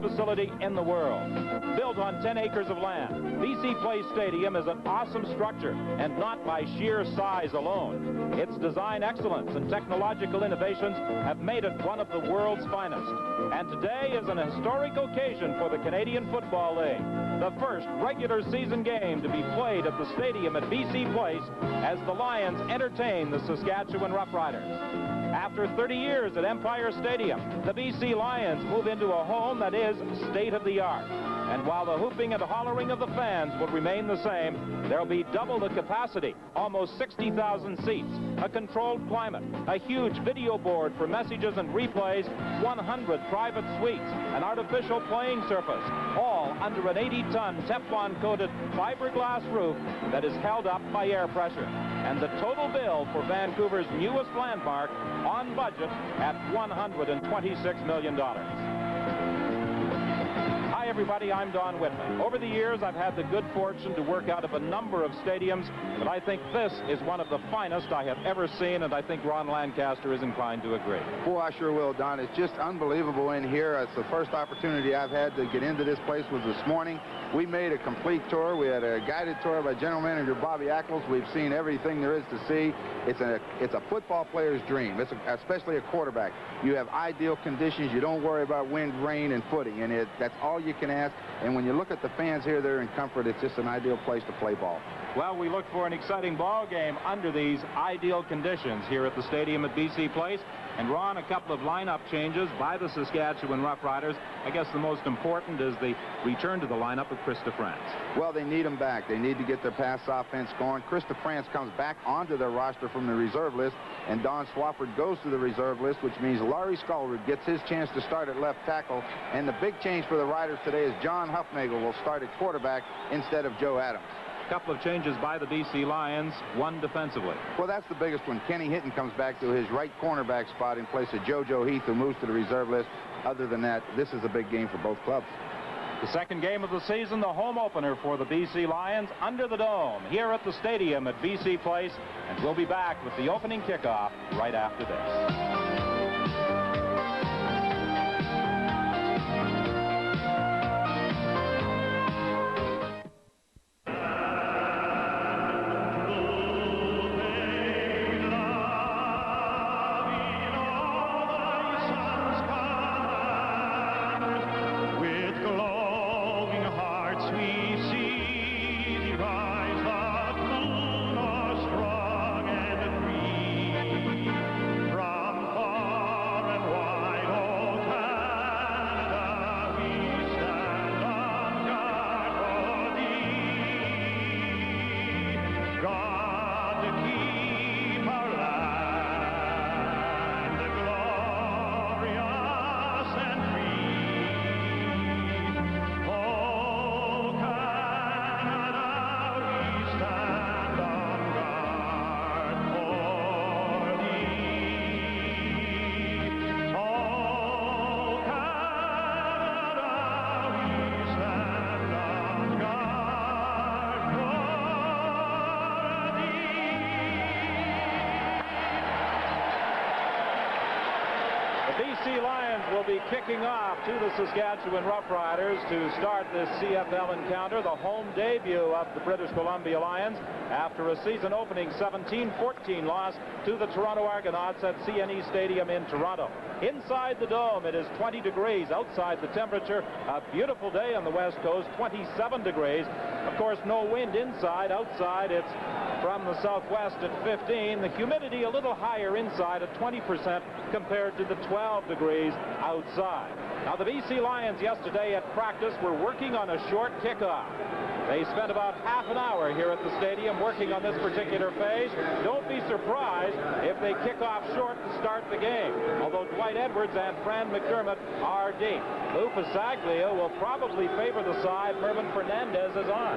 facility in the world. Built on 10 acres of land, BC Place Stadium is an awesome structure, and not by sheer size alone. Its design excellence and technological innovations have made it one of the world's finest. And today is an historic occasion for the Canadian Football League. The first regular season game to be played at the stadium at BC Place as the Lions entertain the Saskatchewan Roughriders. After 30 years at Empire Stadium, the BC Lions move into a home that is state-of-the-art. And while the whooping and hollering of the fans will remain the same, there'll be double the capacity, almost 60,000 seats, a controlled climate, a huge video board for messages and replays, 100 private suites, an artificial playing surface, all under an 80-ton Teflon-coated fiberglass roof that is held up by air pressure. And the total bill for Vancouver's newest landmark, on budget at $126 million. Hi, everybody. I'm Don Whitman. Over the years, I've had the good fortune to work out of a number of stadiums, but I think this is one of the finest I have ever seen, and I think Ron Lancaster is inclined to agree. Boy, I sure will, Don. It's just unbelievable in here. It's the first opportunity I've had to get into this place was this morning. We made a complete tour. We had a guided tour by General Manager Bobby Ackles. We've seen everything there is to see. It's a football player's dream, especially a quarterback. You have ideal conditions. You don't worry about wind, rain, and footing, and that's all you can ask. And when you look at the fans here, they're in comfort. It's just an ideal place to play ball. Well, we look for an exciting ball game under these ideal conditions here at the stadium at BC Place. And Ron, a couple of lineup changes by the Saskatchewan Roughriders. I guess the most important is the return to the lineup of Chris DeFrance. Well, they need him back. They need to get their pass offense going. Chris DeFrance comes back onto their roster from the reserve list, and Don Swafford goes to the reserve list, which means Laurie Skulrud gets his chance to start at left tackle. And the big change for the Riders today is John Huffnagel will start at quarterback instead of Joe Adams. A couple of changes by the BC Lions, one defensively. Well, that's the biggest one. Kenny Hinton comes back to his right cornerback spot in place of JoJo Heath, who moves to the reserve list. Other than that, this is a big game for both clubs. The second game of the season, the home opener for the BC Lions under the dome here at the stadium at BC Place. And we'll be back with the opening kickoff right after this. BC Lions will be kicking off to the Saskatchewan Roughriders to start this CFL encounter, the home debut of the British Columbia Lions after a season-opening 17-14 loss to the Toronto Argonauts at CNE Stadium in Toronto. Inside the dome, it is 20 degrees. Outside, the temperature, a beautiful day on the West Coast, 27 degrees. Of course, no wind inside. Outside, it's from the southwest at 15. The humidity a little higher inside at 20% compared to the 12 degrees outside. Now, the BC Lions yesterday at practice were working on a short kickoff. They spent about half an hour here at the stadium working on this particular phase. Don't be surprised if they kick off short to start the game, although Dwight Edwards and Fran McDermott are deep. Lou Pasaglia will probably favor the side Mervyn Fernandez is on.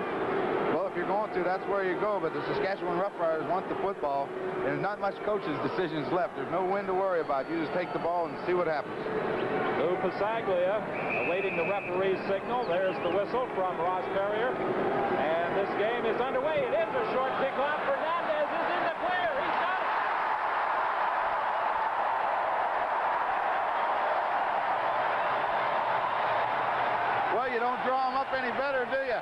Well, if you're going to, that's where you go, but the Saskatchewan Roughriders want the football, and there's not much coaches' decisions left. There's no wind to worry about. You just take the ball and see what happens. Lou Pasaglia awaiting the referee's signal. There's the whistle from Ross Perrier. And this game is underway. It is a short kickoff. Fernandez is in the clear. He's got it. Well, you don't draw them up any better, do you?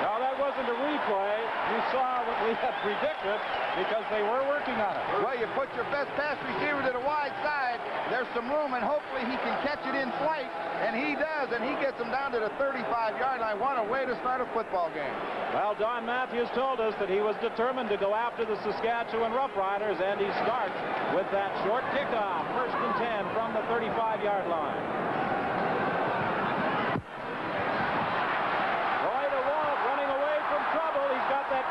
Now, that wasn't a replay. You saw what we had predicted because they were working on it. Well, you put your best pass receiver to the wide side. There's some room, and hopefully he can catch it in flight, and he does, and he gets them down to the 35-yard line. What a way to start a football game. Well, Don Matthews told us that he was determined to go after the Saskatchewan Roughriders, and he starts with that short kickoff, 1st and 10 from the 35-yard line.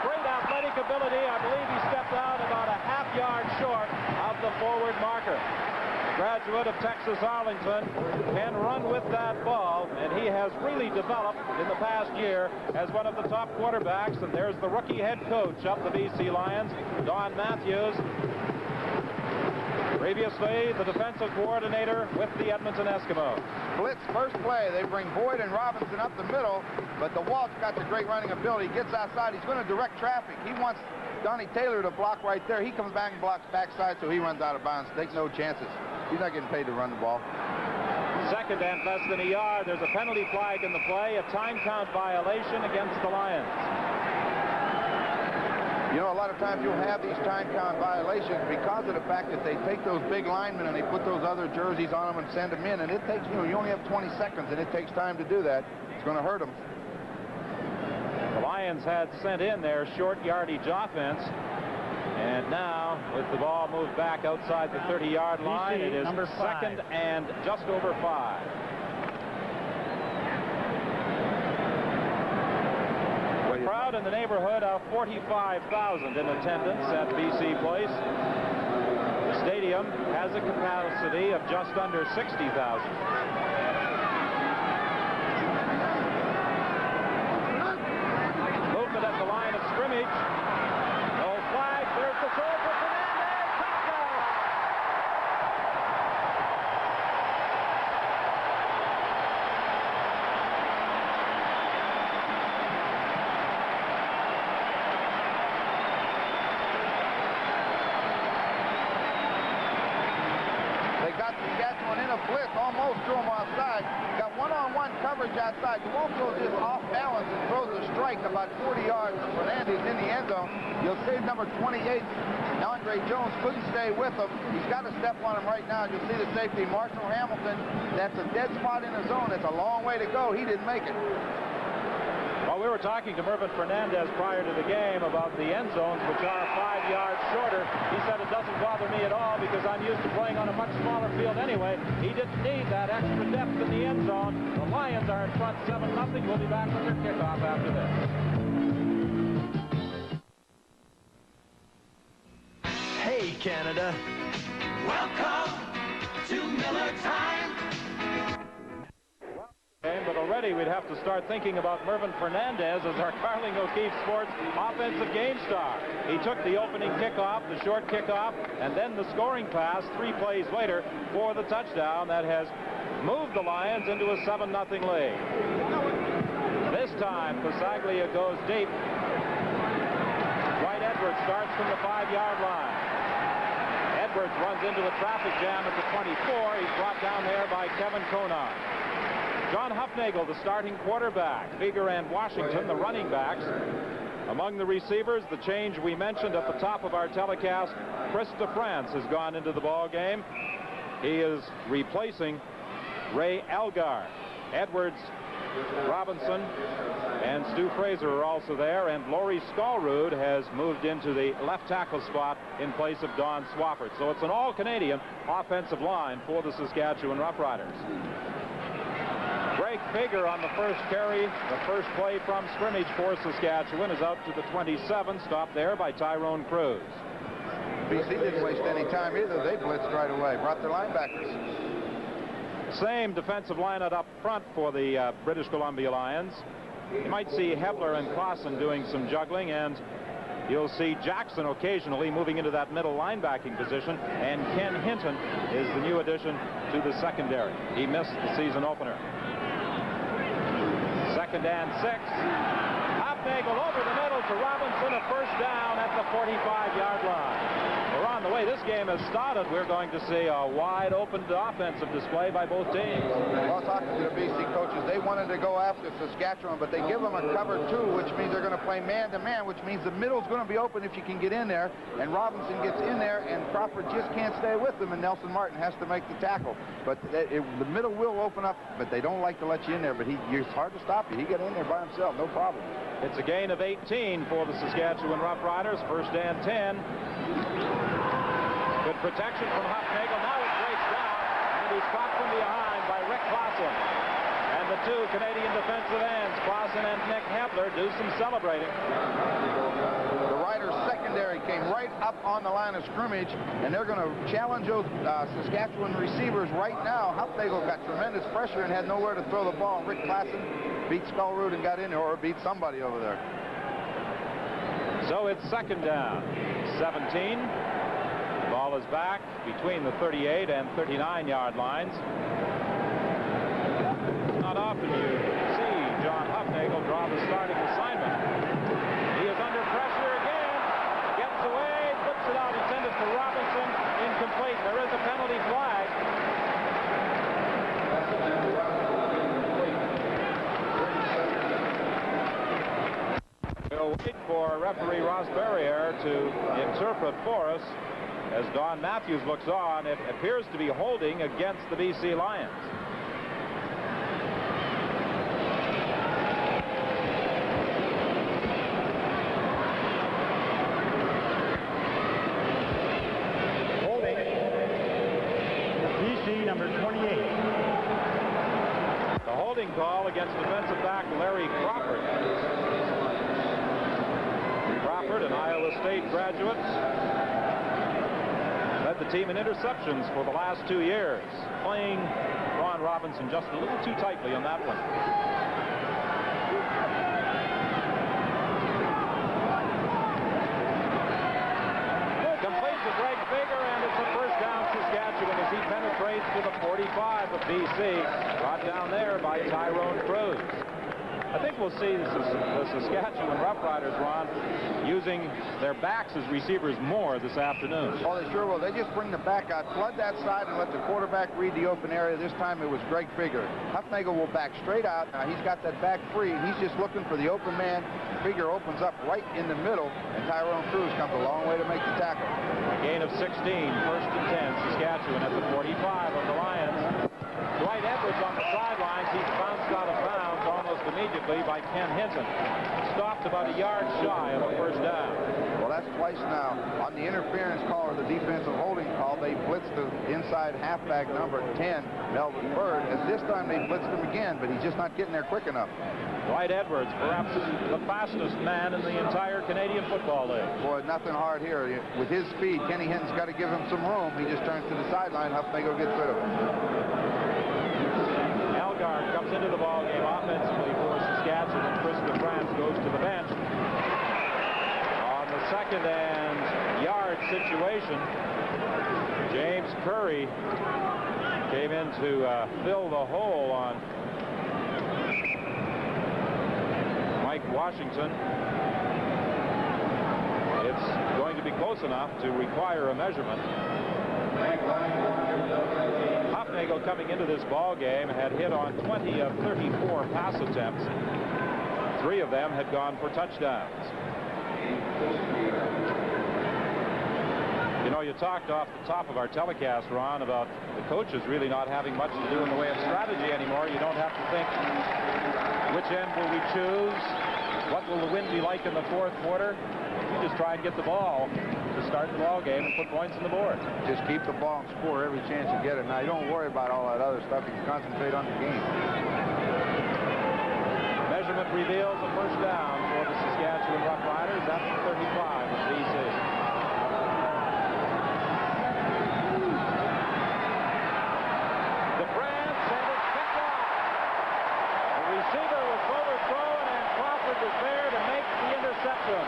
Great athletic ability. I believe he stepped out about a half-yard short of the forward marker. Graduate of Texas Arlington can run with that ball, and he has really developed in the past year as one of the top quarterbacks. And there's the rookie head coach of the BC Lions, Don Matthews. Previously, the defensive coordinator with the Edmonton Eskimos. Blitz first play. They bring Boyd and Robinson up the middle, but the Walt's got the great running ability. He gets outside. He's going to direct traffic. He wants Donnie Taylor to block right there. He comes back and blocks backside, so he runs out of bounds. Takes no chances. He's not getting paid to run the ball. Second and less than a yard. There's a penalty flag in the play, a time count violation against the Lions. You know, a lot of times you'll have these time count violations because of the fact that they take those big linemen and they put those other jerseys on them and send them in, and it takes, you know, you only have 20 seconds, and it takes time to do that. It's going to hurt them. The Lions had sent in their short yardage offense, and now with the ball moved back outside the 30-yard line, it is number 5. 2nd and just over 5. Crowd in the neighborhood of 45,000 in attendance at BC Place. The stadium has a capacity of just under 60,000. Movement at the line of scrimmage. No flag. There's the throw for Fernandez. Touchdown! Blitz almost threw him offside. Got one-on-one coverage outside. DeWolf just off balance and throws a strike about 40 yards. Fernandez in the end zone. You'll see number 28, Andre Jones, couldn't stay with him. He's got to step on him right now. You'll see the safety, Marshall Hamilton. That's a dead spot in the zone. It's a long way to go. He didn't make it. Well, we were talking to Mervyn Fernandez prior to the game about the end zones, which are 5 yards shorter. He said it doesn't bother me at all because I'm used to playing on a much smaller field anyway. He didn't need that extra depth in the end zone. The Lions are in front 7-0. We'll be back with their kickoff after this. Hey, Canada. Welcome to Miller Time. But already we'd have to start thinking about Mervyn Fernandez as our Carling O'Keefe Sports offensive game star. He took the opening kickoff, the short kickoff, and then the scoring pass 3 plays later for the touchdown that has moved the Lions into a 7-0 lead. This time, Pasaglia goes deep. Dwight Edwards starts from the 5-yard line. Edwards runs into a traffic jam at the 24. He's brought down there by Kevin Conar. John Hufnagel, the starting quarterback. Fieger and Washington, the running backs. Among the receivers, the change we mentioned at the top of our telecast, Chris DeFrance has gone into the ball game. He is replacing Ray Algar. Edwards, Robinson, and Stu Fraser are also there, and Laurie Skalrud has moved into the left tackle spot in place of Don Swafford. So it's an all-Canadian offensive line for the Saskatchewan Roughriders. Greg Fieger on the first carry. The first play from scrimmage for Saskatchewan is out to the 27, stopped there by Tyrone Cruz. BC didn't waste any time either. They blitzed right away, brought their linebackers. Same defensive lineup up front for the British Columbia Lions. You might see Hebler and Clausen doing some juggling, and you'll see Jackson occasionally moving into that middle linebacking position, and Ken Hinton is the new addition to the secondary. He missed the season opener. 2nd and 6. Up Hufnagel over the middle to Robinson, a first down at the 45-yard line. We're on the way. This game has started. We're going to see a wide-open offensive display by both teams. Well, talking to the BC coaches, they wanted to go after Saskatchewan, but they give them a cover 2, which means they're going to play man-to-man, which means the middle's going to be open if you can get in there, and Robinson gets in there, and Crawford just can't stay with them, and Nelson Martin has to make the tackle. But the middle will open up, but they don't like to let you in there, but it's hard to stop you. He got in there by himself, no problem. It's a gain of 18 for the Saskatchewan Roughriders, first and 10. Good protection from Hufnagel. Now it breaks down, and he's caught from behind by Rick Clausen. And the two Canadian defensive ends, Clausen and Nick Hepler, do some celebrating. The Riders secondary came right up on the line of scrimmage, and they're going to challenge those Saskatchewan receivers right now. Hufnagel got tremendous pressure and had nowhere to throw the ball. Rick Clausen beat Skullroot and got in there, or beat somebody over there. So it's second down, 17. The ball is back between the 38 and 39-yard lines. Not often you see John Hufnagel draw the starting assignment. He is under pressure again. Gets away, puts it out, intended for Robinson. Incomplete. There is a penalty flag. We'll wait for referee Ross Barrier to interpret for us. As Don Matthews looks on, it appears to be holding against the BC Lions. Holding BC number 28. The holding call against defensive back Larry Crawford. Crawford, an Iowa State graduate, led the team in interceptions for the last 2 years, playing Ron Robinson just a little too tightly on that one. Complete to Greg Fager, and it's a first down Saskatchewan as he penetrates to the 45 of BC, brought down there by Tyrone Cruz. I think we'll see the Saskatchewan Roughriders, Ron, using their backs as receivers more this afternoon. Oh, they sure will. They just bring the back out, flood that side, and let the quarterback read the open area. This time it was Greg Figger. Hufnagel will back straight out. Now he's got that back free, and he's just looking for the open man. Figger opens up right in the middle, and Tyrone Cruz comes a long way to make the tackle. A gain of 16, first and 10, Saskatchewan at the 45 of the Lions. Dwight Edwards on the sidelines. He's bounced out of bounds almost immediately by Ken Hinton. Stopped about a yard shy of a first down. Well, that's twice now. On the interference call or the defensive holding call, they blitzed the inside halfback number 10, Melvin Bird. And this time they blitzed him again, but he's just not getting there quick enough. Dwight Edwards, perhaps the fastest man in the entire Canadian Football League. Boy, nothing hard here. With his speed, Kenny Hinton's got to give him some room. He just turns to the sideline. Hufnagel gets rid of him. Elgard comes into the ball game offensively for Saskatchewan. Chris DeFrance goes to the bench. On the second and yard situation, James Curry came in to fill the hole on Mike Washington. It's going to be close enough to require a measurement. Hufnagel, coming into this ball game, had hit on 20 of 34 pass attempts. 3 of them had gone for touchdowns. You know, you talked off the top of our telecast, Ron, about the coaches really not having much to do in the way of strategy anymore. You don't have to think, which end will we choose? What will the wind be like in the fourth quarter? You just try and get the ball to start the ball game and put points on the board. Just keep the ball and score every chance you get it. Now, you don't worry about all that other stuff. You can concentrate on the game. Measurement reveals a first down for the Saskatchewan Roughriders at the 35 of BC. DeFrance, and it's picked off. The receiver was overthrown, and Crawford was there to make the interception.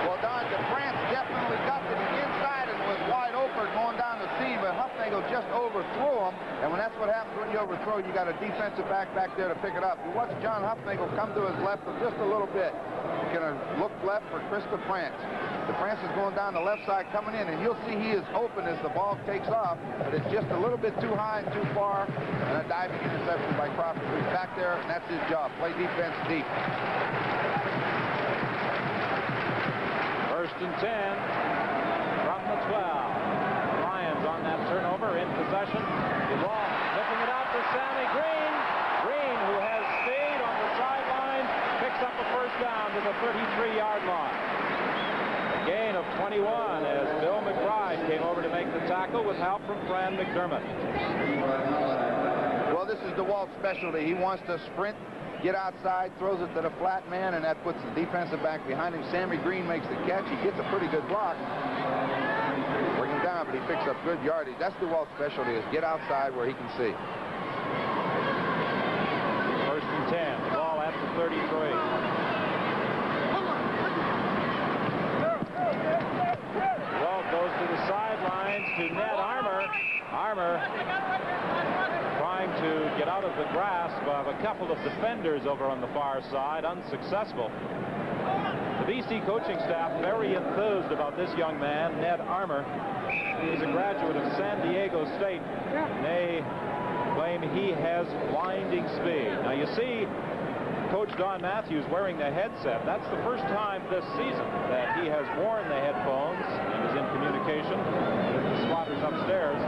Well, Don, DeFrance definitely got to the inside and was wide open going down the seam, but Hufnagel just just overthrew him, and when that's what happens when you overthrow, you got a defensive back there to pick it up. You watch John Huffnagle come to his left just a little bit. He's going to look left for Krista France. The France is going down the left side coming in, and you'll see he is open as the ball takes off, but it's just a little bit too high and too far, and a diving interception by Crawford. He's back there, and that's his job. Play defense deep. First and 10 from the 12. Lions on that turnover in possession. DeWall looking it out for Sammy Green. Green, who has stayed on the sideline, picks up a first down to the 33-yard line. A gain of 21 as Bill McBride came over to make the tackle with help from Fran McDermott. Well, this is DeWalt's specialty. He wants to sprint, get outside, throws it to the flat man, and that puts the defensive back behind him. Sammy Green makes the catch. He gets a pretty good block. Bring him down, but he picks up good yardage. That's DeWalt's specialty, is get outside where he can see. First and 10. Ball at the 33. Ball goes to the sidelines to Ned Armour. Armour trying to get out of the grasp of a couple of defenders over on the far side, unsuccessful. The BC coaching staff very enthused about this young man, Ned Armour. He's a graduate of San Diego State. They claim he has blinding speed. Now you see Coach Don Matthews wearing the headset. That's the first time this season that he has worn the headphones and is in communication with the spotters upstairs.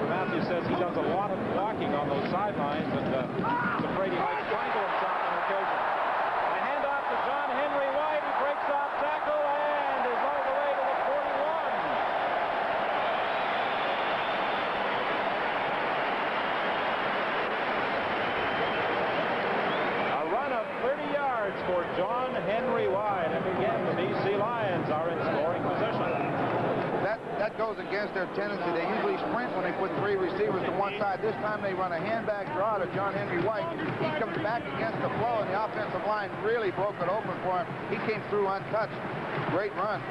Matthews says he does a lot of blocking on those sidelines, and he's afraid he might strangle himself on occasion. A handoff to John Henry White. He breaks off tackle and is all the way to the 41. A run of 30 yards for John Henry White, and again the BC Lions are in scoring position. That goes against their tendency. They usually sprint when they put three receivers to one side. This time they run a handbag draw to John Henry White. He comes back against the flow, and the offensive line really broke it open for him. He came through untouched. Great run.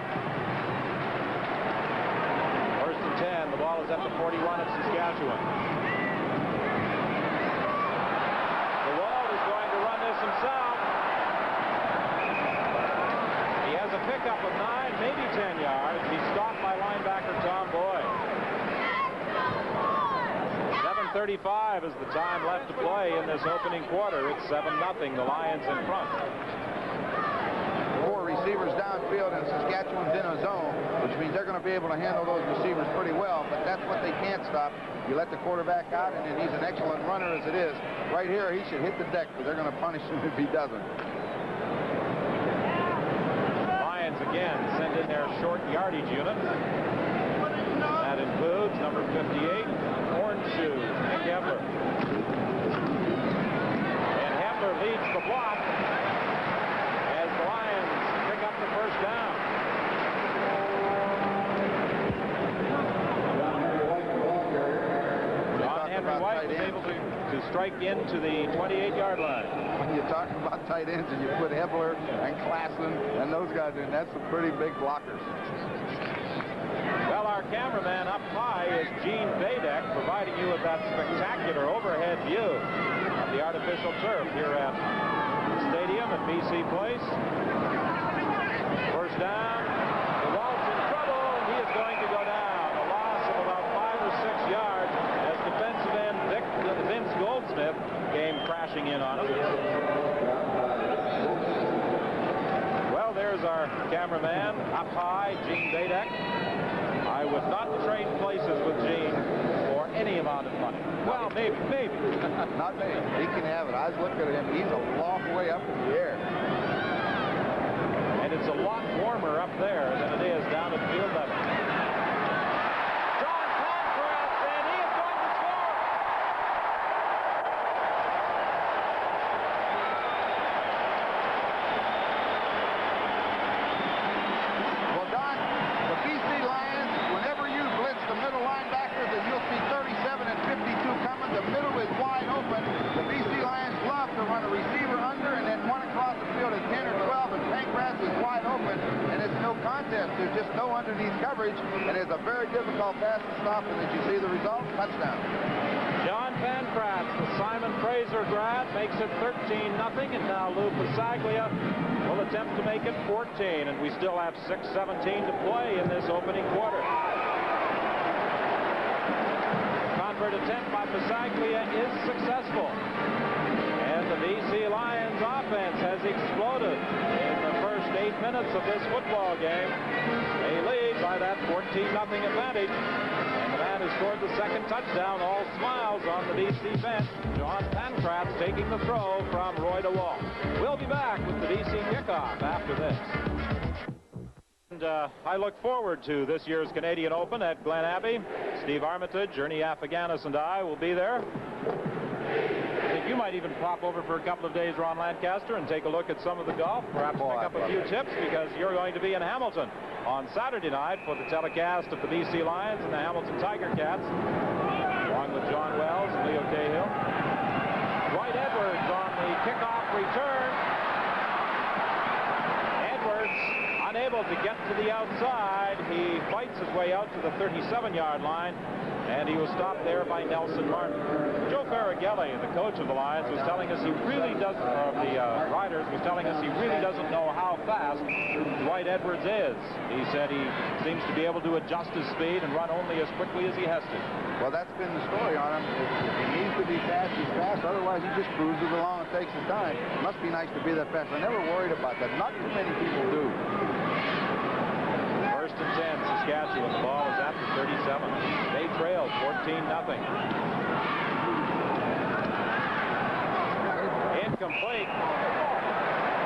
First and 10. The ball is at the 41 of Saskatchewan. DeWall is going to run this himself. He has a pickup of 9, maybe 10 yards. He's stopped by linebacker Tom Boyd. 7:35 is the time left to play in this opening quarter. It's 7-0, the Lions in front. 4 receivers downfield, and Saskatchewan's in a zone, which means they're going to be able to handle those receivers pretty well, but that's what they can't stop. You let the quarterback out, and then he's an excellent runner as it is. Right here, he should hit the deck, because they're going to punish him if he doesn't. Again, send in their short yardage unit. That includes number 58, Orange Shoes, Nick Hebler. And Hebler leads the block as the Lions pick up the first down. John Henry White was able to strike into the 28-yard line. When you're talking about tight ends and you put Hebler and Klassen and those guys in, that's some pretty big blockers. Well, our cameraman up high is Gene Baydek, providing you with that spectacular overhead view of the artificial turf here at the stadium at BC Place. First down. DeWalt's in trouble. He is going to go down. A loss of about 5 or 6 yards as defensive end Vince Goldsmith came crashing in on him. Well, there's our cameraman up high, Gene Baydek. I would not trade places with Gene for any amount of money. Well, maybe. Not me. He can have it. I was looking at him. He's a long way up in the air. And it's a lot warmer up there than it is down at field level. John Pancraft, and he is going to score. Well, Don, the BC Lions, whenever you blitz the middle linebackers, and you'll see 37 and 52 coming, the middle is wide open. The BC Lions love to run a receiver under and then one across the field at 10 or 12, and Pancraft is wide open, and it's no contest. There's just no underneath coverage, and it's a very difficult pass to stop. And as you see the result, touchdown. John Pancratz, the Simon Fraser grad, makes it 13-0, and now Lou Pasaglia will attempt to make it 14, and we still have 6:17 to play in this opening quarter. The convert attempt by Pasaglia is successful, and the BC Lions offense has exploded in the first 8 minutes of this football game. They lead by that 14-0 advantage. The man who scored the second touchdown, all smiles on the BC bench. John Pancratz taking the throw from Roy DeWalt. We'll be back with the BC kickoff after this. And I look forward to this year's Canadian Open at Glen Abbey. Steve Armitage, Ernie Afaganis, and I will be there. I think you might even pop over for a couple of days, Ron Lancaster, and take a look at some of the golf, perhaps pick up a few tips, because you're going to be in Hamilton on Saturday night for the telecast of the BC Lions and the Hamilton Tiger Cats, along with John Wells and Leo Cahill. Dwight Edwards on the kickoff return. Edwards unable to get to the outside. He fights his way out to the 37-yard line, and he was stopped there by Nelson Martin. Joe Farraghelli, the coach of the Lions, was telling us he really doesn't, or the Riders was telling us he really doesn't know how fast Dwight Edwards is. He said he seems to be able to adjust his speed and run only as quickly as he has to. Well, that's been the story on him. If he needs to be fast, he's fast. Otherwise, he just cruises along and takes his time. It must be nice to be that fast. I never worried about that. Not too many people do. First and 10, Saskatchewan. The ball is at the 37. They trailed 14-0. Incomplete.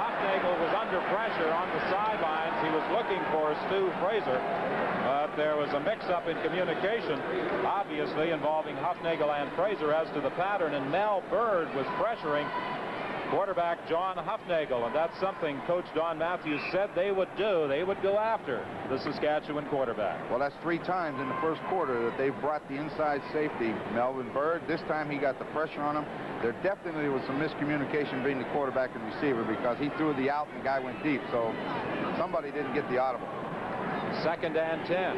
Hufnagel was under pressure on the sidelines. He was looking for Stu Fraser, but there was a mix-up in communication, obviously involving Hufnagel and Fraser as to the pattern, and Mel Bird was pressuring quarterback John Hufnagel, and that's something Coach Don Matthews said they would do. They would go after the Saskatchewan quarterback. Well, that's 3 times in the first quarter that they've brought the inside safety, Melvin Bird. This time he got the pressure on him. There definitely was some miscommunication between the quarterback and receiver, because he threw the out and the guy went deep, so somebody didn't get the audible. 2nd and 10.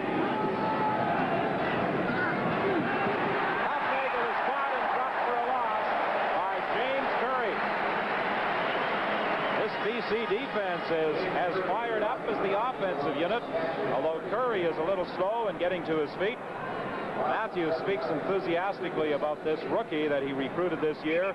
BC defense is as fired up as the offensive unit, although Curry is a little slow in getting to his feet. Matthews speaks enthusiastically about this rookie that he recruited this year.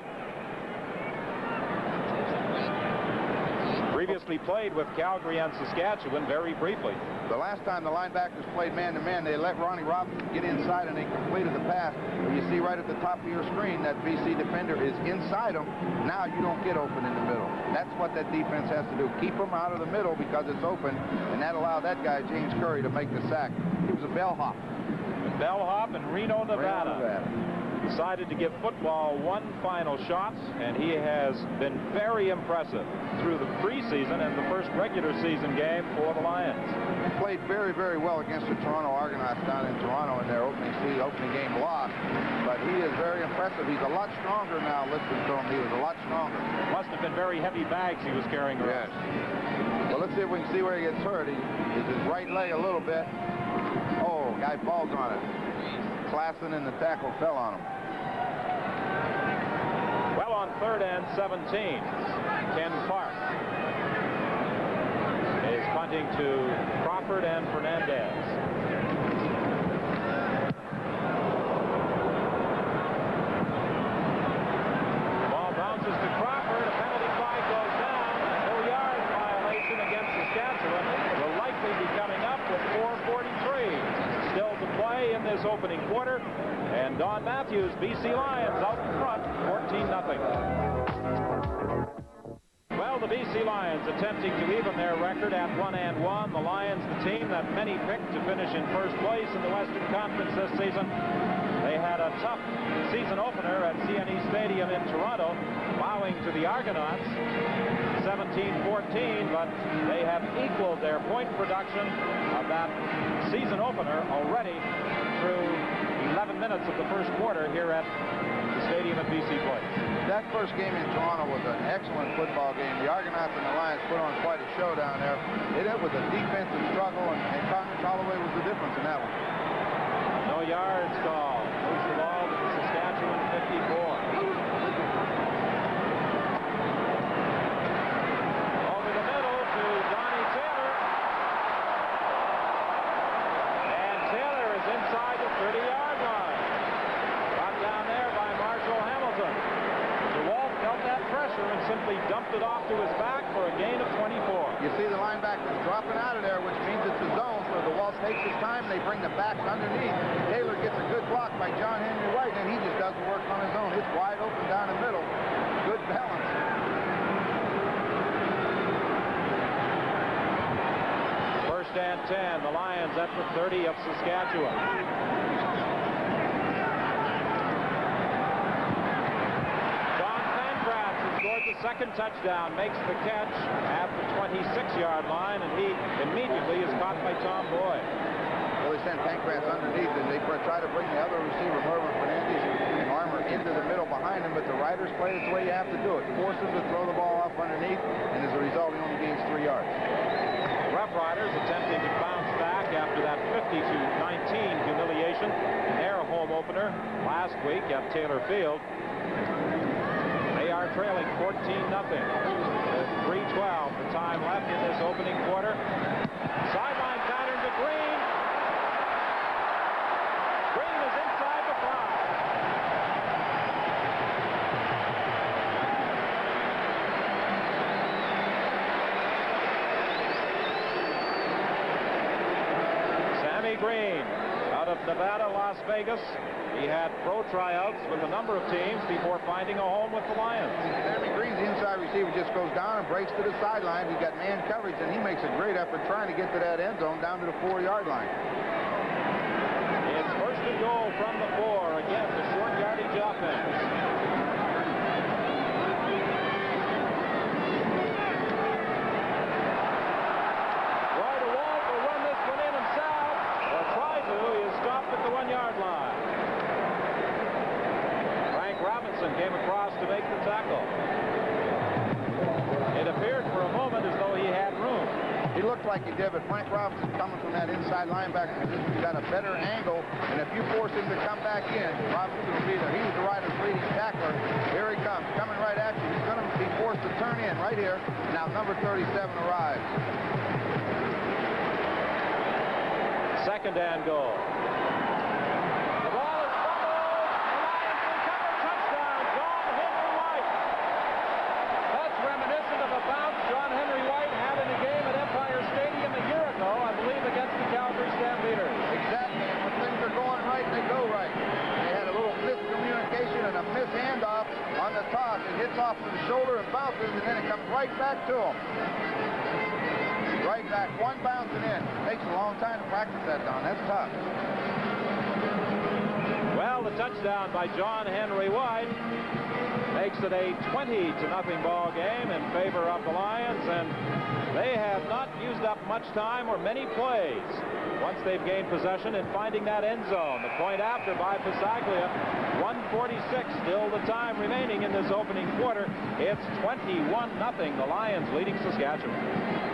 Previously played with Calgary and Saskatchewan very briefly. The last time the linebackers played man-to-man, they let Ronnie Robinson get inside and they completed the pass. But you see right at the top of your screen that BC defender is inside him. Now you don't get open in the middle. That's what that defense has to do. Keep him out of the middle because it's open, and that allowed that guy, James Curry, to make the sack. He was a bellhop. Bellhop in Reno, Nevada. Decided to give football one final shot, and he has been very impressive through the preseason and the first regular season game for the Lions. He played very, very well against the Toronto Argonauts down in Toronto in their opening game loss, but he is very impressive. He's a lot stronger now. Listening to him, he was a lot stronger. Must have been very heavy bags he was carrying around. Yes. Well, let's see if we can see where he gets hurt. He is his right leg a little bit. Oh, guy falls on it. Klassen and the tackle fell on him. Well, on 3rd and 17, Ken Park is punting to Crawford and Fernandez. Ball bounces to Crawford. A penalty flag goes down. A 4-yard violation against Saskatchewan will likely be coming up with 4:43 still to play in this opening quarter. And Don Matthews, BC Lions out in front, 14-0. Well, the BC Lions attempting to even their record at 1-1. The Lions, the team that many picked to finish in first place in the Western Conference this season. They had a tough season opener at CNE Stadium in Toronto, bowing to the Argonauts 17-14, but they have equaled their point production of that season opener already through 11 minutes of the first quarter here at the Stadium at BC Place. That first game in Toronto was an excellent football game. The Argonauts and the Lions put on quite a show down there. It was a defensive struggle, and Congress Holloway was the difference in that one. No yards call. Moves the ball to the Saskatchewan 54. Over the middle to Donnie Taylor. And Taylor is inside the 30-yard line. Got down there by Marshall Hamilton. DeWalt felt that pressure and simply dumped it off to his back for a gain of 24. You see the linebackers dropping out of there, which means it's a zone, so DeWalt takes his time, and they bring the backs underneath. Taylor gets a good block by John Henry White, and he just does the work on his own. It's wide open down the middle. Good balance. First and 10, the Lions at the 30 of Saskatchewan. The second touchdown, makes the catch at the 26-yard line, and he immediately is caught by Tom Boyd. Well, they sent Pancratz underneath, and they try to bring the other receiver, Mervyn Fernandez, and Armour into the middle behind him, but the Riders play it the way you have to do it. Force him to throw the ball off underneath, and as a result, he only gains 3 yards. Roughriders attempting to bounce back after that 50-19 humiliation in their home opener last week at Taylor Field. They are trailing 14-0 with 3:12 the time left in this opening quarter. Sideline pattern to Green. Green is inside the 5. Sammy Green out of Nevada, Las Vegas. He had pro tryouts with a number of teams before finding a home with the Lions. Sammy Green's inside receiver just goes down and breaks to the sideline. He's got man coverage, and he makes a great effort trying to get to that end zone down to the 4-yard line. It's first and goal from the 4. Again, the short yardage offense. Roy DeWalt will run this one in himself, or try to. He is stopped at the 1-yard line. Robinson came across to make the tackle. It appeared for a moment as though he had room. He looked like he did, but Frank Robinson coming from that inside linebacker position, he's got a better angle, and if you force him to come back in, Robinson will be there. He's the Riders' leading tackler. Here he comes, coming right at you. He's going to be forced to turn in right here. Now number 37 arrives. Second and goal. John Henry White had in a game at Empire Stadium a year ago, I believe, against the Calgary Stampeders. Exactly. And when things are going right, they go right. They had a little miscommunication and a handoff on the toss. It hits off to the shoulder and bounces, and then it comes right back to him. Right back, one bouncing in. Takes a long time to practice that, Don. That's tough. Well, the touchdown by John Henry White makes it a 20-0 ball game in favor of the Lions, and they have not used up much time or many plays once they've gained possession in finding that end zone. The point after by Pasaglia, 1:46 still the time remaining in this opening quarter. It's 21-0, the Lions leading Saskatchewan.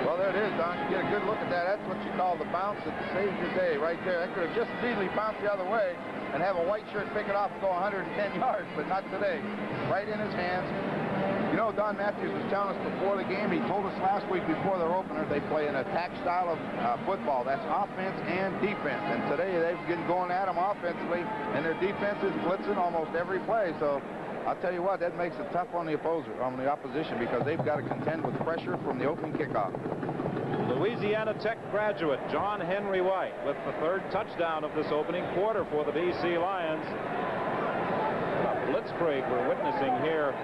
Well, there it is, Don. You get a good look at that. That's what you call the bounce that saves your day right there. That could have just as easily bounced the other way and have a white shirt pick it off and go 110 yards, but not today. Right in his hands. You know, Don Matthews was telling us before the game, he told us last week before their opener, they play an attack style of football. That's offense and defense. And today they've been going at them offensively, and their defense is blitzing almost every play. So I'll tell you what, that makes it tough on the opposition, because they've got to contend with pressure from the opening kickoff. Louisiana Tech graduate John Henry White with the third touchdown of this opening quarter for the BC Lions. A blitzkrieg we're witnessing here.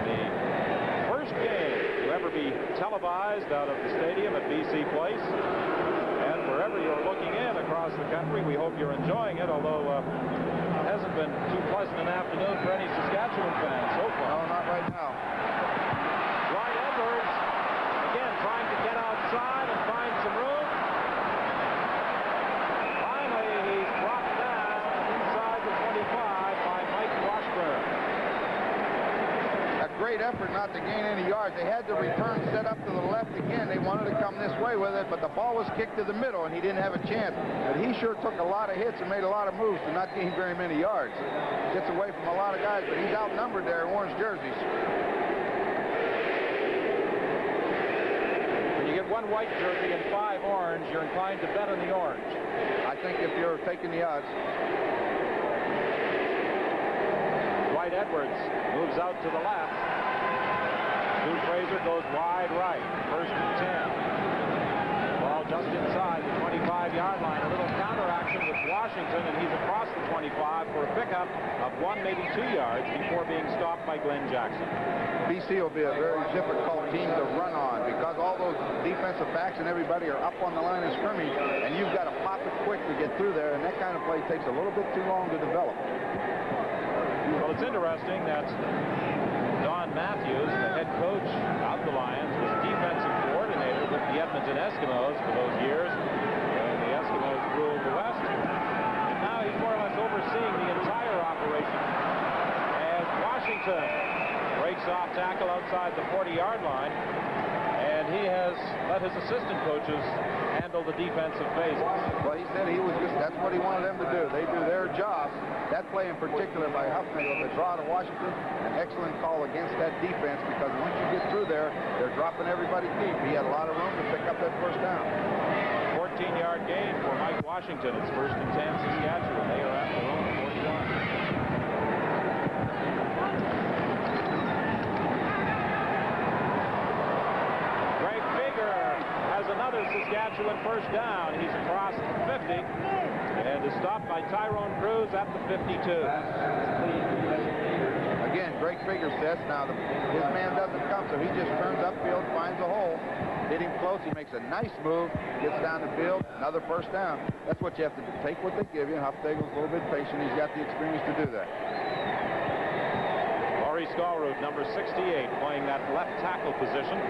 The first game to ever be televised out of the stadium at BC Place. And wherever you're looking in across the country, we hope you're enjoying it, although it hasn't been too pleasant an afternoon for any Saskatchewan fans so far. No, not right now. Dwight Edwards, again, trying to get outside and find some room. Finally, he's brought down inside the 25 by Mike Washburn. great effort not to gain any yards. They had the return set up to the left again. They wanted to come this way with it, but the ball was kicked to the middle, and he didn't have a chance. But he sure took a lot of hits and made a lot of moves to not gain very many yards. Gets away from a lot of guys, but he's outnumbered there in orange jerseys. When you get one white jersey and 5 orange, you're inclined to bet on the orange. I think if you're taking the odds. Dwight Edwards moves out to the left. Stu Fraser goes wide right. First and 10. Ball just inside the 25-yard line. A little counteraction with Washington, and he's across the 25 for a pickup of 1, maybe 2 yards before being stopped by Glenn Jackson. BC will be a very difficult team to run on because all those defensive backs and everybody are up on the line of scrimmage, and you've got to pop it quick to get through there, and that kind of play takes a little bit too long to develop. Well, it's interesting that Don Matthews, the head coach of the Lions, was defensive coordinator with the Edmonton Eskimos for those years when the Eskimos ruled the West. And now he's more or less overseeing the entire operation as Washington breaks off tackle outside the 40-yard line, and he has let his assistant coaches handle the defensive phases. Well, he said that's what he wanted them to do. They do their job. That play in particular by Huffnagel, the draw to Washington, an excellent call against that defense because once you get through there, they're dropping everybody deep. He had a lot of room to pick up that first down. 14-yard gain for Mike Washington. It's first and 10 Saskatchewan. They are at their own 41. Greg Figger has another Saskatchewan first down. He's across the 50 and is stopped by Tyrone Cruz at the 52. Again, Greg Figger says now his man doesn't come, so he just turns upfield, finds a hole, hit him close, he makes a nice move, gets down the field, another first down. That's what you have to do. Take what they give you. Huffnagel's a little bit patient. He's got the experience to do that. Laurie Stallroot, number 68, playing that left tackle position.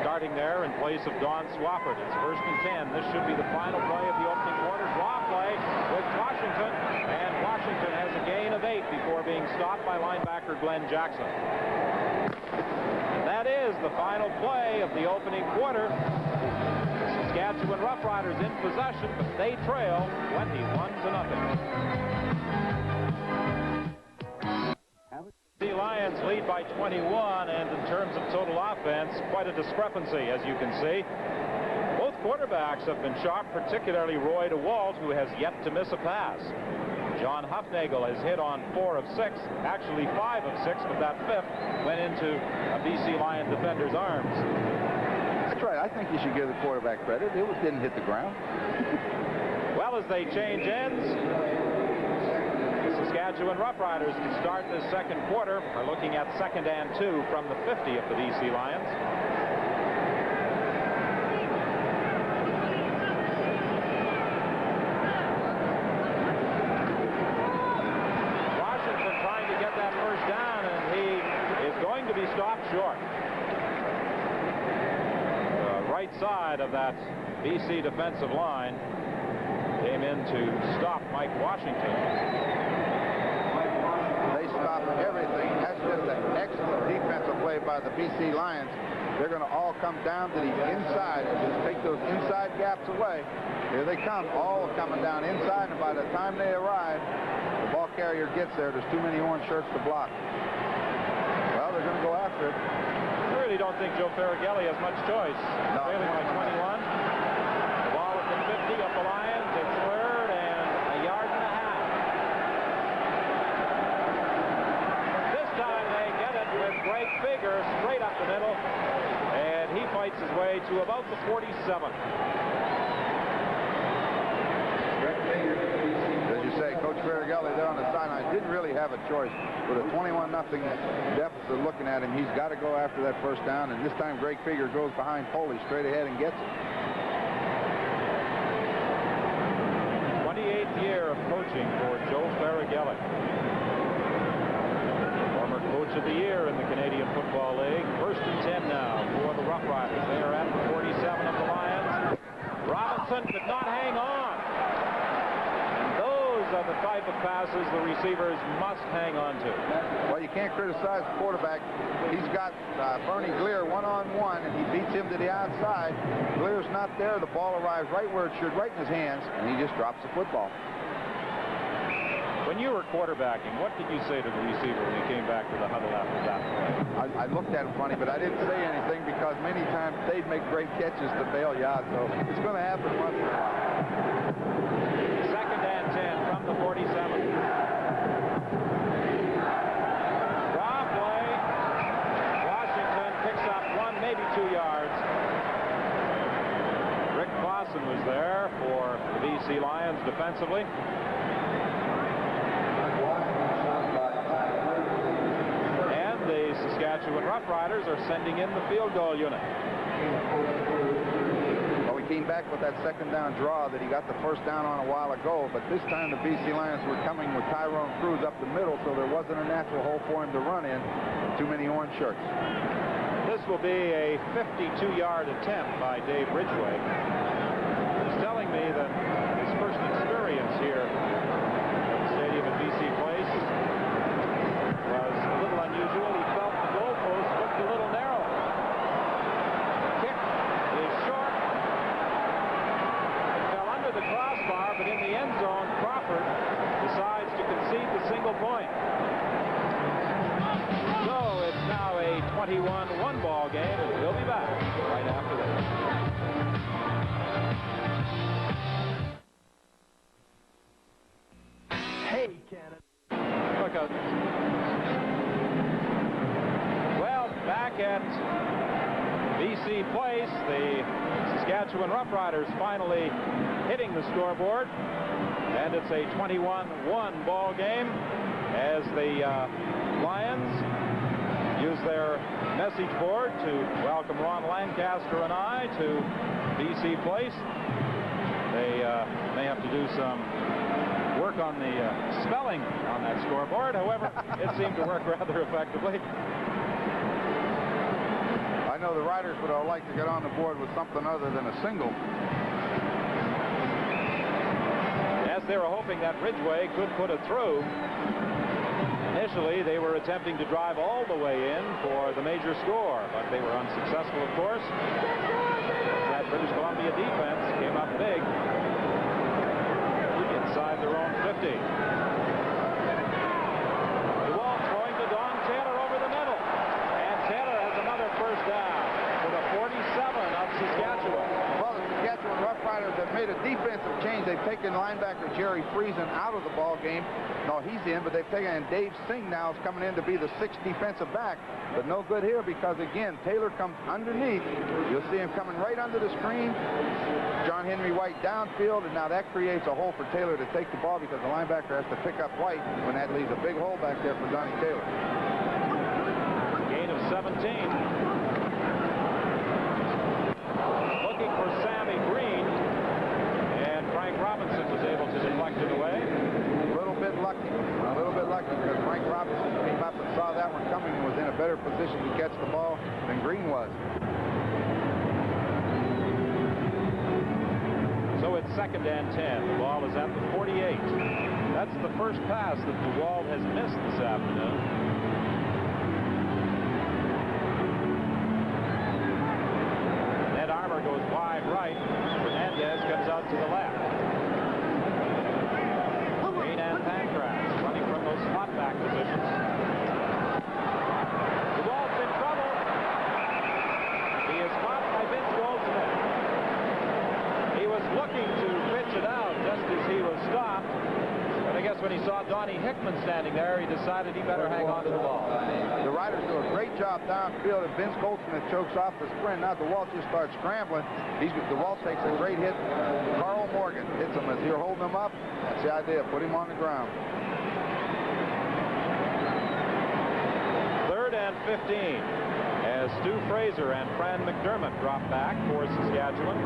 Starting there in place of Don Swafford. It's first and 10. This should be the final play of the opening quarter. Draw play with Washington, and Washington has a gain of 8 before being stopped by linebacker Glenn Jackson. And that is the final play of the opening quarter. The Saskatchewan Roughriders in possession, but they trail 21-0. The Lions lead by 21, and in terms of total offense, quite a discrepancy, as you can see. Both quarterbacks have been sharp, particularly Roy DeWalt, who has yet to miss a pass. John Huffnagel has hit on 4 of 6, actually 5 of 6, but that 5th went into a BC Lion defender's arms. That's right. I think you should give the quarterback credit. It didn't hit the ground. Well, as they change ends, Saskatchewan Roughriders to start this second quarter are looking at 2nd and 2 from the 50 of the BC Lions. Washington trying to get that first down, and he is going to be stopped short. The right side of that BC defensive line came in to stop Mike Washington. Stop everything. That's just an excellent defensive play by the BC Lions. They're going to all come down to the inside and just take those inside gaps away. Here they come, all coming down inside, and by the time they arrive, the ball carrier gets there. There's too many orange shirts to block. Well, they're going to go after it. I really don't think Joe Farragelli has much choice. No. Trailing by 21. The ball at the 50 of the Lions. It's third and a yard and a half. With Greg Figger straight up the middle, and he fights his way to about the 47. As you say, Coach Farragelli there on the sideline didn't really have a choice. With a 21-0 deficit looking at him, he's got to go after that first down, and this time Greg Figger goes behind Foley straight ahead and gets it. 28th year of coaching for Joe Farragelli. Coach of the year in the Canadian Football League. First and 10 now for the Roughriders. They are at the 47 of the Lions. Robinson could not hang on. And those are the type of passes the receivers must hang on to. Well, you can't criticize the quarterback. He's got Bernie Gleer one-on-one, and he beats him to the outside. Gleer's not there. The ball arrives right where it should, right in his hands, and he just drops the football. When you were quarterbacking, what did you say to the receiver when he came back to the huddle after that play? I looked at him funny, but I didn't say anything because many times they'd make great catches to bail you out, so it's going to happen once in a while. 2nd and 10 from the 47. Draw play. Washington picks up 1, maybe 2 yards. Rick Clausen was there for the BC Lions defensively. Saskatchewan Roughriders are sending in the field goal unit. Well, we came back with that 2nd down draw that he got the 1st down on a while ago, but this time the BC Lions were coming with Tyrone Cruz up the middle, so there wasn't a natural hole for him to run in. Too many orange shirts. This will be a 52-yard attempt by Dave Ridgway. He's telling me that his first experience here at the stadium at BC Place was a little unusual. He felt the goalpost looked a little narrow. The kick is short. It fell under the crossbar, but in the end zone, Crawford decides to concede the single point. So it's now a 21-1 ball game, and we'll be back right after this. Hey, Canada. Look out. Well, back at BC Place, the Saskatchewan Roughriders finally hitting the scoreboard, and it's a 21-1 ball game as the Lions use their message board to welcome Ron Lancaster and I to BC Place. They may have to do some work on the spelling on that scoreboard. However, it seemed to work rather effectively. I know the Riders would have liked to get on the board with something other than a single. As they were hoping that Ridgway could put it through. Initially, they were attempting to drive all the way in for the major score, but they were unsuccessful, of course. That British Columbia defense came up big inside their own 50. DeWalt throwing to Don Taylor over the middle, and Taylor has another 1st down for the 47 of Saskatchewan. Well, the Saskatchewan Roughriders have made a defensive change. They've taken linebacker Jerry Friesen out of the ball game. No, he's in, but they've taken, and Dave Singh now is coming in to be the 6th defensive back. But no good here because, again, Taylor comes underneath. You'll see him coming right under the screen. John Henry White downfield, and now that creates a hole for Taylor to take the ball because the linebacker has to pick up White when that leaves a big hole back there for Donnie Taylor. Gain of 17. Looking for Sammy Green, and Frank Robinson was able to deflect it away. A little bit lucky because Frank Robinson came up and saw that one coming and was in a better position to catch the ball than Green was. So it's 2nd and 10. The ball is at the 48. That's the first pass that DeWalt has missed this afternoon. Ned Armour goes wide right. Fernandez comes out to the left. Green and Pancras running from those slot back positions. DeWalt's in trouble. He is caught by Vince Goldsmith. He was looking to pitch it out just as he was stopped. But I guess when he saw Donnie Hickman standing there, he decided he better hang on to the ball. The Riders do a great job downfield, and Vince Goldsmith chokes off the sprint. Now DeWalt just starts scrambling. DeWalt takes a great hit. Carl Morgan hits him as you're holding him up. That's the idea. Put him on the ground. 3rd and 15 as Stu Fraser and Fran McDermott drop back for Saskatchewan.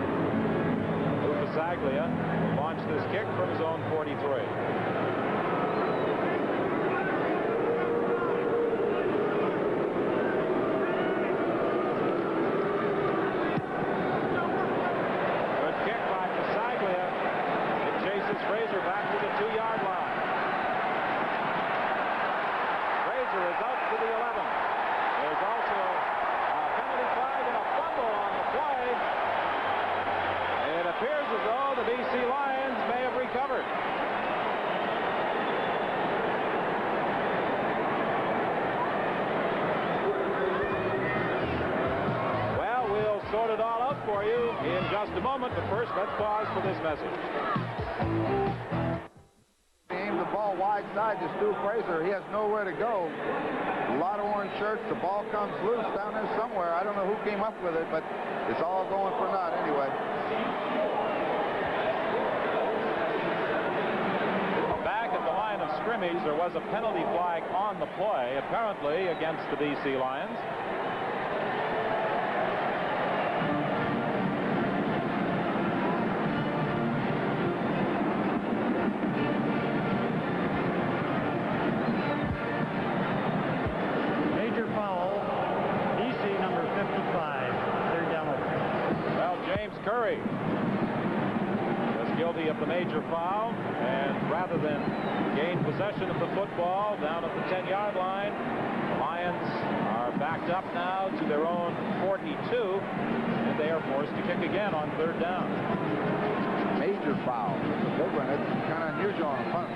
Fasaglia launched this kick from his own 43. Good kick by Fasaglia. It chases Fraser back to the 2-yard line. Fraser Fraser is out to the 11. There's also a penalty flag and a fumble on the play. It appears as though the BC Lions may have recovered. Well, we'll sort it all out for you in just a moment, but first let's pause for this message. Aimed the ball wide side to Stu Fraser. He has nowhere to go. A lot of orange shirts. The ball comes loose down there somewhere. I don't know who came up with it, but it's all going for naught anyway. Back at the line of scrimmage, there was a penalty flag on the play, apparently against the BC Lions. Of the major foul, and rather than gain possession of the football down at the 10-yard line, the Lions are backed up now to their own 42, and they are forced to kick again on third down. Major foul. It's a big one. It's kind of unusual on a punt.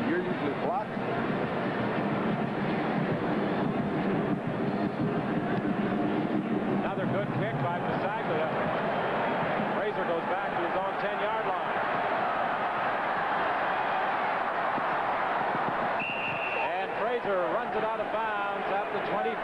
You're usually blocking. Another good kick by Pasaglia. Fraser goes back to his own 10-yard line. Fraser runs it out of bounds at the 25.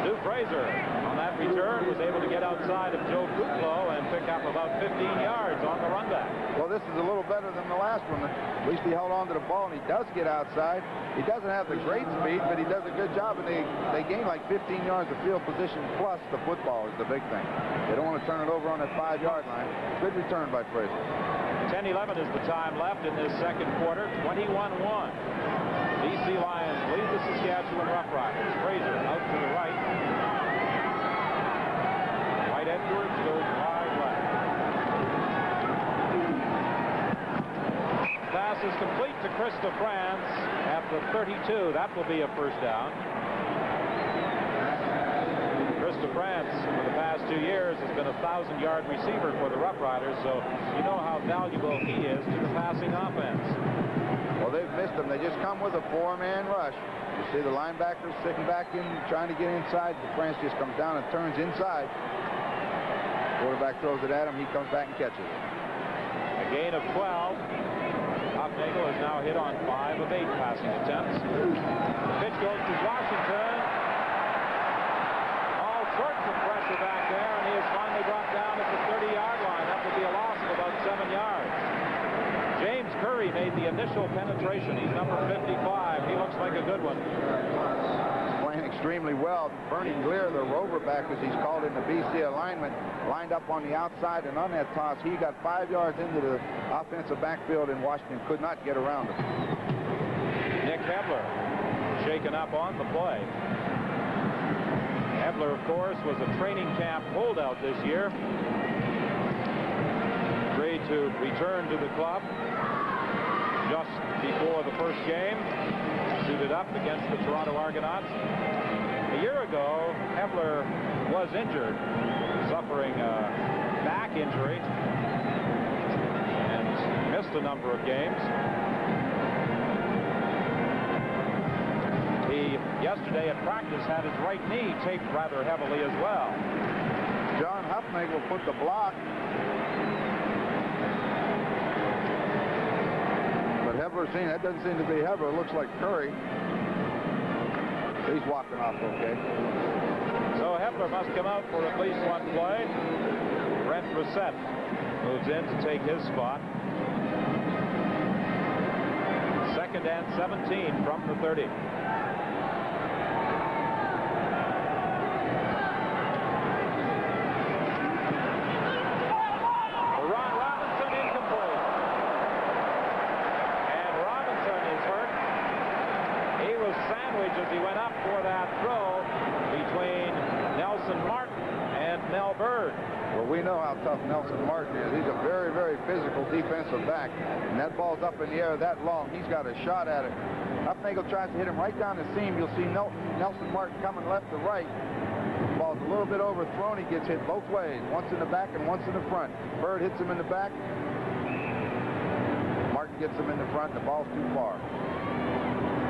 Stu Fraser on that return was able to get outside of Joe Kuklo and pick up about 15 yards on the run back. Well, this is a little better than the last one. At least he held on to the ball, and he does get outside. He doesn't have the great speed, but he does a good job, and they gain like 15 yards of field position, plus the football is the big thing. They don't want to turn it over on that 5-yard line. Good return by Fraser. 10-11 is the time left in this second quarter, 21-1. BC Lions lead the Saskatchewan Roughriders. Fraser out to the right. White Edwards goes wide left. Pass is complete to Krista France at the 32. That will be a first down. Krista France, for the past 2 years, has been a 1,000-yard receiver for the Roughriders, so you know how valuable he is to the passing offense. Well, they've missed him. They just come with a 4-man rush. You see the linebackers sitting back in, trying to get inside. France just comes down and turns inside. Quarterback throws it at him. He comes back and catches it. A gain of 12. Hopnagel is now hit on 5 of 8 passing attempts. The pitch goes to Washington. All sorts of pressure back there, and he is finally brought down at the 30-yard line. That would be a loss of about 7 yards. James Curry made the initial penetration. He's number 55. He looks like a good one. Playing extremely well. Bernie Gleer, the rover back, as he's called in the BC alignment, lined up on the outside, and on that toss, he got 5 yards into the offensive backfield, and Washington could not get around him. Nick Hebler shaken up on the play. Hebler, of course, was a training camp holdout this year. Agreed to return to the club just before the first game, suited up against the Toronto Argonauts. A year ago, Hebler was injured, suffering a back injury, and missed a number of games. He, yesterday at practice, had his right knee taped rather heavily as well. John Hupnagel put the block. Hebler seen that doesn't seem to be Hebler. It looks like Curry. He's walking off okay. So Hebler must come out for at least one play. Brent Brissett moves in to take his spot. 2nd and 17 from the 30. As he went up for that throw between Nelson Martin and Mel Bird. Well, we know how tough Nelson Martin is. He's a very, very physical defensive back. And that ball's up in the air that long. He's got a shot at it. Huffnagel tries to hit him right down the seam. You'll see Nelson Martin coming left to right. The ball's a little bit overthrown. He gets hit both ways, once in the back and once in the front. Bird hits him in the back. Martin gets him in the front, and the ball's too far.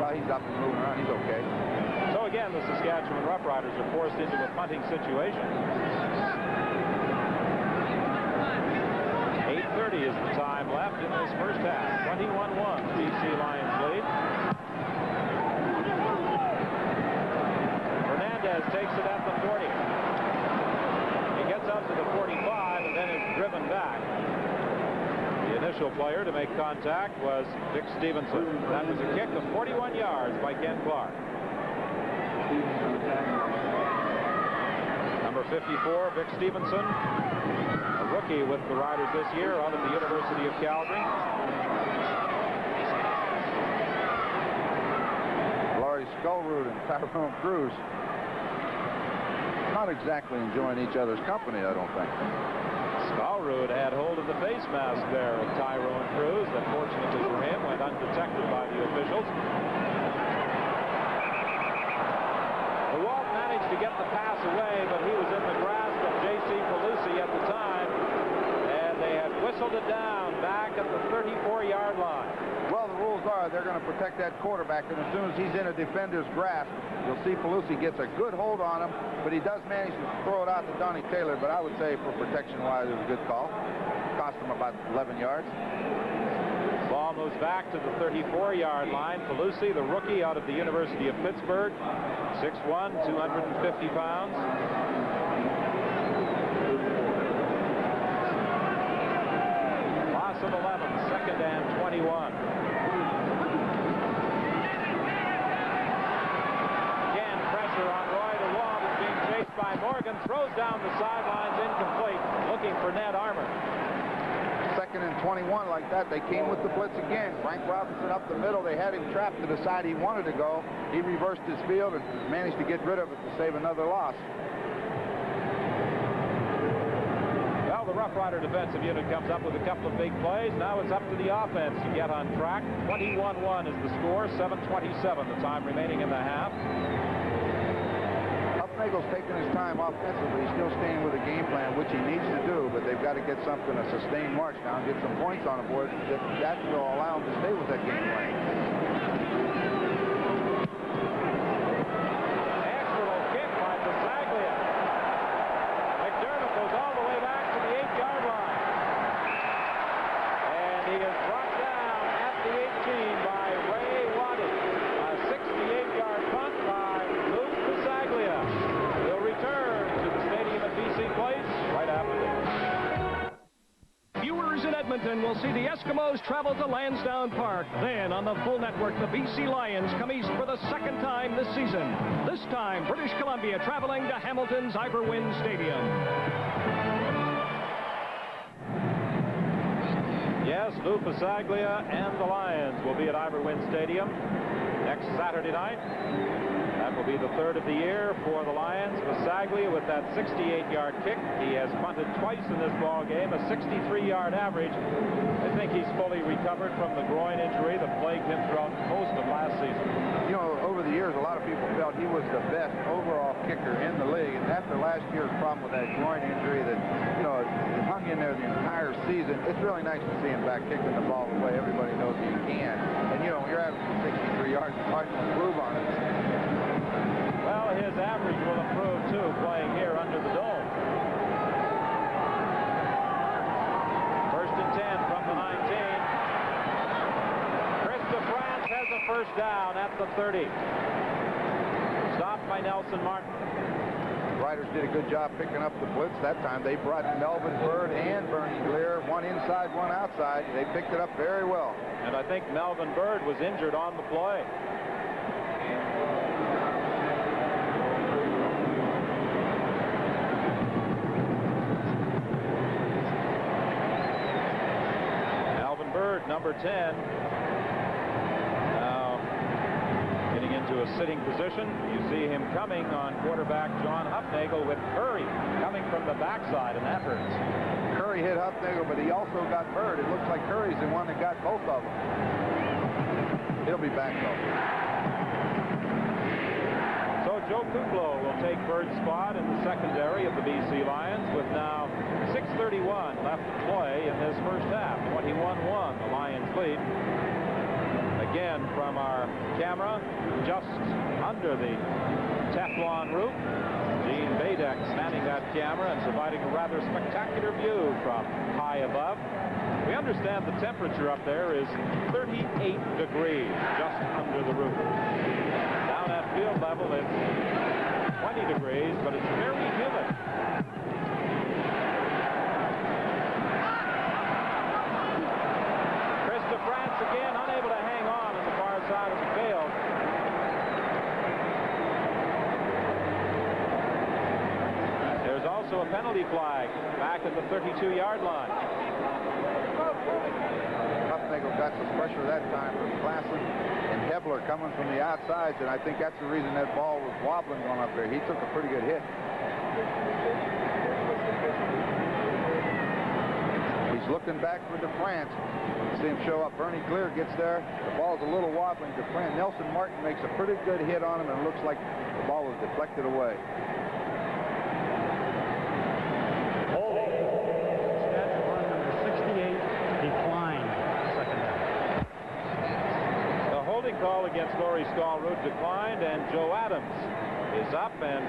Well, he's up and moving around. He's okay. So again, the Saskatchewan Roughriders are forced into a punting situation. 8:30 is the time left in this first half. 21-1, BC Lions lead. Hernandez takes it at the 40. He gets up to the 45 and then is driven back. The initial player to make contact was Vic Stevenson. That was a kick of 41 yards by Ken Clark. Number 54, Vic Stevenson, a rookie with the Riders this year out of the University of Calgary. Laurie Skullroot and Tyrone Cruz not exactly enjoying each other's company, I don't think. Skullroot had hold of the face mask there of Tyrone Cruz that, fortunately for him, went undetected by the officials. To get the pass away, but he was in the grasp of J.C. Pelusi at the time, and they had whistled it down back at the 34-yard line. Well, the rules are they're going to protect that quarterback, and as soon as he's in a defender's grasp, you'll see Pelusi gets a good hold on him, but he does manage to throw it out to Donnie Taylor, but I would say for protection-wise, it was a good call. Cost him about 11 yards. Ball moves back to the 34-yard line. Pelusi, the rookie out of the University of Pittsburgh, 6'1", 250 pounds. Loss of 11, second and 21. Again, pressure on Roy DeWalt is being chased by Morgan. Throws down the sidelines, incomplete, looking for Ned Armour. Second and 21 like that. They came with the blitz again. Frank Robinson up the middle. They had him trapped to the side he wanted to go. He reversed his field and managed to get rid of it to save another loss. Well, the Rough Rider defensive unit comes up with a couple of big plays. Now it's up to the offense to get on track. 21-1 is the score. 7:27 the time remaining in the half. Huffnagel's taking his time offensively. He's still staying with a game plan, which he needs to do, but they've got to get something, a sustained march now, and get some points on the board. That will allow him to stay with that game plan. Excellent kick by Pasaglia. McDermott goes all the way back to the 8-yard line. And he is brought down at the 18 by Ray Waddy. A 68-yard punt by Luke Pasaglia. He'll return to the stadium at BC Place right after this. Viewers in Edmonton will see the Eskimos travel to Lansdowne Park. Then on the full network, the BC Lions come east for the second time this season. This time, British Columbia traveling to Hamilton's Iberwin Stadium. Yes, Lou Pasaglia and the Lions will be at Iberwin Stadium next Saturday night. That will be the third of the year for the Lions. Pasaglia with that 68-yard kick. He has punted twice in this ball game, a 63-yard average. I think he's fully recovered from the groin injury that plagued him throughout most of last season. You know, over the years, a lot of people felt he was the best overall kicker in the league, and after last year's problem with that groin injury that, you know, it hung in there the entire season, it's really nice to see him back kicking the ball the way everybody knows he can. And, you know, you're averaging 63 yards, it's hard to improve on it. Well, his average will improve, too, playing here under the dome. First and 10 from the 19. Chris DeFrance has a first down at the 30. Stopped by Nelson Martin. The Riders did a good job picking up the blitz that time. They brought Melvin Bird and Bernie Lear, one inside, one outside. They picked it up very well. And I think Melvin Bird was injured on the play. Number 10 now getting into a sitting position. You see him coming on quarterback John Huffnagel with Curry coming from the backside, and that hurts. Curry hit Huffnagel, but he also got Bird. It looks like Curry's the one that got both of them. He'll be back, though. So Joe Kuklo will take Bird's spot in the secondary of the BC Lions with now 6:31 left to play in this first half. 21-1, the Lions lead. Again, from our camera, just under the Teflon roof, Gene Badeck manning that camera and providing a rather spectacular view from high above. We understand the temperature up there is 38 degrees, just under the roof. Down at field level, it's 20 degrees, but it's very humid. Chris DeFrance again, unable to hang on the far side of the field. There's also a penalty flag back at the 32-yard line. Huffnagel got some pressure that time from Klassen and Hebler coming from the outsides, and I think that's the reason that ball was wobbling going up there. He took a pretty good hit. He's looking back for DeFrance. See him show up. Bernie Clear gets there. The ball's a little wobbling. DeFrance. Nelson Martin makes a pretty good hit on him, and it looks like the ball was deflected away. Saskatchewan number 68 declined second half. The holding call against Laurie Stallroot declined, and Joe Adams is up and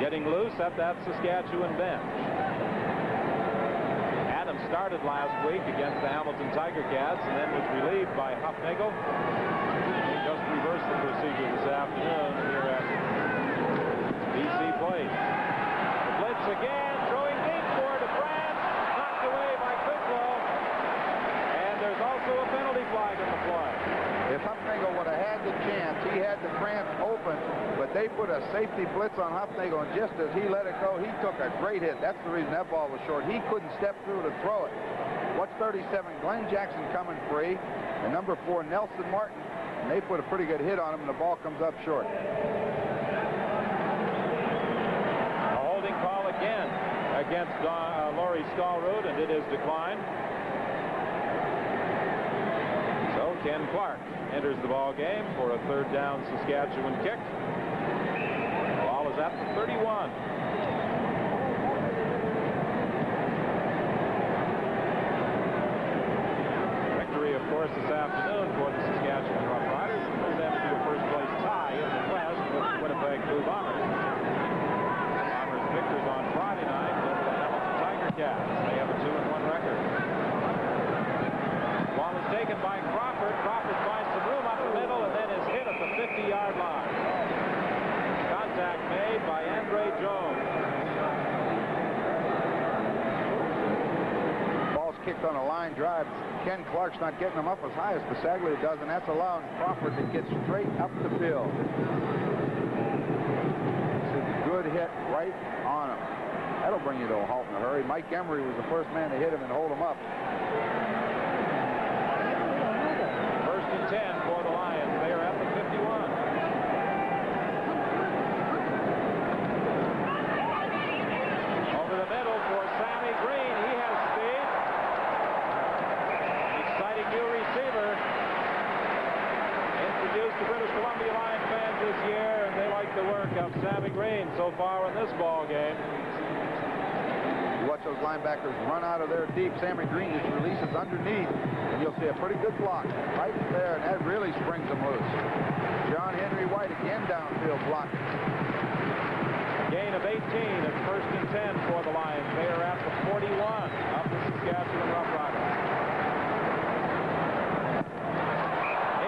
getting loose at that Saskatchewan bench. Adams started last week against the Hamilton Tiger Cats and then was relieved by Huffnagel. He just reversed the procedure this afternoon here at BC Place. The blitz again, throwing deep for DeFrance, knocked away by Kuklo, and there's also a penalty flag in the play. If Huffnagel would have had the chance, he had DeFrance open, but they put a safety blitz on Huffnagel, and just as he let it go, he took a great hit. That's the reason that ball was short. He couldn't step through to throw it. What's 37? Glenn Jackson coming free, and number 4, Nelson Martin, and they put a pretty good hit on him, and the ball comes up short. A holding call again against Laurie Stallroot, and it is declined. So Ken Clark enters the ball game for a third down Saskatchewan kick. The ball is at the 31. Victory, of course, this afternoon for the Saskatchewan Roughriders, and put them to a first-place tie in the West with the Winnipeg Blue Bombers. Bombers victors on Friday night over the Hamilton Tiger Cats. They have a 2-1 record. Ball is taken by Crawford. Crawford finds some room up the middle and then is hit at the 50-yard line. Contact made by Andre Jones. Ball's kicked on a line drive. Ken Clark's not getting them up as high as Bisaglia does, and that's allowing Crawford to get straight up the field. This is a good hit right on him. That'll bring you to a halt in a hurry. Mike Emery was the first man to hit him and hold him up. 10 for the Lions. They are at the 51. Over the middle for Sammy Green. He has speed. Exciting new receiver. Introduced to British Columbia Lions fans this year, and they like the work of Sammy Green so far in this ball game. Watch those linebackers run out of there deep. Sammy Green just releases underneath, and you'll see a pretty good block right there, and that really springs them loose. John Henry White again downfield blocking. Gain of 18. It's first and 10 for the Lions. They are at the 41 of the Saskatchewan Roughriders.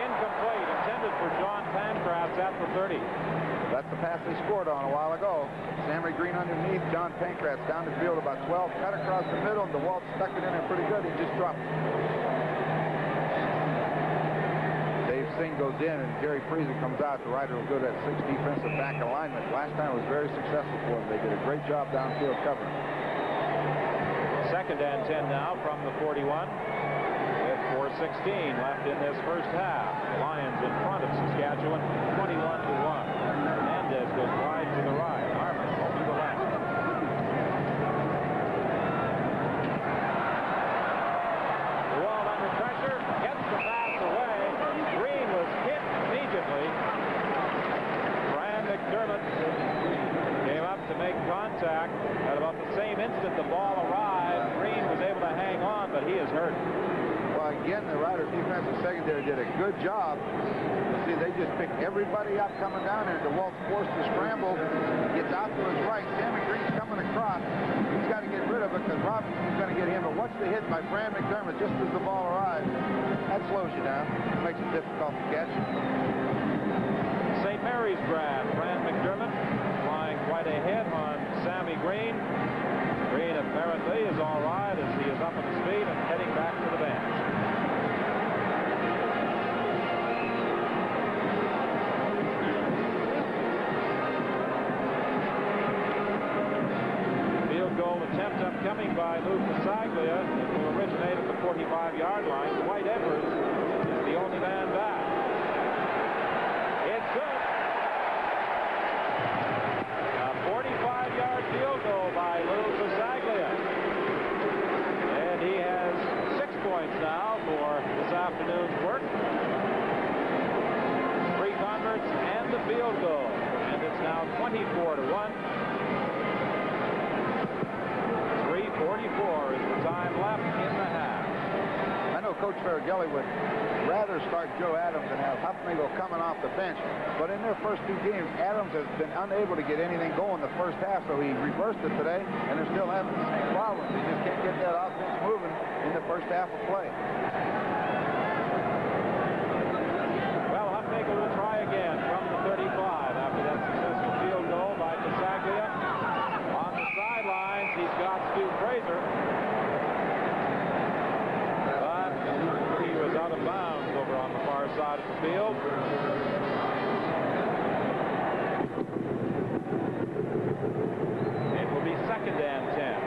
Incomplete, intended for John Pancratz at the 30. That's the pass they scored on a while ago. Sammy Green underneath, John Pancratz down the field about 12, cut across the middle, and DeWalt stuck it in there pretty good. He just dropped it. Dave Singh goes in, and Gary Friesen comes out. The Rider will go to that 6 defensive back alignment. Last time it was very successful for them. They did a great job downfield covering. Second and 10 now from the 41. With 4:16 left in this first half. Lions in front of Saskatchewan, 21-1. Hernandez goes wide to the right. Harmon to the left. DeWalt under pressure, gets the pass away. contact. At about the same instant the ball arrived, Green was able to hang on, but he is hurt. Well, again, the Riders defensive secondary did a good job. See, they just picked everybody up coming down there. DeWalt's forced to scramble. Gets out to his right. Sammy Green's coming across. He's got to get rid of it because Robinson's going to get him. But watch the hit by Fran McDermott just as the ball arrives. That slows you down. Makes it difficult to catch. St. Mary's grad, Fran McDermott, flying quite a hit on Sammy Green. Green apparently is all right as he is up on his feet and heading back to the bench. Field goal attempt upcoming by Lou Pasaglia. It will originate at the 45-yard line. Dwight Evers is the only man back. It's good. A 45-yard field goal by Lou Pasaglia. And he has 6 points now for this afternoon's work. 3 converts and the field goal. And it's now 24-1. 3:44 is the time left in the half. I know Coach Faragelli would rather start Joe Adams and have Huffnagel coming off the bench. But in their first 2 games, Adams has been unable to get anything going the first half, so he reversed it today, and they're still having the same problems. They just can't get that offense moving in the first half of play. Well, Huffnagel will try again from the 35 after that successful field goal by Pasaglia. On the sidelines, he's got Stu Fraser. But he was out of bounds over on the far side of the field. It will be 2nd and 10.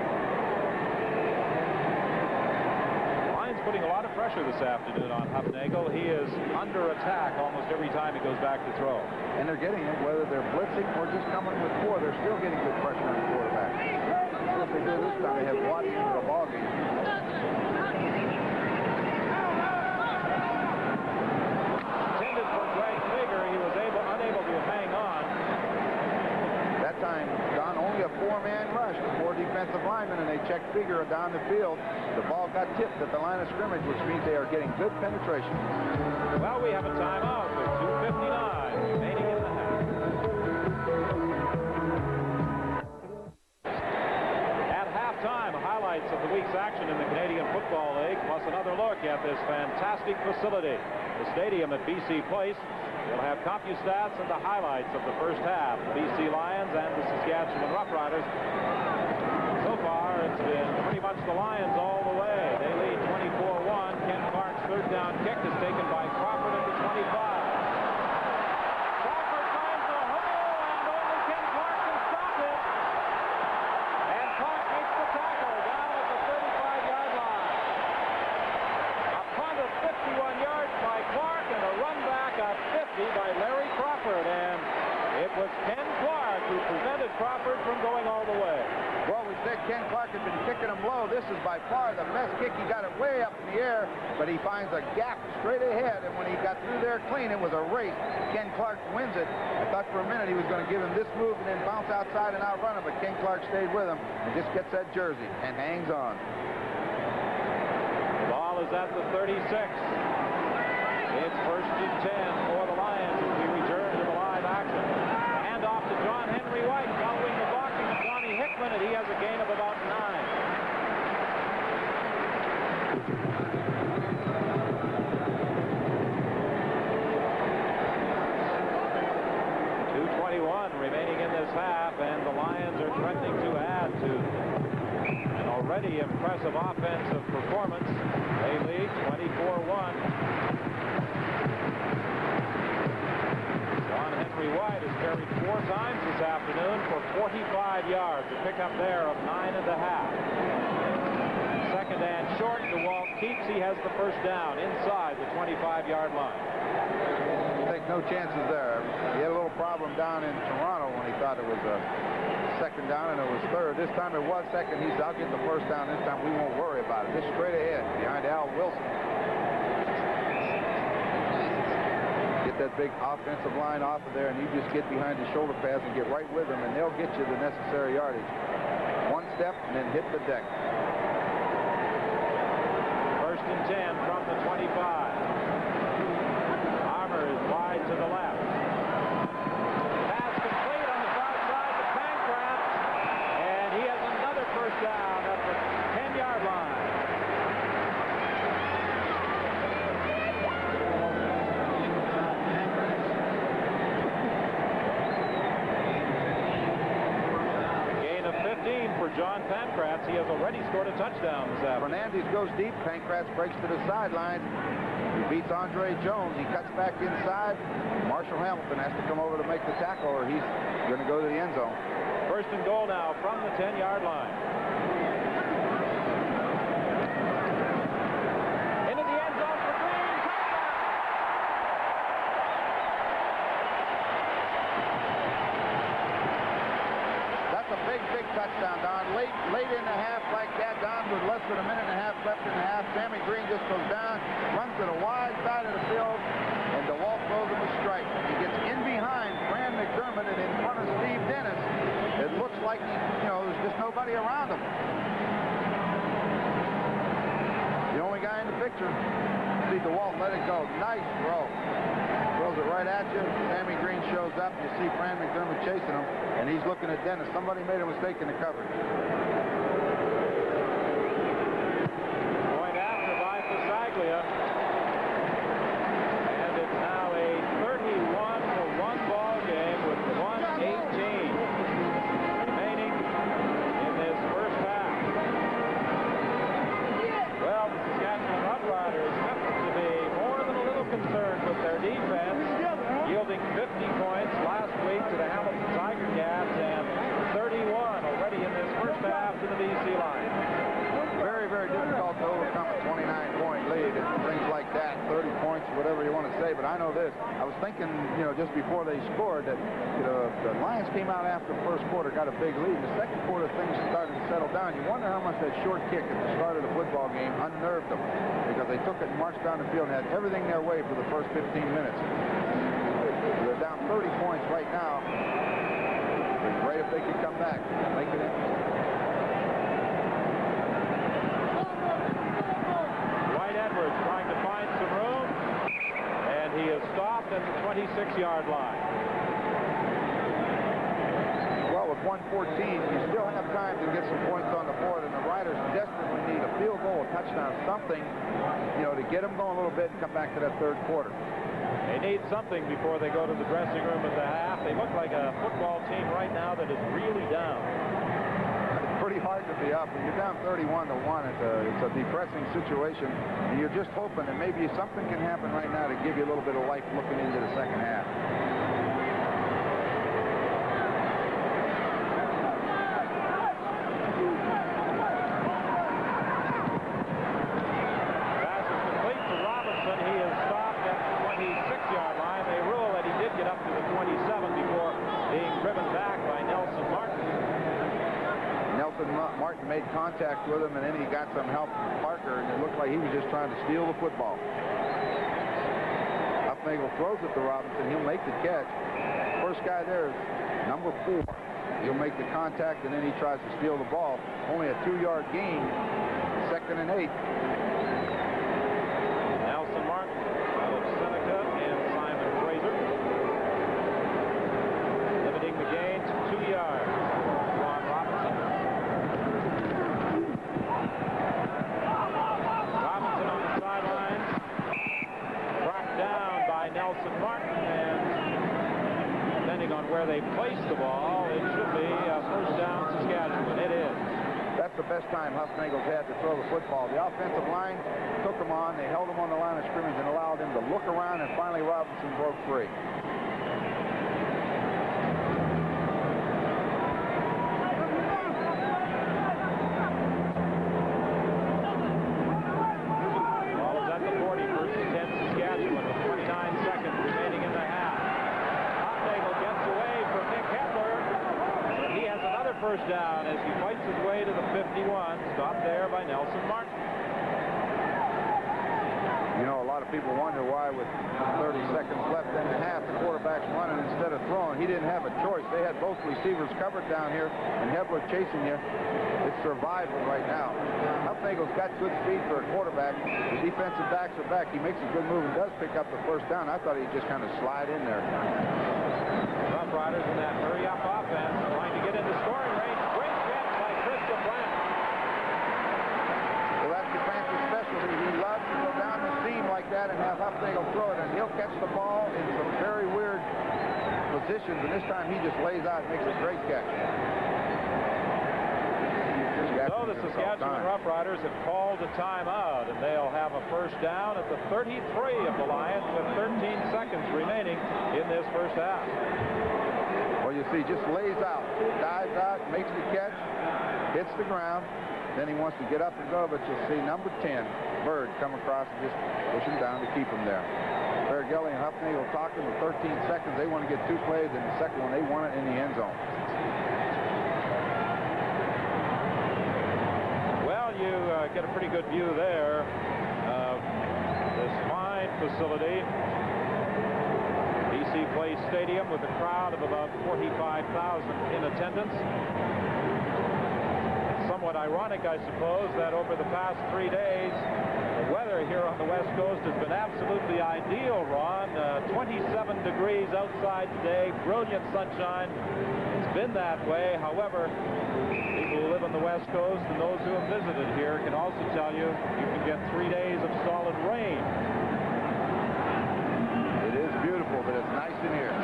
Lions putting a lot of pressure this afternoon on Huffnagel. He is under attack almost every time he goes back to throw. And they're getting it, whether they're blitzing or just coming with 4, they're still getting good pressure on the quarterback. If they do this time, they have Watt into the ball game. Intended for Greg Figger, he was unable to hang on. That time, Don, only a 4-man rush, 4 defensive linemen, and they checked Figger down the field. The ball got tipped at the line of scrimmage, which means they are getting good penetration. Well, we have a timeout with 2:59 remaining in the half. At halftime, highlights of the week's action in the Canadian Football League, plus another look at this fantastic facility, the stadium at BC Place. We'll have CompuStats and the highlights of the first half, the BC Lions and the Saskatchewan Roughriders. So far, it's been pretty much the Lions all the way. They lead 24-1. Ken Clark's 3rd down kick is taken by Crawford at the 25. Crawford finds the hole, and only Ken Clark can stop it. And Clark makes the tackle down at the 35-yard line. A punt of 51 yards by Clark and a run back of 50 by Larry Crawford. And it was Ken Clark who prevented Crawford from going all the way. Well, we said Ken Clark had been kicking him low. This is by far the best kick. He got it way up in the air, but he finds a gap straight ahead, and when he got through there clean, it was a race. Ken Clark wins it. I thought for a minute he was going to give him this move and then bounce outside and outrun him, but Ken Clark stayed with him and just gets that jersey and hangs on. The ball is at the 36. It's 1st and 10 for the Lions as we return to the live action. Hand off to John Henry White, following the blocking of Johnny Hickman, and he has a gain of about 9. Remaining in this half, and the Lions are threatening to add to an already impressive offensive performance. They lead 24-1. John Henry White has carried 4 times this afternoon for 45 yards, a pickup there of 9.5. 2nd and short. DeWalt keeps. He has the 1st down inside the 25-yard line. Take no chances there. He had a little problem down in Toronto when he thought it was a 2nd down and it was 3rd. This time it was 2nd. He said, I'll get the 1st down. This time we won't worry about it. Just straight ahead behind Al Wilson. Get that big offensive line off of there, and you just get behind the shoulder pads and get right with them, and they'll get you the necessary yardage. One step and then hit the deck. First and 10 from the 25. Armour is wide to the left. Pass complete on the far side to Pancratz, and he has another first down at the 10-yard line. Gain of 15 for John Pancratz. He has already scored a touchdown this afternoon. Fernandez goes deep. Pancratz breaks to the sideline. He beats Andre Jones. He cuts back inside. Marshall Hamilton has to come over to make the tackle, or he's going to go to the end zone. First and goal now from the 10-yard line. Into the end zone for Green. That's a big, big touchdown, Don. Late in the half like that, Don, with less than a minute and a half left in the half. Sammy Green just goes down, runs to the wide side of the field, and DeWalt throws him a strike. He gets in behind Fran McDermott and in front of Steve Dennis. It looks like, there's just nobody around him. The only guy in the picture. See DeWalt let it go. Nice throw. Throws it right at you. Sammy Green shows up. You see Fran McDermott chasing him, and he's looking at Dennis. Somebody made a mistake in the coverage. Point after by Fasaglia. And it's now a 31-1 ball game with 1:18 remaining in this first half. Well, the Saskatchewan Roughriders have to be more than a little concerned with their defense, yielding 50 points last week to the Hamilton Tiger Cats and 31 already in this first half to the BC line. Very, very difficult to overcome a 29-point lead and things like that, 30 points, whatever you want to say. But I know this. I was thinking, just before they scored that the Lions came out after the first quarter, got a big lead. In the second quarter, things started to settle down. You wonder how much that short kick at the start of the football game unnerved them, because they took it and marched down the field and had everything their way for the first 15 minutes. They're down 30 points right now. It'd be great if they could come back and make it interesting. Edwards trying to find some room, and he is stopped at the 26-yard line. Well, with 1:14, you still have time to get some points on the board, and the Riders desperately need a field goal, a touchdown, something, to get them going a little bit and come back to that third quarter. They need something before they go to the dressing room at the half. They look like a football team right now that is really down. Pretty hard to be up. When you're down 31-1, it's a depressing situation, and you're just hoping that maybe something can happen right now to give you a little bit of life looking into the second half. Pass is complete for Robinson. He is stopped at the 26-yard line. They rule that he did get up to the 27 before being driven back by Nelson Martin. Nelson Martin made contact with him, and then he got some help from Parker, and it looked like he was just trying to steal the football. Huffnagel throws it to Robinson. He'll make the catch. First guy there is number 4. He'll make the contact, and then he tries to steal the ball. Only a 2-yard gain. 2nd and 8. Nelson Martin out of Seneca and Simon Fraser. Limiting the gain to 2 yards. Nelson Martin, and depending on where they place the ball, it should be a first down Saskatchewan. It is. That's the best time Huffnagel's had to throw the football. The offensive line took him on. They held him on the line of scrimmage and allowed him to look around, and finally Robinson broke free. First down as he fights his way to the 51. Stopped there by Nelson Martin. A lot of people wonder why with 30 seconds left in the half, the quarterback's running instead of throwing. He didn't have a choice. They had both receivers covered down here, and Hebler chasing you. It's survival right now. Huffnagel's got good speed for a quarterback. The defensive backs are back. He makes a good move and does pick up the first down. I thought he'd just kind of slide in there. Roughriders in that hurry-up offense, trying to get into scoring range. Great catch by Chris DeBlanc. Well, that's DeBlanc's specialty. He loves to go down the seam like that and have Huffnagel throw it, and he'll catch the ball in some very weird positions, and this time he just lays out and makes a great catch. So the Saskatchewan Roughriders have called a timeout, and they'll have a first down at the 33 of the Lions with 13 seconds remaining in this first half. Well, you see, just lays out, dives out, makes the catch, hits the ground, then he wants to get up and go, but you'll see number 10, Bird, come across and just push him down to keep him there. Farragelli and Huffnagel talking with 13 seconds. They want to get 2 plays, and the second one, they want it in the end zone. You get a pretty good view there of this fine facility, BC Place Stadium, with a crowd of about 45,000 in attendance. Somewhat ironic, I suppose, that over the past 3 days, the weather here on the West Coast has been absolutely ideal, Ron. 27 degrees outside today, brilliant sunshine. It's been that way. However, people who live on the West Coast and those who have visited here can also tell you you can get 3 days of solid rain. It is beautiful, but it's nice in here.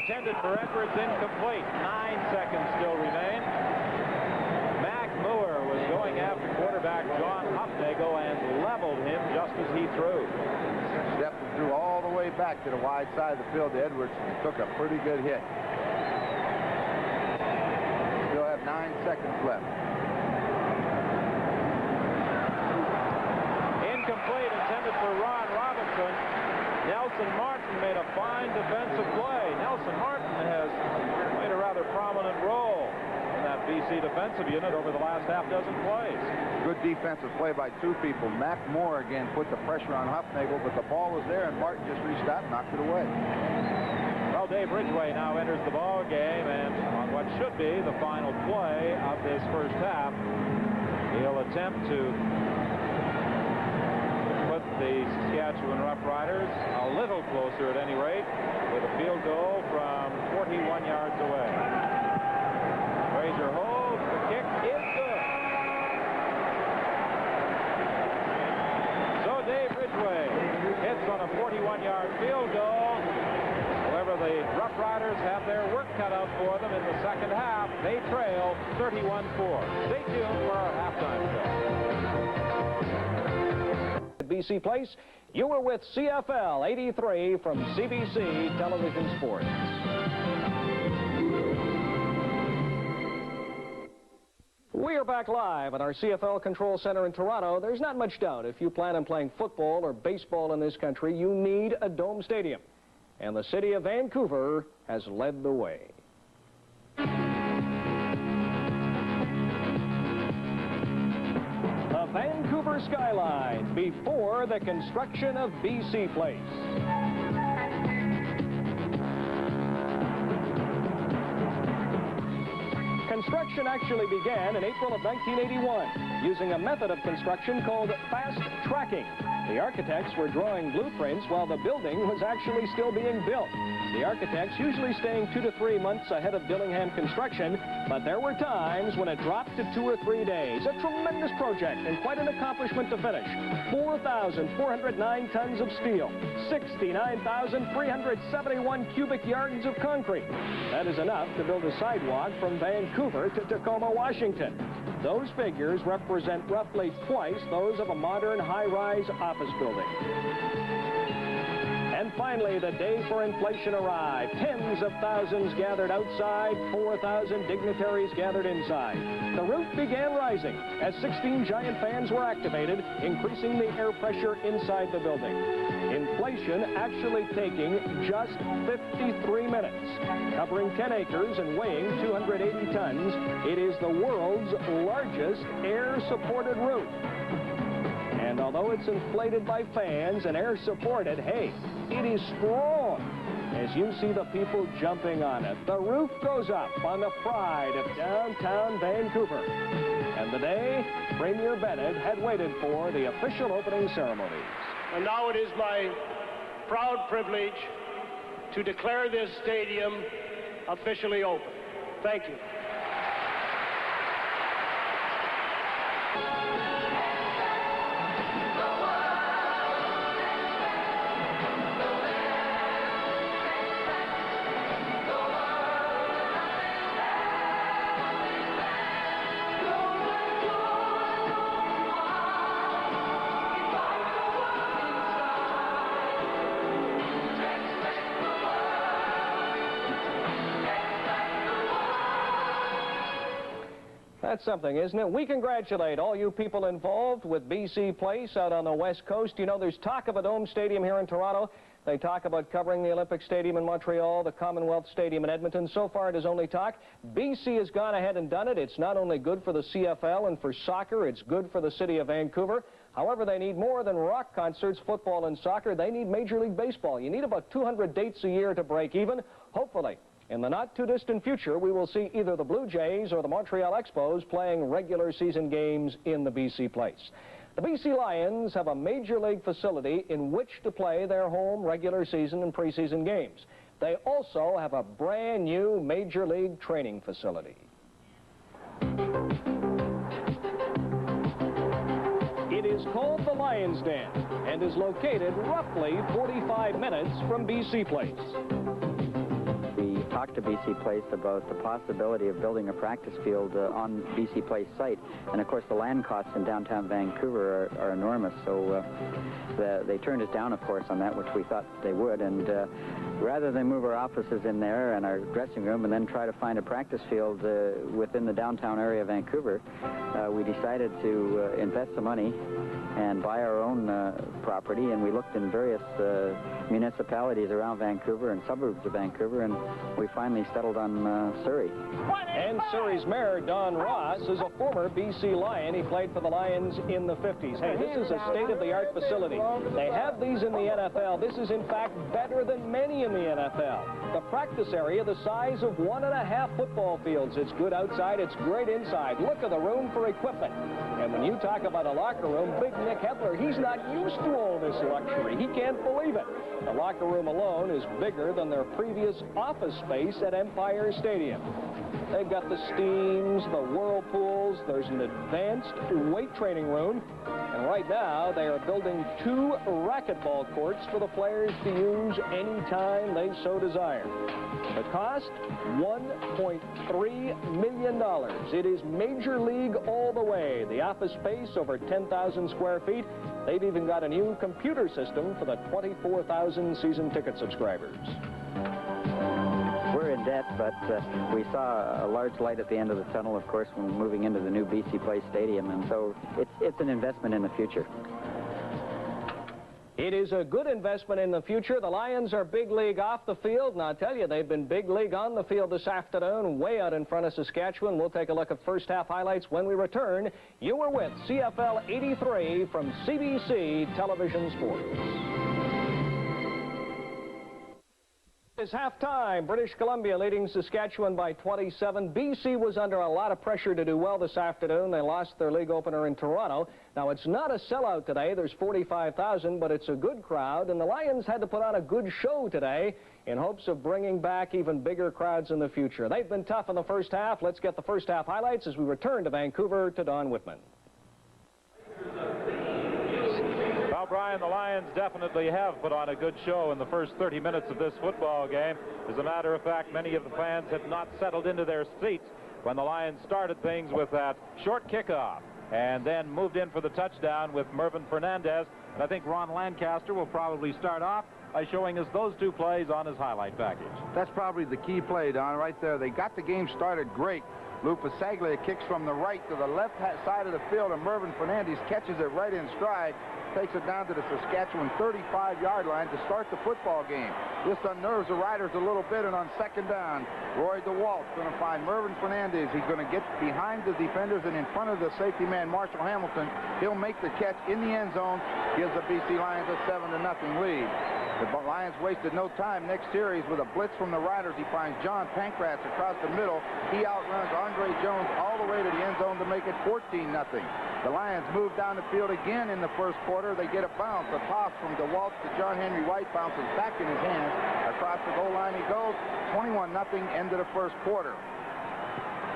Intended for Edwards, incomplete. 9 seconds still remain. Mac Moore was going after quarterback John Huffnagel and leveled him just as he threw. Stepped and threw all the way back to the wide side of the field to Edwards and took a pretty good hit. 9 seconds left. Incomplete, intended for Ron Robinson. Nelson Martin made a fine defensive play. Nelson Martin has played a rather prominent role in that BC defensive unit over the last half dozen plays. Good defensive play by 2 people. Mac Moore again put the pressure on Huffnagel, but the ball was there, and Martin just reached out and knocked it away. Well, Dave Ridgway now enters the ball game, and on what should be the final play of this first half, he'll attempt to put the Saskatchewan Roughriders a little closer, at any rate, with a field goal from 41 yards away. Fraser holds. The kick is good. So Dave Ridgway hits on a 41-yard field goal. However, the Roughriders have their work cut out for them in the second half. They trail 31-4. Stay tuned for our halftime show. At BC Place, you were with CFL 83 from CBC Television Sports. We are back live at our CFL Control Center in Toronto. There's not much doubt if you plan on playing football or baseball in this country, you need a dome stadium. And the city of Vancouver has led the way. The Vancouver skyline before the construction of BC Place. Construction actually began in April of 1981 using a method of construction called fast tracking. The architects were drawing blueprints while the building was actually still being built. The architects usually staying 2 to 3 months ahead of Dillingham construction, but there were times when it dropped to 2 or 3 days. A tremendous project and quite an accomplishment to finish. 4,409 tons of steel, 69,371 cubic yards of concrete. That is enough to build a sidewalk from Vancouver to Tacoma, Washington. Those figures represent roughly twice those of a modern high-rise office building. And finally, the day for inflation arrived. Tens of thousands gathered outside, 4,000 dignitaries gathered inside. The roof began rising as 16 giant fans were activated, increasing the air pressure inside the building. Inflation actually taking just 53 minutes. Covering 10 acres and weighing 280 tons, it is the world's largest air-supported roof. although it's inflated by fans and air-supported, hey, it is strong. As you see the people jumping on it, the roof goes up on the pride of downtown Vancouver. And the day Premier Bennett had waited for the official opening ceremonies. And now it is my proud privilege to declare this stadium officially open. Thank you. That's something, isn't it? We congratulate all you people involved with BC Place out on the West Coast. You know, there's talk of a dome stadium here in Toronto. They talk about covering the Olympic Stadium in Montreal, the Commonwealth Stadium in Edmonton. So far, it is only talk. BC has gone ahead and done it. It's not only good for the CFL and for soccer, it's good for the city of Vancouver. However, they need more than rock concerts, football, and soccer. They need Major League Baseball. You need about 200 dates a year to break even. Hopefully, in the not-too-distant future, we will see either the Blue Jays or the Montreal Expos playing regular season games in the BC Place. The BC Lions have a Major League facility in which to play their home regular season and preseason games. They also have a brand new Major League training facility. It is called the Lions Den and is located roughly 45 minutes from BC Place. Talked to BC Place about the possibility of building a practice field on BC Place site, and of course the land costs in downtown Vancouver are enormous, so they turned us down, of course, on that, which we thought they would, and rather than move our offices in there and our dressing room and then try to find a practice field within the downtown area of Vancouver, we decided to invest the money and buy our own property, and we looked in various municipalities around Vancouver and suburbs of Vancouver, and we finally settled on Surrey. And Surrey's mayor, Don Ross, is a former BC Lion. He played for the Lions in the 50s. Hey, this is a state-of-the-art facility. They have these in the NFL. This is, in fact, better than many in the NFL. The practice area the size of 1.5 football fields. It's good outside. It's great inside. Look at the room for equipment. And when you talk about a locker room, Big Nick Hebler, he's not used to all this luxury. He can't believe it. The locker room alone is bigger than their previous office space at Empire Stadium. They've got the steams, the whirlpools, there's an advanced weight training room, and right now they are building 2 racquetball courts for the players to use anytime they so desire. The cost, $1.3 million. It is Major League all the way. The office space, over 10,000 square feet. They've even got a new computer system for the 24,000 season ticket subscribers. We're in debt, but we saw a large light at the end of the tunnel, of course, when moving into the new BC Place Stadium, and so it's an investment in the future. It is a good investment in the future. The Lions are big league off the field, and I'll tell you, they've been big league on the field this afternoon, way out in front of Saskatchewan. We'll take a look at first half highlights when we return. You were with CFL 83 from CBC Television Sports. It's halftime. British Columbia leading Saskatchewan by 27. BC was under a lot of pressure to do well this afternoon. They lost their league opener in Toronto. Now, it's not a sellout today. There's 45,000, but it's a good crowd, and the Lions had to put on a good show today in hopes of bringing back even bigger crowds in the future. They've been tough in the first half. Let's get the first half highlights as we return to Vancouver to Don Whitman. Well, Brian, the Lions definitely have put on a good show in the first 30 minutes of this football game. As a matter of fact, many of the fans had not settled into their seats when the Lions started things with that short kickoff and then moved in for the touchdown with Mervyn Fernandez. And I think Ron Lancaster will probably start off by showing us those 2 plays on his highlight package. That's probably the key play, Don, right there. They got the game started great Lou Pasaglia kicks from the right to the left side of the field, and Mervyn Fernandez catches it right in stride, takes it down to the Saskatchewan 35-yard line to start the football game. This unnerves the Riders a little bit, and on second down, Roy DeWalt's going to find Mervyn Fernandez. He's going to get behind the defenders and in front of the safety man, Marshall Hamilton. He'll make the catch in the end zone, gives the BC Lions a 7-0 lead. The Lions wasted no time. Next series with a blitz from the Riders. He finds John Pankratz across the middle. He outruns Andre Jones all the way to the end zone to make it 14-0. The Lions move down the field again in the first quarter. They get a bounce. A toss from DeWalt to John Henry White, bounces back in his hands. Across the goal line he goes. 21-0 end of the first quarter.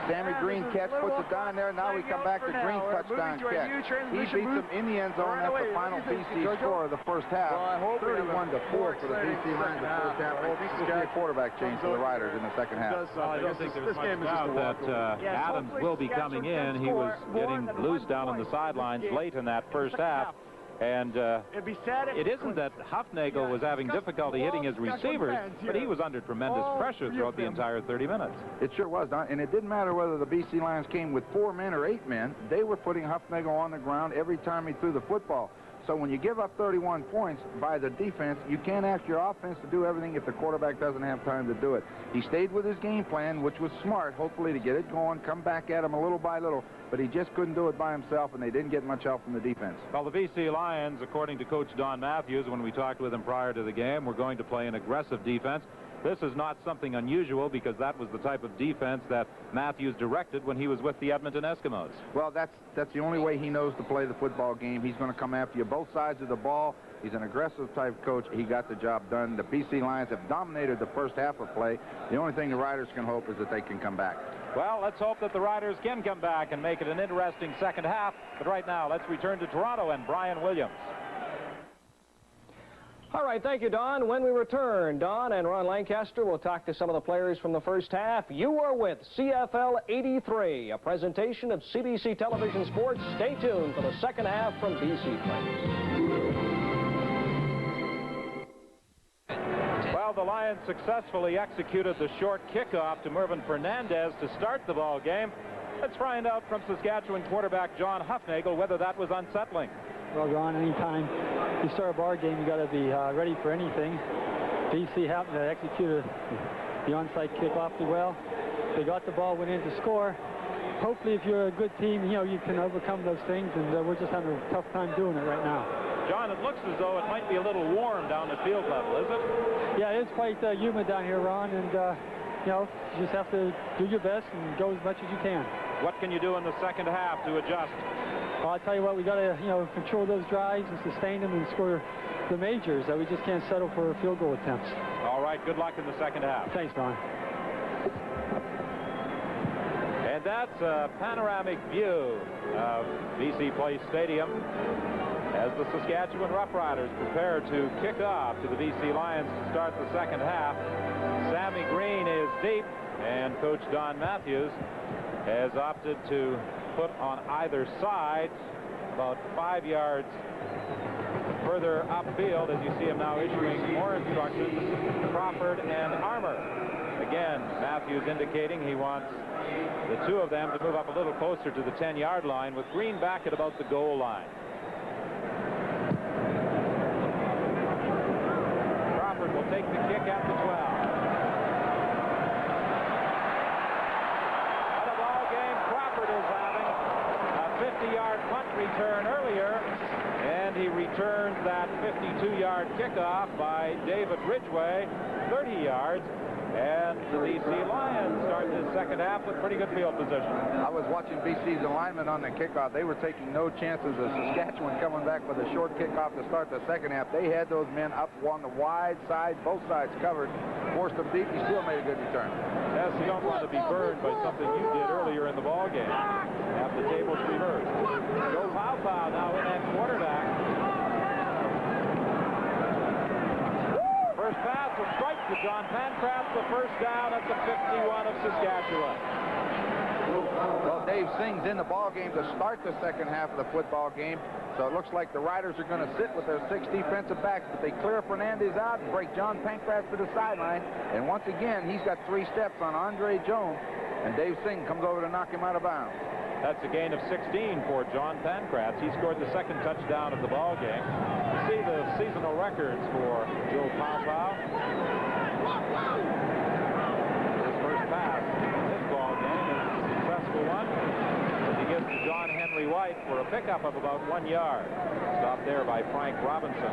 Sammy Green catch, puts it down there. Now we come back to Green's touchdown catch. He beats them in the end zone. That's the final BC score of the first half. 31-4 for the BC Lions in the first half. I think we'll see a quarterback change for the Riders in the second half. I don't think there's much doubt that Adams will be coming in. He was getting loose down on the sidelines late in that first half. And it isn't that Huffnagel was having difficulty hitting his receivers, but he was under tremendous pressure throughout the entire 30 minutes. It sure was, Don. And it didn't matter whether the BC Lions came with 4 men or 8 men. They were putting Huffnagel on the ground every time he threw the football. So when you give up 31 points by the defense, you can't ask your offense to do everything if the quarterback doesn't have time to do it. He stayed with his game plan, which was smart, hopefully to get it going, come back at him a little by little, but he just couldn't do it by himself, and they didn't get much help from the defense. Well, the BC Lions, according to Coach Don Matthews, when we talked with him prior to the game, were going to play an aggressive defense. This is not something unusual because that was the type of defense that Matthews directed when he was with the Edmonton Eskimos. Well, that's the only way he knows to play the football game. He's going to come after you both sides of the ball. He's an aggressive type coach. He got the job done. The BC Lions have dominated the first half of play. The only thing the Riders can hope is that they can come back. Well, let's hope that the Riders can come back and make it an interesting second half. But right now, let's return to Toronto and Brian Williams. All right, thank you, Don. When we return, Don and Ron Lancaster will talk to some of the players from the first half. You are with CFL 83, a presentation of CBC Television Sports. Stay tuned for the second half from BC Place. Well, the Lions successfully executed the short kickoff to Mervyn Fernandez to start the ball game. Let's find out from Saskatchewan quarterback John Huffnagel whether that was unsettling. Well, Ron, anytime you start a ball game, you got to be ready for anything. BC happened to execute the onside kick awfully well. They got the ball, went in to score. Hopefully, if you're a good team, you know, you can overcome those things, and we're just having a tough time doing it right now. John, it looks as though it might be a little warm down the field level, is it? Yeah, it's quite humid down here, Ron, and you know, you just have to do your best and go as much as you can. What can you do in the second half to adjust? Well, I'll tell you what, we got to, you know, control those drives and sustain them and score the majors. We just can't settle for field goal attempts. All right, good luck in the second half. Thanks, Ron. And that's a panoramic view of BC Place Stadium as the Saskatchewan Roughriders prepare to kick off to the BC Lions to start the second half. Sammy Green is deep, and Coach Don Matthews has opted to put on either side about 5 yards further upfield, as you see him now issuing more instructions, Crawford and Armour. Again, Matthews indicating he wants the two of them to move up a little closer to the 10-yard line, with Green back at about the goal line. Crawford will take the kick at the 12. Return earlier, and he returns that 52-yard kickoff by David Ridgway, 30 yards, and the BC Lions start this second half with pretty good field position. I was watching BC's alignment on the kickoff. They were taking no chances of Saskatchewan coming back with a short kickoff to start the second half. They had those men up on the wide side, both sides covered, forced them deep. He still made a good return. Yes, you don't want to be burned by something you did earlier in the ball game. Have the tables reversed. Joe Pow now in at quarterback. First pass, a strike to John Pankratz, the first down at the 51 of Saskatchewan. Well, Dave Singh's in the ball game to start the second half of the football game. So it looks like the Riders are going to sit with their 6 defensive backs, but they clear Fernandez out and break John Pankratz to the sideline. And once again, he's got 3 steps on Andre Jones. And Dave Singh comes over to knock him out of bounds. That's a gain of 16 for John Pankratz. He scored the second touchdown of the ball game. You see the seasonal records for Joe Paopao. His first pass in this ball game is a successful one. He gives to John Henry White for a pickup of about 1 yard. Stopped there by Frank Robinson.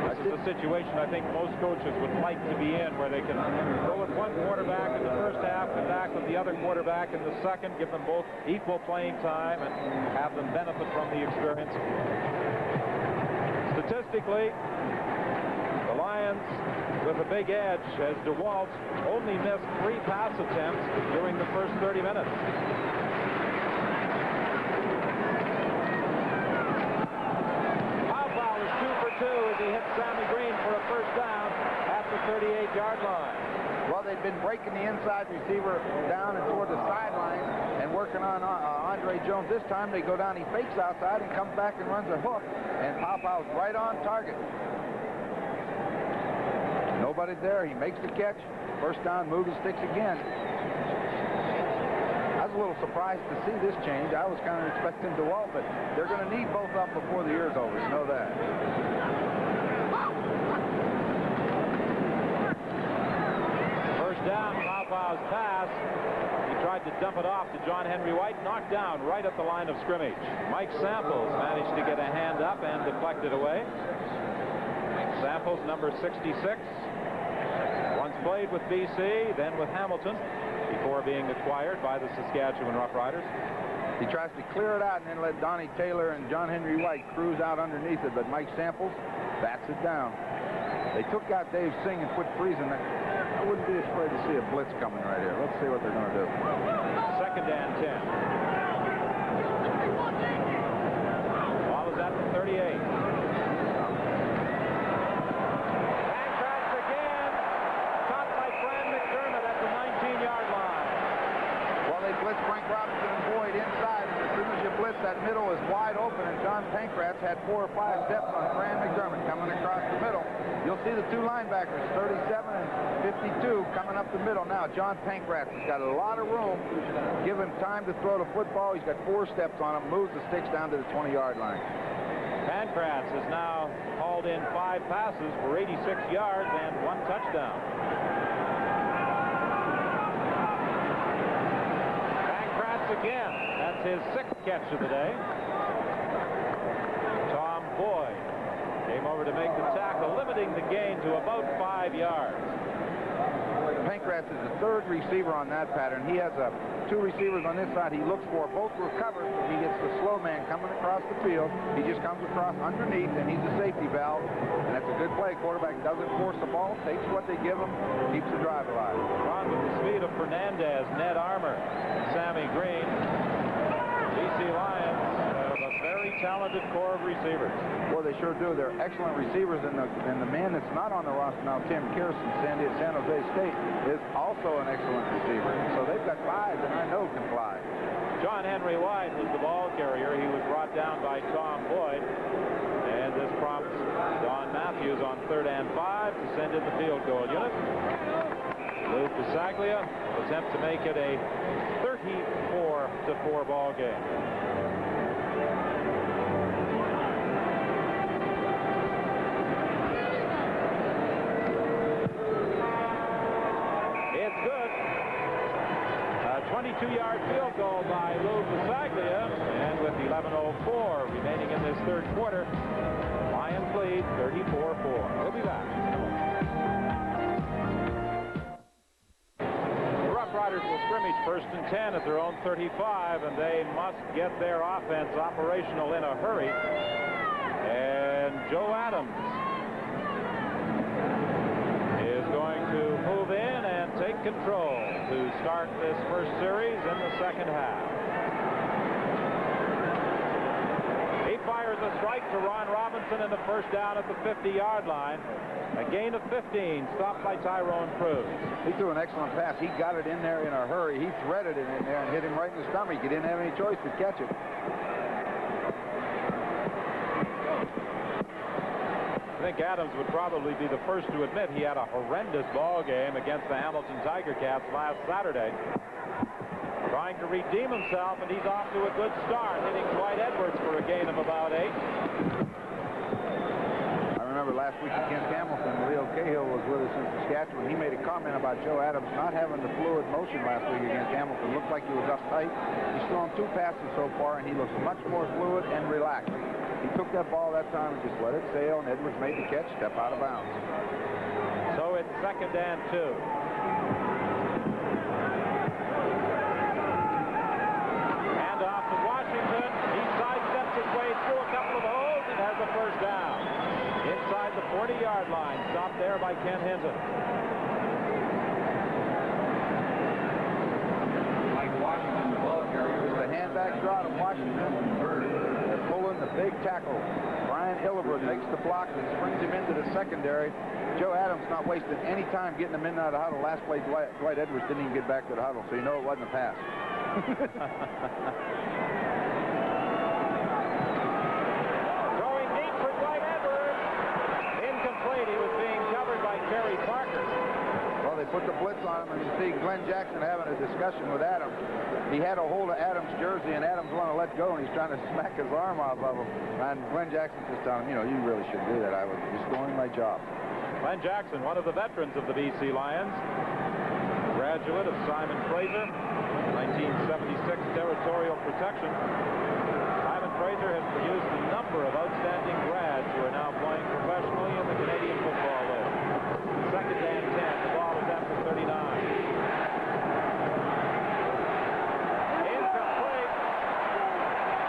This is a situation I think most coaches would like to be in, where they can go with one quarterback in the first half and back with the other quarterback in the second, give them both equal playing time and have them benefit from the experience. Statistically, the Lions with a big edge, as DeWalt only missed 3 pass attempts during the first 30 minutes. Paopao is 2 for 2 as he hits Sammy Green for a first down at the 38-yard line. Well, they've been breaking the inside receiver down and toward the sideline and working on Andre Jones. This time they go down, he fakes outside and comes back and runs a hook, and Paopao's right on target. Nobody there. He makes the catch. First down, move the sticks again. I was a little surprised to see this change. I was kind of expecting DeWalt, but they're going to need both of them before the year's over. You know that. First down, Paopao's pass. He tried to dump it off to John Henry White, knocked down right at the line of scrimmage. Mike Samples managed to get a hand up and deflect it away. Samples, number 66. Once played with BC, then with Hamilton, before being acquired by the Saskatchewan Roughriders. He tries to clear it out and then let Donnie Taylor and John Henry White cruise out underneath it, but Mike Samples bats it down. They took out Dave Singh and quit freezing. I wouldn't be afraid to see a blitz coming right here. Let's see what they're going to do. Second and 10. Ball is at the 38. Frank Robinson and Boyd inside, and as soon as you blitz, that middle is wide open, and John Pankratz had 4 or 5 steps on Fran McDermott coming across the middle. You'll see the 2 linebackers, 37 and 52, coming up the middle. Now, John Pankratz has got a lot of room. Give him time to throw the football. He's got 4 steps on him, moves the sticks down to the 20-yard line. Pankratz has now hauled in 5 passes for 86 yards and 1 touchdown. Again, that's his 6th catch of the day. Tom Boyd came over to make the tackle, limiting the gain to about 5 yards. Pankratz is the 3rd receiver on that pattern. He has 2 receivers on this side. He looks for both recovered. He gets the slow man coming across the field. He just comes across underneath, and he's a safety valve. And that's a good play. Quarterback doesn't force the ball, takes what they give him, keeps the drive alive. On with the speed of Fernandez, Ned Armour, Sammy Green. BC Lions have a very talented core of receivers. Well, they sure do. They're excellent receivers, and the man that's not on the roster now, Tim Kearson, San Jose State, is also an excellent receiver. So they've got 5 that I know can fly. John Henry White was the ball carrier. He was brought down by Tom Boyd, and this prompts Don Matthews on 3rd and 5 to send in the field goal unit. Lou Pasaglia attempt to make it a 34-4 ball game. It's good. A 22-yard field goal by Lou Pasaglia, and with 11:04 remaining in this 3rd quarter, Lions lead 34-4. We'll be back. Roughriders will scrimmage 1st and 10 at their own 35, and they must get their offense operational in a hurry. And Joe Adams is going to move in and take control to start this first series in the 2nd half. He fires a strike to Ron Robinson in the first down at the 50-yard line. A gain of 15, stopped by Tyrone Cruz. He threw an excellent pass. He got it in there in a hurry. He threaded it in there and hit him right in the stomach. He didn't have any choice to catch it. think Adams would probably be the first to admit he had a horrendous ball game against the Hamilton Tiger Cats last Saturday. Trying to redeem himself, and he's off to a good start, hitting Dwight Edwards for a gain of about 8. I remember last week against Hamilton, Leo Cahill was with us in Saskatchewan. He made a comment about Joe Adams not having the fluid motion last week against Hamilton. Looked like he was uptight. He's thrown 2 passes so far, and he looks much more fluid and relaxed. He took that ball that time and just let it sail, and Edwards made the catch, step out of bounds. So it's 2nd and 2. And off to Washington. He sidesteps his way through a couple of holes and has a first down. Inside the 40-yard line. Stopped there by Ken Hinton. It's the handback draw to Washington. They're pulling the big tackle. Brian Illibert makes the block and springs him into the secondary. Joe Adams not wasting any time getting him in and out of the huddle. Last play, Dwight Edwards didn't even get back to the huddle, so you know it wasn't a pass. Going deep for Dwight Edwards. Incomplete. He was being covered by Terry Parker. Well, they put the blitz on him, and you see Glenn Jackson having a discussion with Adams. He had a hold of Adams' jersey, and Adams wanted to let go, and he's trying to smack his arm off of him. And Glenn Jackson just telling him, you know, you really shouldn't do that. I was just doing my job. Glenn Jackson, one of the veterans of the BC Lions, graduate of Simon Fraser, 1976 territorial protection. Simon Fraser has produced a number of outstanding grads who are now playing professionally in the Canadian Football League. 2nd and 10. The ball is after 39. Incomplete.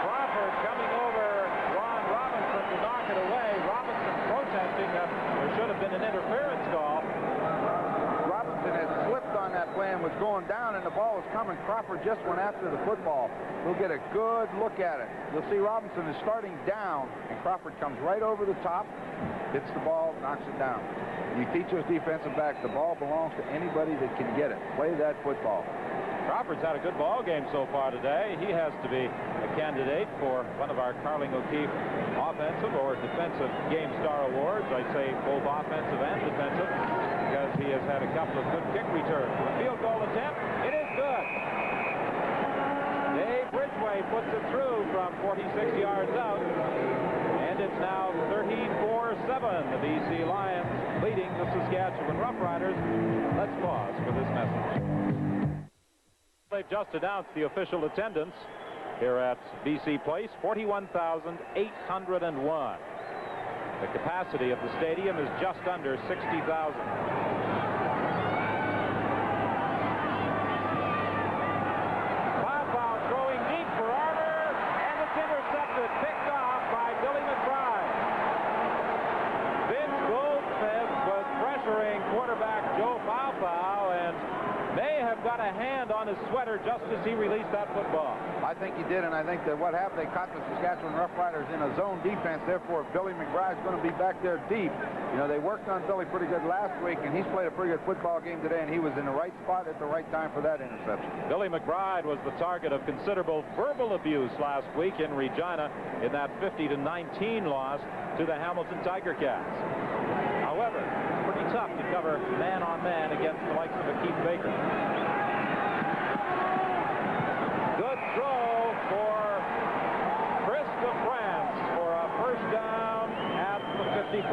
Crawford coming over Ron Robinson to knock it away. Robinson protesting that there should have been an interference call. Robinson had slipped on that play and was going down, and the ball was coming. Crawford just went after the football. We'll get a good look at it. You'll see Robinson is starting down, and Crawford comes right over the top, hits the ball, knocks it down. You teach those defensive backs, the ball belongs to anybody that can get it. Play that football. Crawford's had a good ball game so far today. He has to be a candidate for one of our Carling O'Keefe offensive or defensive game star awards. I say both offensive and defensive because he has had a couple of good kick returns. The field goal attempt, it is good. Dave Bridgeway puts it through from 46 yards out. And it's now 34-7. The BC Lions leading the Saskatchewan Roughriders. Let's pause for this message. They've just announced the official attendance here at BC Place, 41,801. The capacity of the stadium is just under 60,000. Picked off by Billy McBride. Vince Goldsmith was pressuring quarterback Joe Paopao and may have got a hand on his sweater just as he released that football. I think he did, and I think that what happened, they caught the Saskatchewan Roughriders in a zone defense. Therefore, Billy McBride's going to be back there deep. You know, they worked on Billy pretty good last week, and he's played a pretty good football game today, and he was in the right spot at the right time for that interception. Billy McBride was the target of considerable verbal abuse last week in Regina in that 50-19 loss to the Hamilton Tiger Cats. However, pretty tough to cover man-on-man against the likes of a Keith Baker. Good throw for Chris de France for a first down at the 54.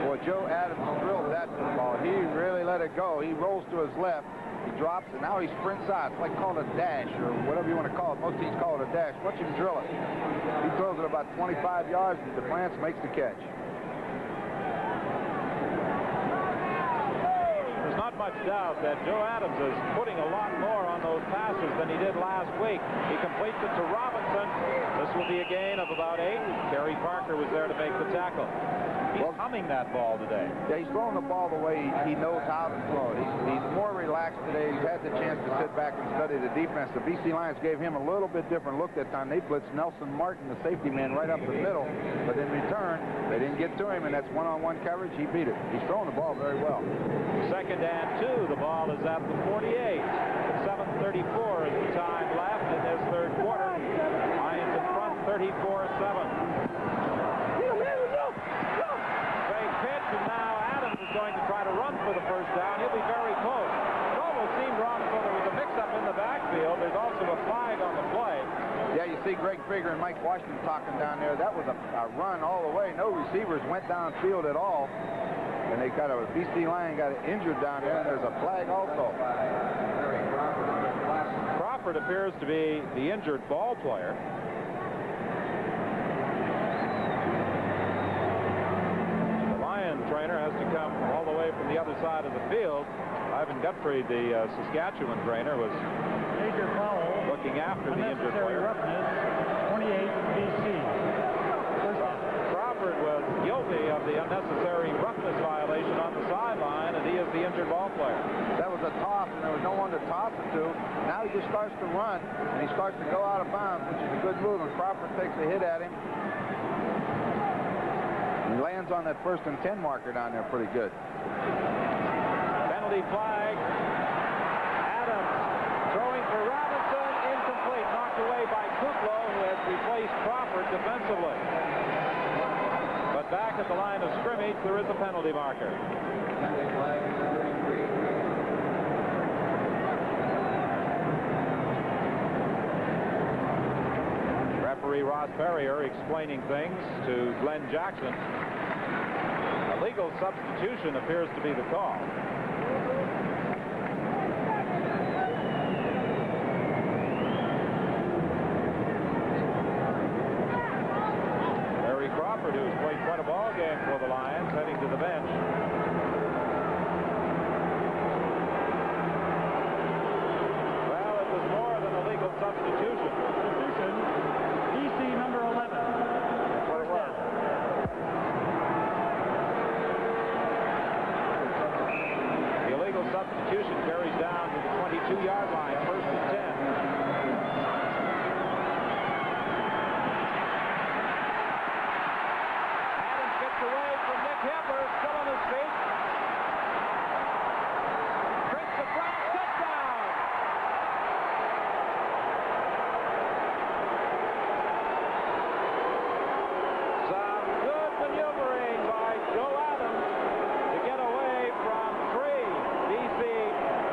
Boy, Joe Adams drilled that football. He really let it go. He rolls to his left. He drops, and now he sprints out. It's like called a dash or whatever you want to call it. Most teams call it a dash. Watch him drill it. He throws it about 25 yards, and DeFrance makes the catch. There's not much doubt that Joe Adams is putting a lot more on those passes than he did last week. He completes it to Robinson. This will be a gain of about 8. Terry Parker was there to make the tackle. He's humming that ball today. Yeah, he's throwing the ball the way he knows how to throw it. He's more relaxed today. He's had the chance to sit back and study the defense. The BC Lions gave him a little bit different look that time. They blitzed Nelson Martin, the safety man, right up the middle. But in return, they didn't get to him, and that's one-on-one coverage. He beat it. He's throwing the ball very well. 2nd and 2. The ball is at the 48. 7:34 is the time left in this third quarter. Lions in front, 34-7. for the first down. He'll be very close. It almost seemed wrong, so there was a mix-up in the backfield. There's also a flag on the play. Yeah, you see Greg Figger and Mike Washington talking down there. That was a run all the way. No receivers went downfield at all. And they got a BC Lion got injured down there, and there's a flag also. Crawford appears to be the injured ball player. The Lion trainer has to come all the way from the other side of the field. Ivan Gutfried, the Saskatchewan trainer, was Major foul. looking after the injured player. Roughness, 28 BC. Crawford was guilty of the unnecessary roughness violation on the sideline, and he is the injured ball player. That was a toss, and there was no one to toss it to. Now he just starts to run, and he starts to go out of bounds, which is a good move, and Crawford takes a hit at him. And he lands on that 1st and 10 marker down there pretty good. Penalty flag. Adams throwing for Robinson, incomplete, knocked away by Kuklo, who has replaced Crawford defensively. But back at the line of scrimmage, there is a penalty marker. Referee Ross Perrier explaining things to Glenn Jackson. A legal substitution appears to be the call. Barry Crawford, who's played quite a ball game for the Lions, heading to the bench. Well, it was more than a legal substitution. BC number 11. That's what it was. The illegal substitution carries down to the 22-yard line, 1st and 10. Adams gets away from Nick Hepler, still on his feet. Chris DeFranc, touchdown! Some good maneuvering by Joe Adams to get away from 3 BC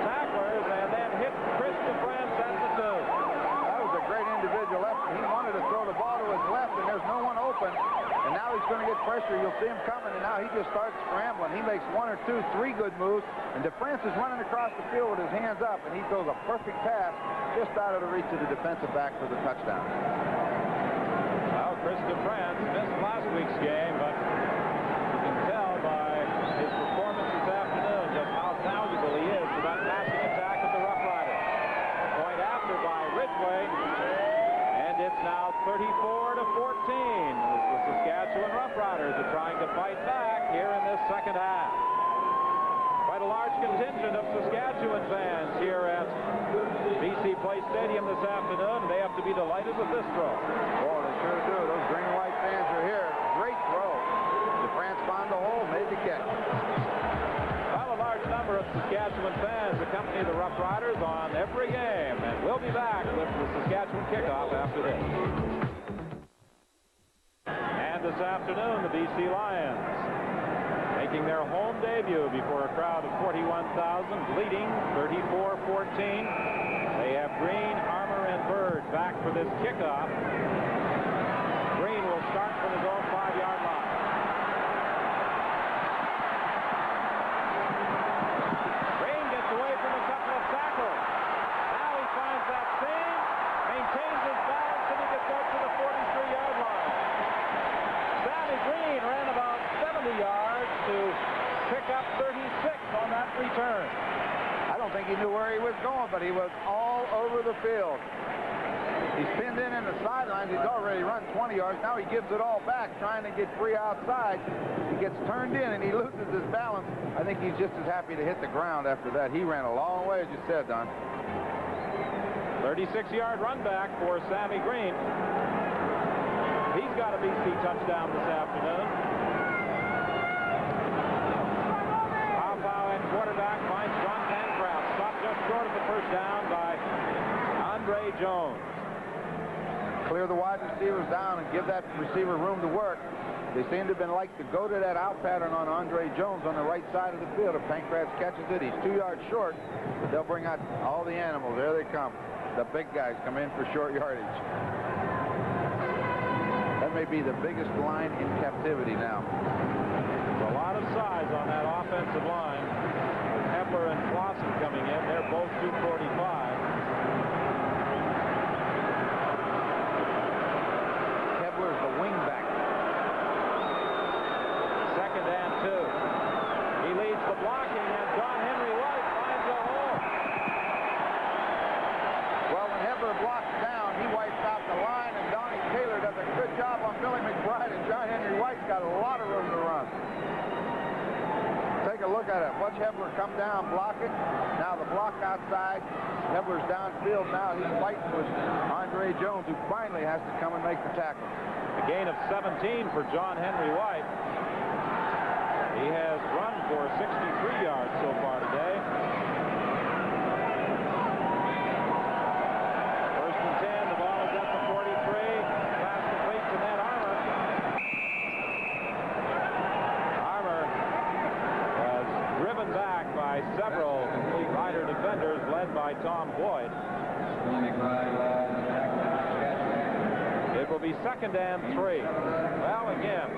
tacklers and then hit Chris DeFranc at the 2. That was a great individual effort. He wanted to throw the ball to his left, and there's no one open. And now he's going to get pressure. You'll see him coming, and now he just starts scrambling. He makes 1 or 2, 3 good moves, and DeFrance is running across the field with his hands up, and he throws a perfect pass just out of the reach of the defensive back for the touchdown. Well, Chris DeFrance missed last week's game, but you can tell by his performance this afternoon just how valuable he is to that passing attack of the Roughriders. Point after by Ridgway, and it's now 34-14 as the Saskatchewan Roughriders are trying to fight back here in this second half. Quite a large contingent of Saskatchewan fans here at BC Place Stadium this afternoon. They have to be delighted with this throw. Oh, they sure do. Those green and white fans are here. Great throw. DeFrance found the hole, made the catch. Well, a large number of Saskatchewan fans accompany the Roughriders on every game, and we'll be back with the Saskatchewan kickoff after this. And this afternoon, the BC Lions making their home debut before a crowd of 41,000, leading 34-14. They have Green, Armour, and Bird back for this kickoff. Green will start from his own 5-yard line. Green gets away from a couple of tackles. Now he finds that seam, maintains his balance, and he gets out to the 43-yard line. Sammy Green ran about 70 yards to pick up 36 on that return. I don't think he knew where he was going, but he was all over the field. He's pinned in the sidelines. He's already run 20 yards. Now he gives it all back, trying to get free outside. He gets turned in, and he loses his balance. I think he's just as happy to hit the ground after that. He ran a long way, as you said, Don. 36-yard run back for Sammy Green. He's got a BC touchdown this afternoon. Pow and quarterback finds John Pancraft. Stopped just short of the first down by Andre Jones. clear the wide receivers down and give that receiver room to work. They seem to have been like to go to that out pattern on Andre Jones on the right side of the field. If Pancratz catches it, he's 2 yards short, but they'll bring out all the animals. There they come. The big guys come in for short yardage. That may be the biggest line in captivity now. There's a lot of size on that offensive line. With Hebler and Clausen coming in, they're both 245. Hebler's the wingback. Second and 2. He leads the blocking, and John Henry White finds a hole. Well, when Hebler blocks down, he wipes out the line, and Donnie Taylor does a good job on Billy McBride, and John Henry White's got a lot of room to run. Take a look at it. Watch Hebler come down, block it. Now the block outside. Hebler's downfield now. He's fighting with Andre Jones, who finally has to come and make the tackle. A gain of 17 for John Henry White. He has run for 63 yards so far today. First and 10, the ball is at the 43. Pass complete to Ned Armour. Armour was driven back by several complete Rider defenders led by Tom Boyd. It will be second and 3. Well, again,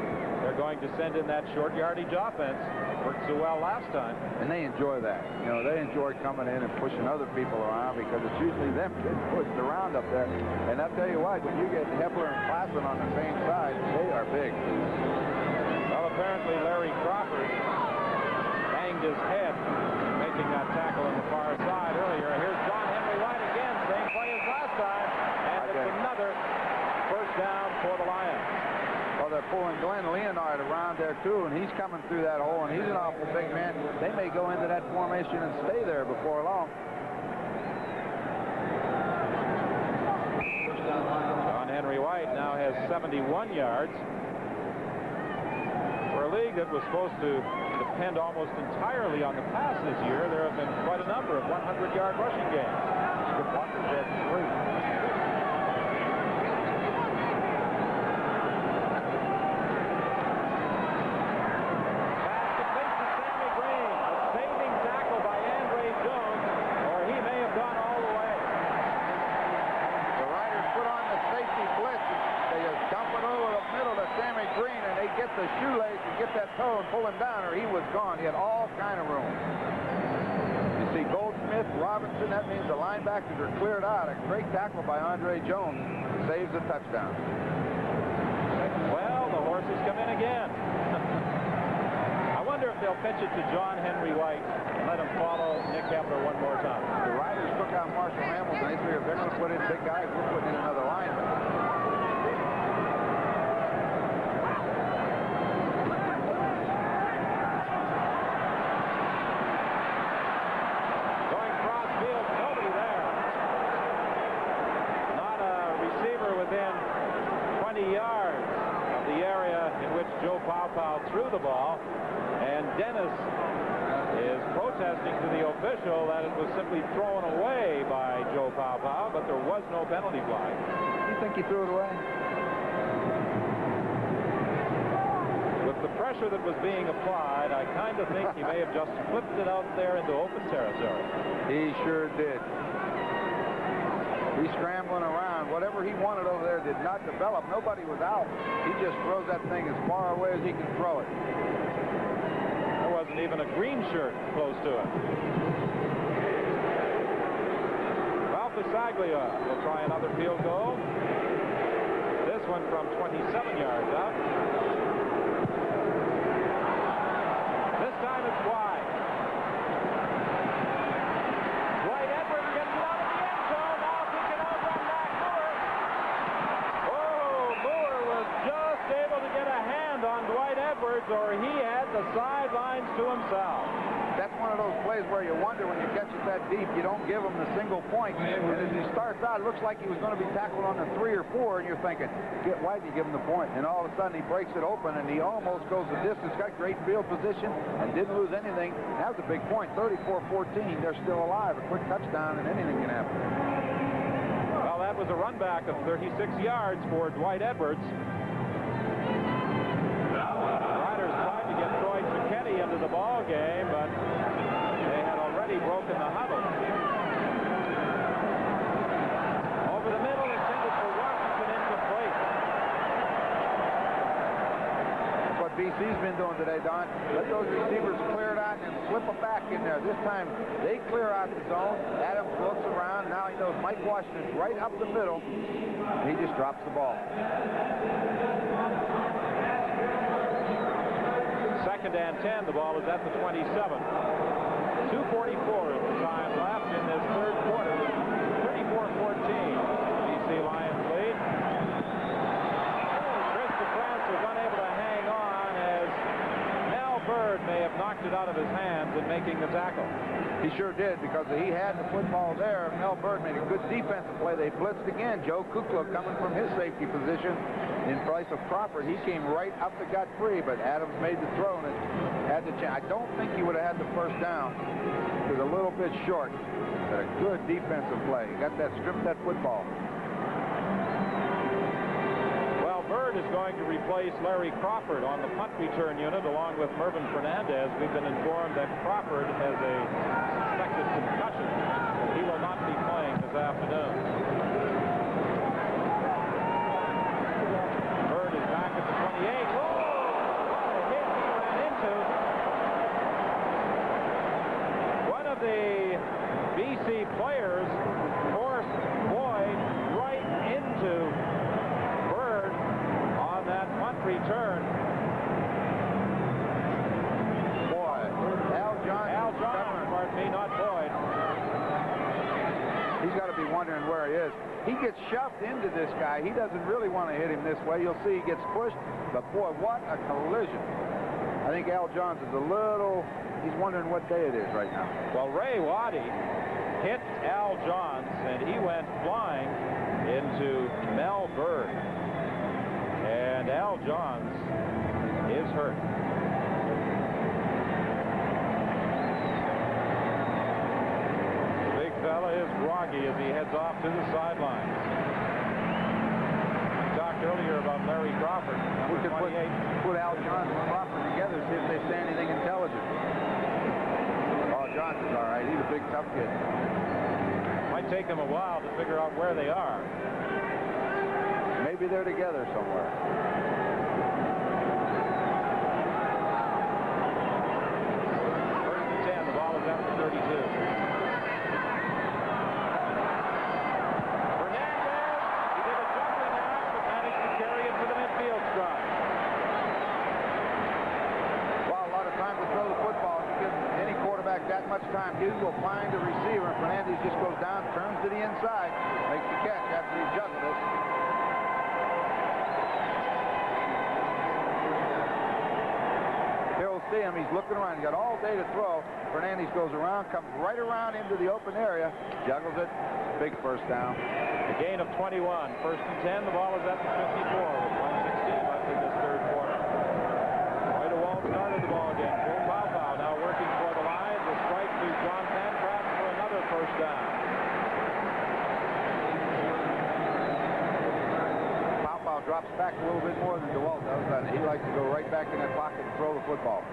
they're going to send in that short yardage offense. Worked so well last time. And they enjoy that. You know, they enjoy coming in and pushing other people around because it's usually them getting pushed around up there. And I'll tell you what, when you get Hebler and Clausen on the same side, they are big. Well, apparently Larry Crawford banged his head making that tackle on the far side earlier. Here's John Henry White again, same play as last time. And it's another first down for the Lions. Well, they're pulling Glenn Leonard around there, too, and he's coming through that hole, and he's an awful big man. They may go into that formation and stay there before long. John Henry White now has 71 yards. For a league that was supposed to depend almost entirely on the pass this year, there have been quite a number of 100-yard rushing games. Skip Walker's had 3. The shoelace and get that toe and pull him down, or he was gone. He had all kind of room. You see Goldsmith, Robinson, that means the linebackers are cleared out. A great tackle by Andre Jones saves a touchdown. Well, the horses come in again. I wonder if they'll pitch it to John Henry White and let him follow Nick Hebler one more time. The Riders took out Marshall Hamilton. They figure if they're going to put in big guys, we're putting in another lineman. Threw the ball, and Dennis is protesting to the official that it was simply thrown away by Joe Paopao, but there was no penalty flag. You think he threw it away? With the pressure that was being applied, I kind of think he may have just flipped it out there into open territory. He sure did. He's scrambling around. Whatever he wanted over there did not develop. Nobody was out. He just throws that thing as far away as he can throw it. There wasn't even a green shirt close to it. Ralph Bisaglia will try another field goal. This one from 27 yards out. This time it's wide. Or he had the sidelines to himself. That's one of those plays where you wonder when you catch it that deep, you don't give him the single point. And as he starts out, it looks like he was going to be tackled on the 3 or 4, and you're thinking, why did you give him the point? And all of a sudden, he breaks it open, and he almost goes the distance, got great field position, and didn't lose anything. That was a big point, 34-14. They're still alive. A quick touchdown, and anything can happen. Well, that That was a run back of 36 yards for Dwight Edwards. The Riders tried to get Troy Cicchetti into the ball game, but they had already broken the huddle. Over the middle, intended for Washington, incomplete. That's what BC's been doing today, Don. Let those receivers clear it out and slip it back in there. This time, they clear out the zone. Adams looks around. Now he knows Mike Washington's right up the middle. He just drops the ball. Second and 10. The ball is at the 27. 2:44 is the time left in this third quarter. 34-14. BC Lions lead. Chris DeFrance was unable to hang on as Mel Bird may have knocked it out of his hands in making the tackle. He sure did, because he had the football there. Mel Bird made a good defensive play. They blitzed again. Joe Kukla coming from his safety position in place of Crawford. He came right up the gut free, but Adams made the throw and it had the chance. I don't think he would have had the first down. It was a little bit short, but a good defensive play. He got that, stripped that football. Well, Bird is going to replace Larry Crawford on the punt return unit along with Mervyn Fernandez. We've been informed that Crawford has a suspected concussion. He will not be playing this afternoon. Bird is back at the 28. Whoa! What a hit he ran into. One of the BC players forced Boyd right into Bird on that punt return. Al John, pardon me, not Boyd. He's got to be wondering where he is. He gets shoved into this guy. He doesn't really want to hit him this way. You'll see he gets pushed, but boy, what a collision. I think Al Johns is a little, he's wondering what day it is right now. Well, Ray Waddy hit Al Johns, and he went flying into Mel Bird. And Al Johns is hurt. The big fella is groggy as he heads off to the sidelines. We talked earlier about Larry Crawford, number 28. Put Al Johns and Crawford together, see if they say anything intelligent. Oh, Johns is all right. He's a big, tough kid. Might take them a while to figure out where they are. Maybe they're together somewhere. First and 10. The ball is at the 32. Fernandez, he did a juggling act, but managed to carry it to the midfield stride. Well, a lot of time to throw the football. You give any quarterback that much time, he will find a receiver, and Fernandez just goes down, turns to the inside, makes the catch after he juggled it. Here we'll see him. He's looking around. He's got all day to throw. Fernandez goes around, comes right around into the open area, juggles it. Big first down. A gain of 21. First and 10. The ball is at the 54 with 1:16 left in this third quarter. Roy DeWalt started the ball again. Joe Paupau now working for the Lions. A strike to John Pancraft for another first down. Paupau drops back a little bit more than DeWalt does, but he likes to go right back in that pocket and throw the football.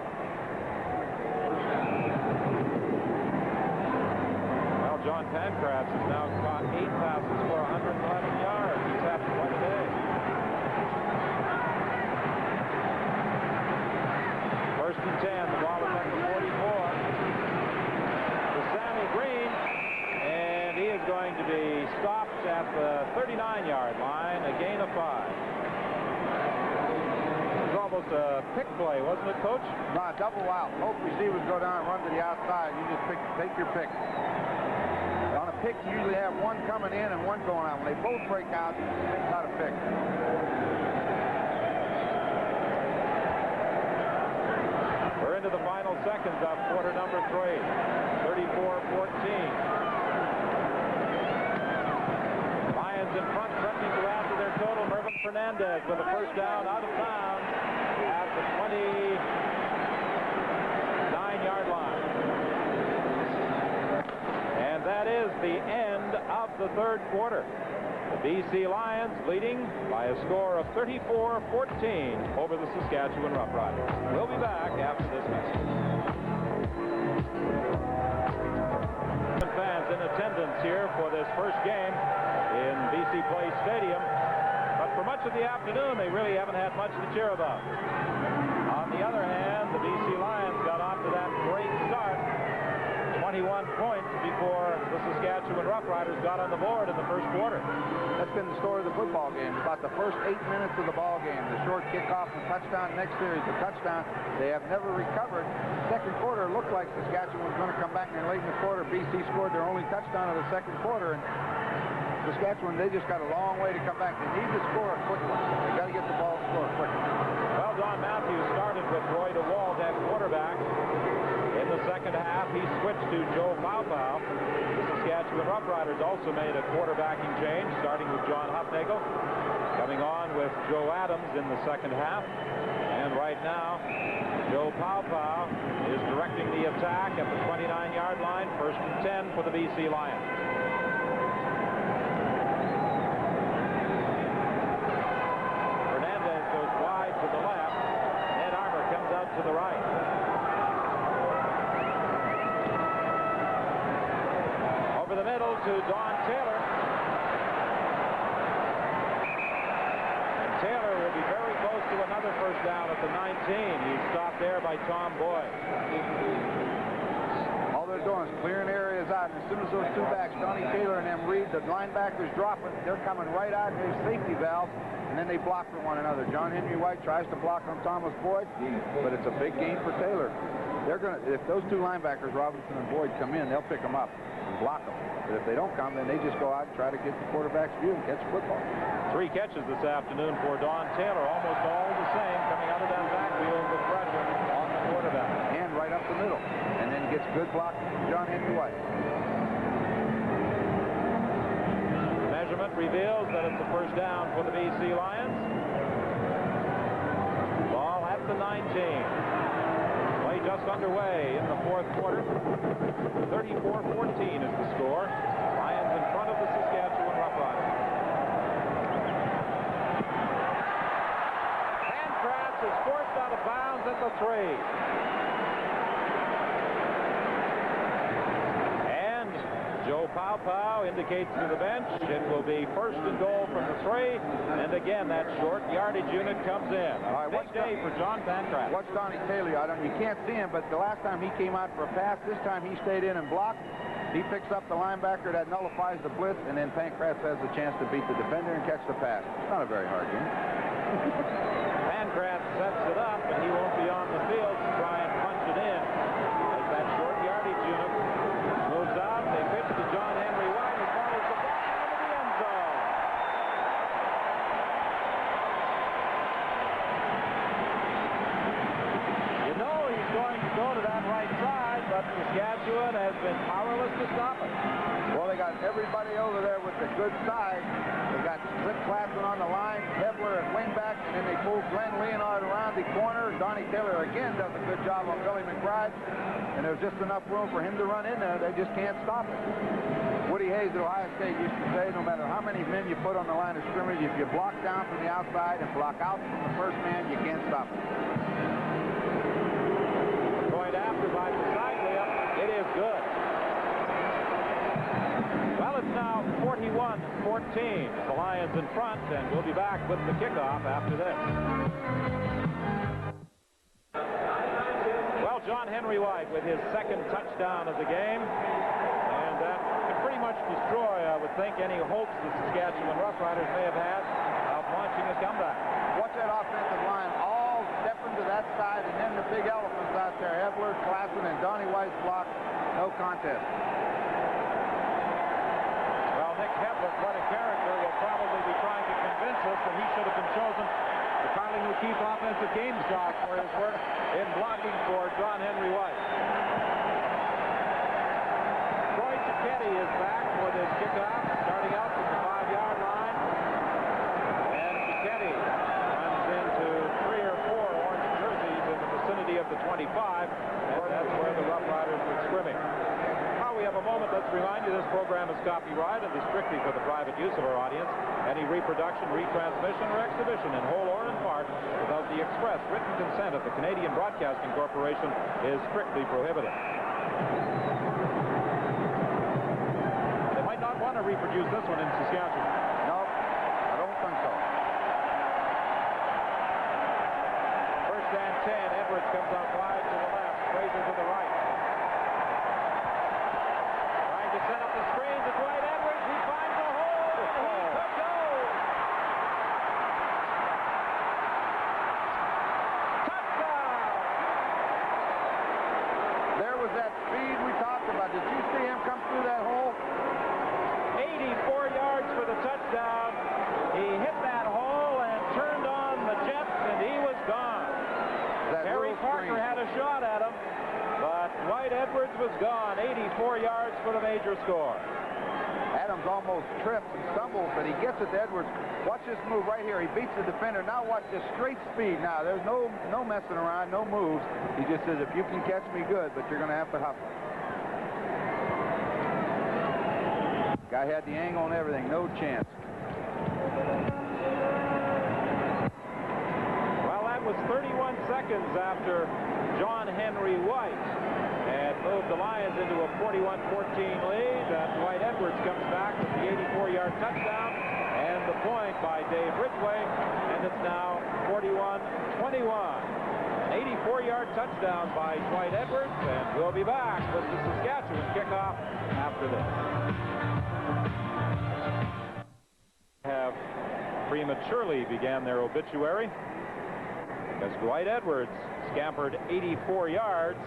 Well, John Pancraft has now caught 8 passes for 111 yards. He's had one a day. First and 10. The ball is at the 44. To Sammy Green. And he is going to be stopped at the 39-yard line. A gain of 5. It was almost a pick play, wasn't it, Coach? No, double out. Both receivers go down and run to the outside. You just take your pick. On a pick, you usually have one coming in and one going out. When they both break out, it's not a pick. We're into the final seconds of quarter number 3. 34-14. Lions in front, threatening to add to their total. Mervyn Fernandez with a first down out of bounds at the 29-yard line. And that is the end of the third quarter. The BC Lions leading by a score of 34-14 over the Saskatchewan Roughriders. We'll be back after this message. Fans in attendance here for this first game in BC Place Stadium. But for much of the afternoon, they really haven't had much to cheer about. On the other hand, the BC Lions got off to that great start. 21 points before the Saskatchewan Roughriders got on the board in the first quarter. That's been the story of the football game. About the first 8 minutes of the ball game, the short kickoff and touchdown, next series, the touchdown, they have never recovered. Second quarter looked like Saskatchewan was going to come back, and late in the quarter, BC scored their only touchdown of the second quarter, and Saskatchewan, they just got a long way to come back. They need to score quickly. They got to get the ball scored quickly. Well, Don Matthews started with Roy DeWalt at quarterback. In the second half, he switched to Joe Paupau. The Saskatchewan Roughriders also made a quarterbacking change, starting with John Hufnagel, coming on with Joe Adams in the second half. And right now, Joe Paupau is directing the attack at the 29-yard line, 1st and 10 for the BC Lions. Fernandez goes wide to the left. Ed Armour comes out to the right. Over the middle to Don Taylor. And Taylor will be very close to another first down at the 19. He's stopped there by Tom Boyd. All they're doing is clearing areas out, and as soon as those two backs, Donnie Taylor and them Reed, the linebackers dropping, they're coming right out in their safety valve, and then they block for one another. John Henry White tries to block on Thomas Boyd, but it's a big gain for Taylor. They're going to, if those two linebackers, Robinson and Boyd, come in, they'll pick them up and block them. But if they don't come, then they just go out and try to get the quarterback's view and catch the football. 3 catches this afternoon for Don Taylor, almost all the same, coming out of that backfield with pressure on the quarterback. And right up the middle. And then gets good blocking from John Henry White. The measurement reveals that it's a first down for the BC Lions. Ball at the 19. Play just underway in the fourth quarter. 34-14 is the score. Lions in front of the Saskatchewan Roughriders. Pancratz is forced out of bounds at the 3. And Joe Paupau indicates to the bench it will be 1st and goal from the 3. And again, that short yardage unit comes in. All right, big day for John Pancratz. What's Donnie Taylor? You can't see him, but the last time he came out for a pass, this time he stayed in and blocked. He picks up the linebacker that nullifies the blitz, and then Pancratz has the chance to beat the defender and catch the pass. It's not a very hard game. Pancratz sets it up, and he won't be on the field to try and punch it in. As that short yardage unit moves out, they pitch to John Henry White, who follows the ball into the end zone. You know he's going to go to that right side, but Saskatchewan has been powerless to stop it. Well, they got everybody over there with the good side. They got Clint Claflin on the line, Hebler at wingback, and then they pull Glenn Leonard around the corner. Donnie Taylor again does a good job on Billy McBride, and there's just enough room for him to run in there. They just can't stop it. Woody Hayes at Ohio State used to say, no matter how many men you put on the line of scrimmage, if you block down from the outside and block out from the first man, you can't stop it. Point after by Bisaglia. It is good. Well, it's now 41-14. The Lions in front, and we'll be back with the kickoff after this. Well, John Henry White with his second touchdown of the game, and that could pretty much destroy, I would think, any hopes the Saskatchewan Roughriders may have had of launching a comeback. Watch that offensive line all stepping to that side, and then the big elephants out there, Hebler, Claflin, and Donnie White's block. No contest. Nick Hebler, what a character, will probably be trying to convince us that he should have been chosen the Carling O'Keefe Offensive Game Star for his work in blocking for John Henry White. Troy Cicchetti is back for this kickoff, starting out from the 5-yard line. And Cicchetti runs into 3 or 4 orange jerseys in the vicinity of the 25, and that's where the Roughriders were scrimming. Now we have a moment, let's remind you this program is copyrighted and is strictly for the private use of our audience. Any reproduction, retransmission, or exhibition in whole or in part without the express written consent of the Canadian Broadcasting Corporation is strictly prohibited. They might not want to reproduce this one in Saskatchewan. No, I don't think so. First and 10. Edwards comes out wide to the left. Fraser to the right. Trying to set up the screens. It's Dwight Edwards. He finds a hole. He could go. Touchdown. There was that speed we talked about. Did you see him come through that hole? 84 yards for the touchdown. He hit that hole and turned on the jets, and he was gone. Harry Parker had a shot at him, but Dwight Edwards was gone. 84 yards for the major score. Adams almost trips and stumbles, but he gets it to Edwards. Watch this move right here. He beats the defender. Now watch this straight speed. Now there's no messing around, no moves. He just says, if you can catch me, good, but you're going to have to hustle. Guy had the angle and everything. No chance. Well, that was 31 seconds after John Henry White had moved the Lions into a 41-14 lead. Dwight Edwards comes back with the 84-yard touchdown and the point by Dave Ridgway, and it's now 41-21. An 84-yard touchdown by Dwight Edwards, and we'll be back with the Saskatchewan kickoff after this. Have prematurely began their obituary because Dwight Edwards scampered 84 yards,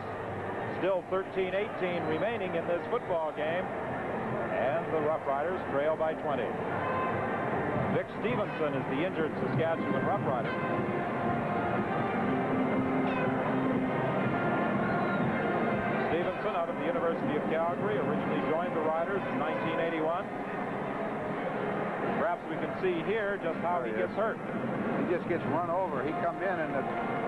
still 13-18 remaining in this football game, and the Roughriders trail by 20. Vic Stevenson is the injured Saskatchewan Roughrider. Stevenson, out of the University of Calgary, originally joined the Riders in 1981. Perhaps we can see here just how he gets hurt. He just gets run over. He come in, and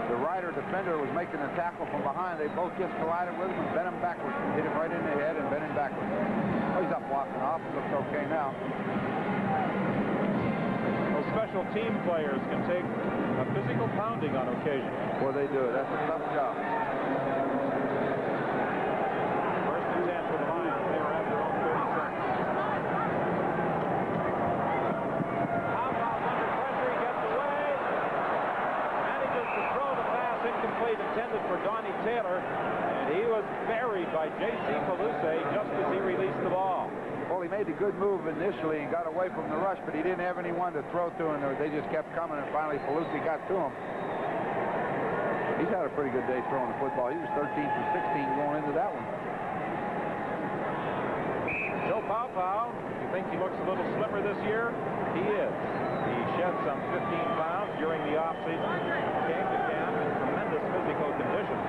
the Rider defender was making a tackle from behind. They both just collided with him and bent him backwards. Hit him right in the head and bent him backwards. Oh, he's up walking off. It looks okay now. Well, special team players can take a physical pounding on occasion. Well, they do. That's a tough job. First and 10 for the Lions. They are at their own 30 seconds. Incomplete, intended for Donnie Taylor, and he was buried by J.C. Palusse just as he released the ball. Well, he made a good move initially and got away from the rush, but he didn't have anyone to throw to, and they just kept coming, and finally Palusse got to him. He's had a pretty good day throwing the football. He was 13 for 16 going into that one. Joe Paopao, you think he looks a little slimmer this year? He is. He shed some 15 pounds during the offseason, came to camp in tremendous physical condition.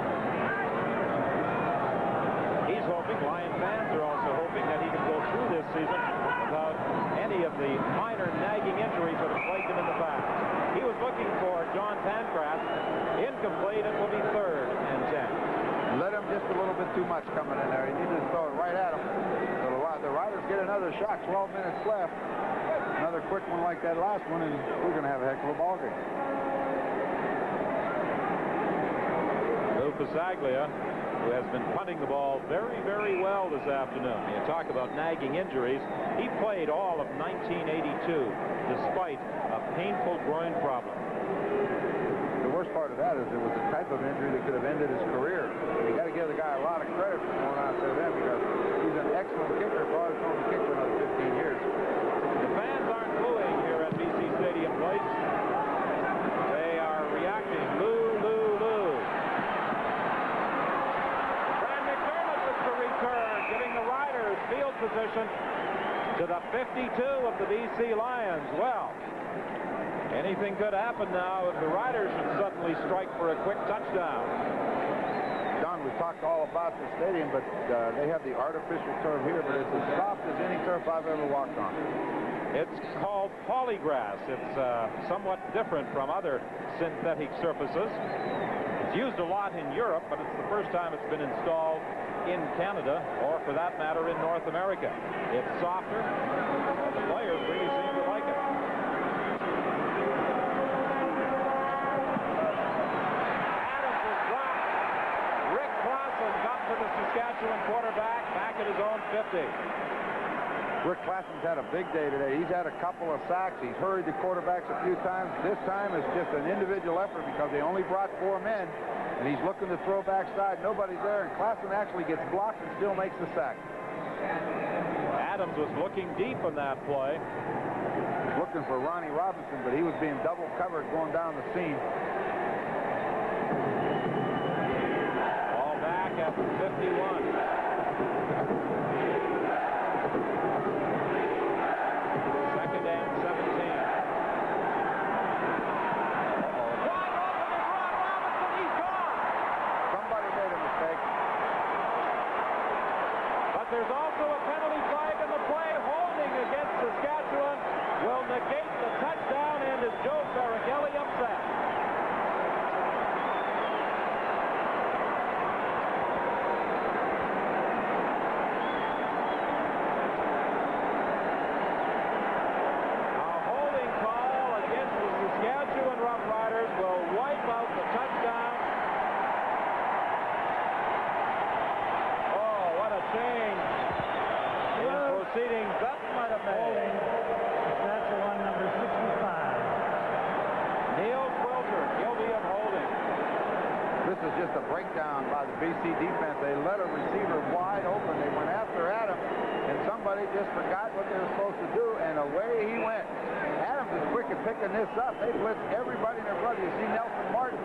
He's hoping, Lion fans are also hoping, that he can go through this season without any of the minor nagging injuries that have plagued him in the past. He was looking for John Pancras. Incomplete. It will be 3rd and 10. Let him just a little bit too much coming in there. He needed to throw it right at him. So the Riders get another shot. 12 minutes left. Another quick one like that last one, and we're going to have a heck of a ball game. Lou Pasaglia, who has been punting the ball very, very well this afternoon. You talk about nagging injuries. He played all of 1982 despite a painful groin problem. The worst part of that is it was the type of injury that could have ended his career. You got to give the guy a lot of credit for going out there then, because he's an excellent kicker. Probably going to kick for another 15 years. The fans aren't booing here at BC Stadium Place. They are reacting. Lou, Lou, Lou. Brad McDermott with the return, giving the Riders field position to the 52 of the BC Lions. Well, anything could happen now if the Riders should suddenly strike for a quick touchdown. Don, we've talked all about the stadium, but they have the artificial turf here, but it's as soft as any turf I've ever walked on. It's called polygrass. It's somewhat different from other synthetic surfaces. It's used a lot in Europe, but it's the first time it's been installed in Canada, or for that matter, in North America. It's softer, and the players really seem to like it. Adams was dropped. Rick Clausen got to the Saskatchewan quarterback back at his own 50. Rick Klassen's had a big day today. He's had a couple of sacks. He's hurried the quarterbacks a few times. This time it's just an individual effort because they only brought 4 men, and he's looking to throw backside. Nobody's there, and Klassen actually gets blocked and still makes the sack. Adams was looking deep on that play. Looking for Ronnie Robinson, but he was being double covered going down the seam. Ball back at the 51. There's also a penalty flag, and the play holding against Saskatchewan will negate the touchdown, and is Joe Barrigelli upset. A holding call against the Saskatchewan Roughriders will wipe out the touchdown. Oh, what a change. Proceedings that might have made. Saskatchewan number 65. Neil Quilter, guilty of holding. This is just a breakdown by the BC defense. They let a receiver wide open. They went after Adams, and somebody just forgot what they were supposed to do, and away he went. Adams is quick at picking this up. They blitz everybody and their brother. You see Nelson Martin.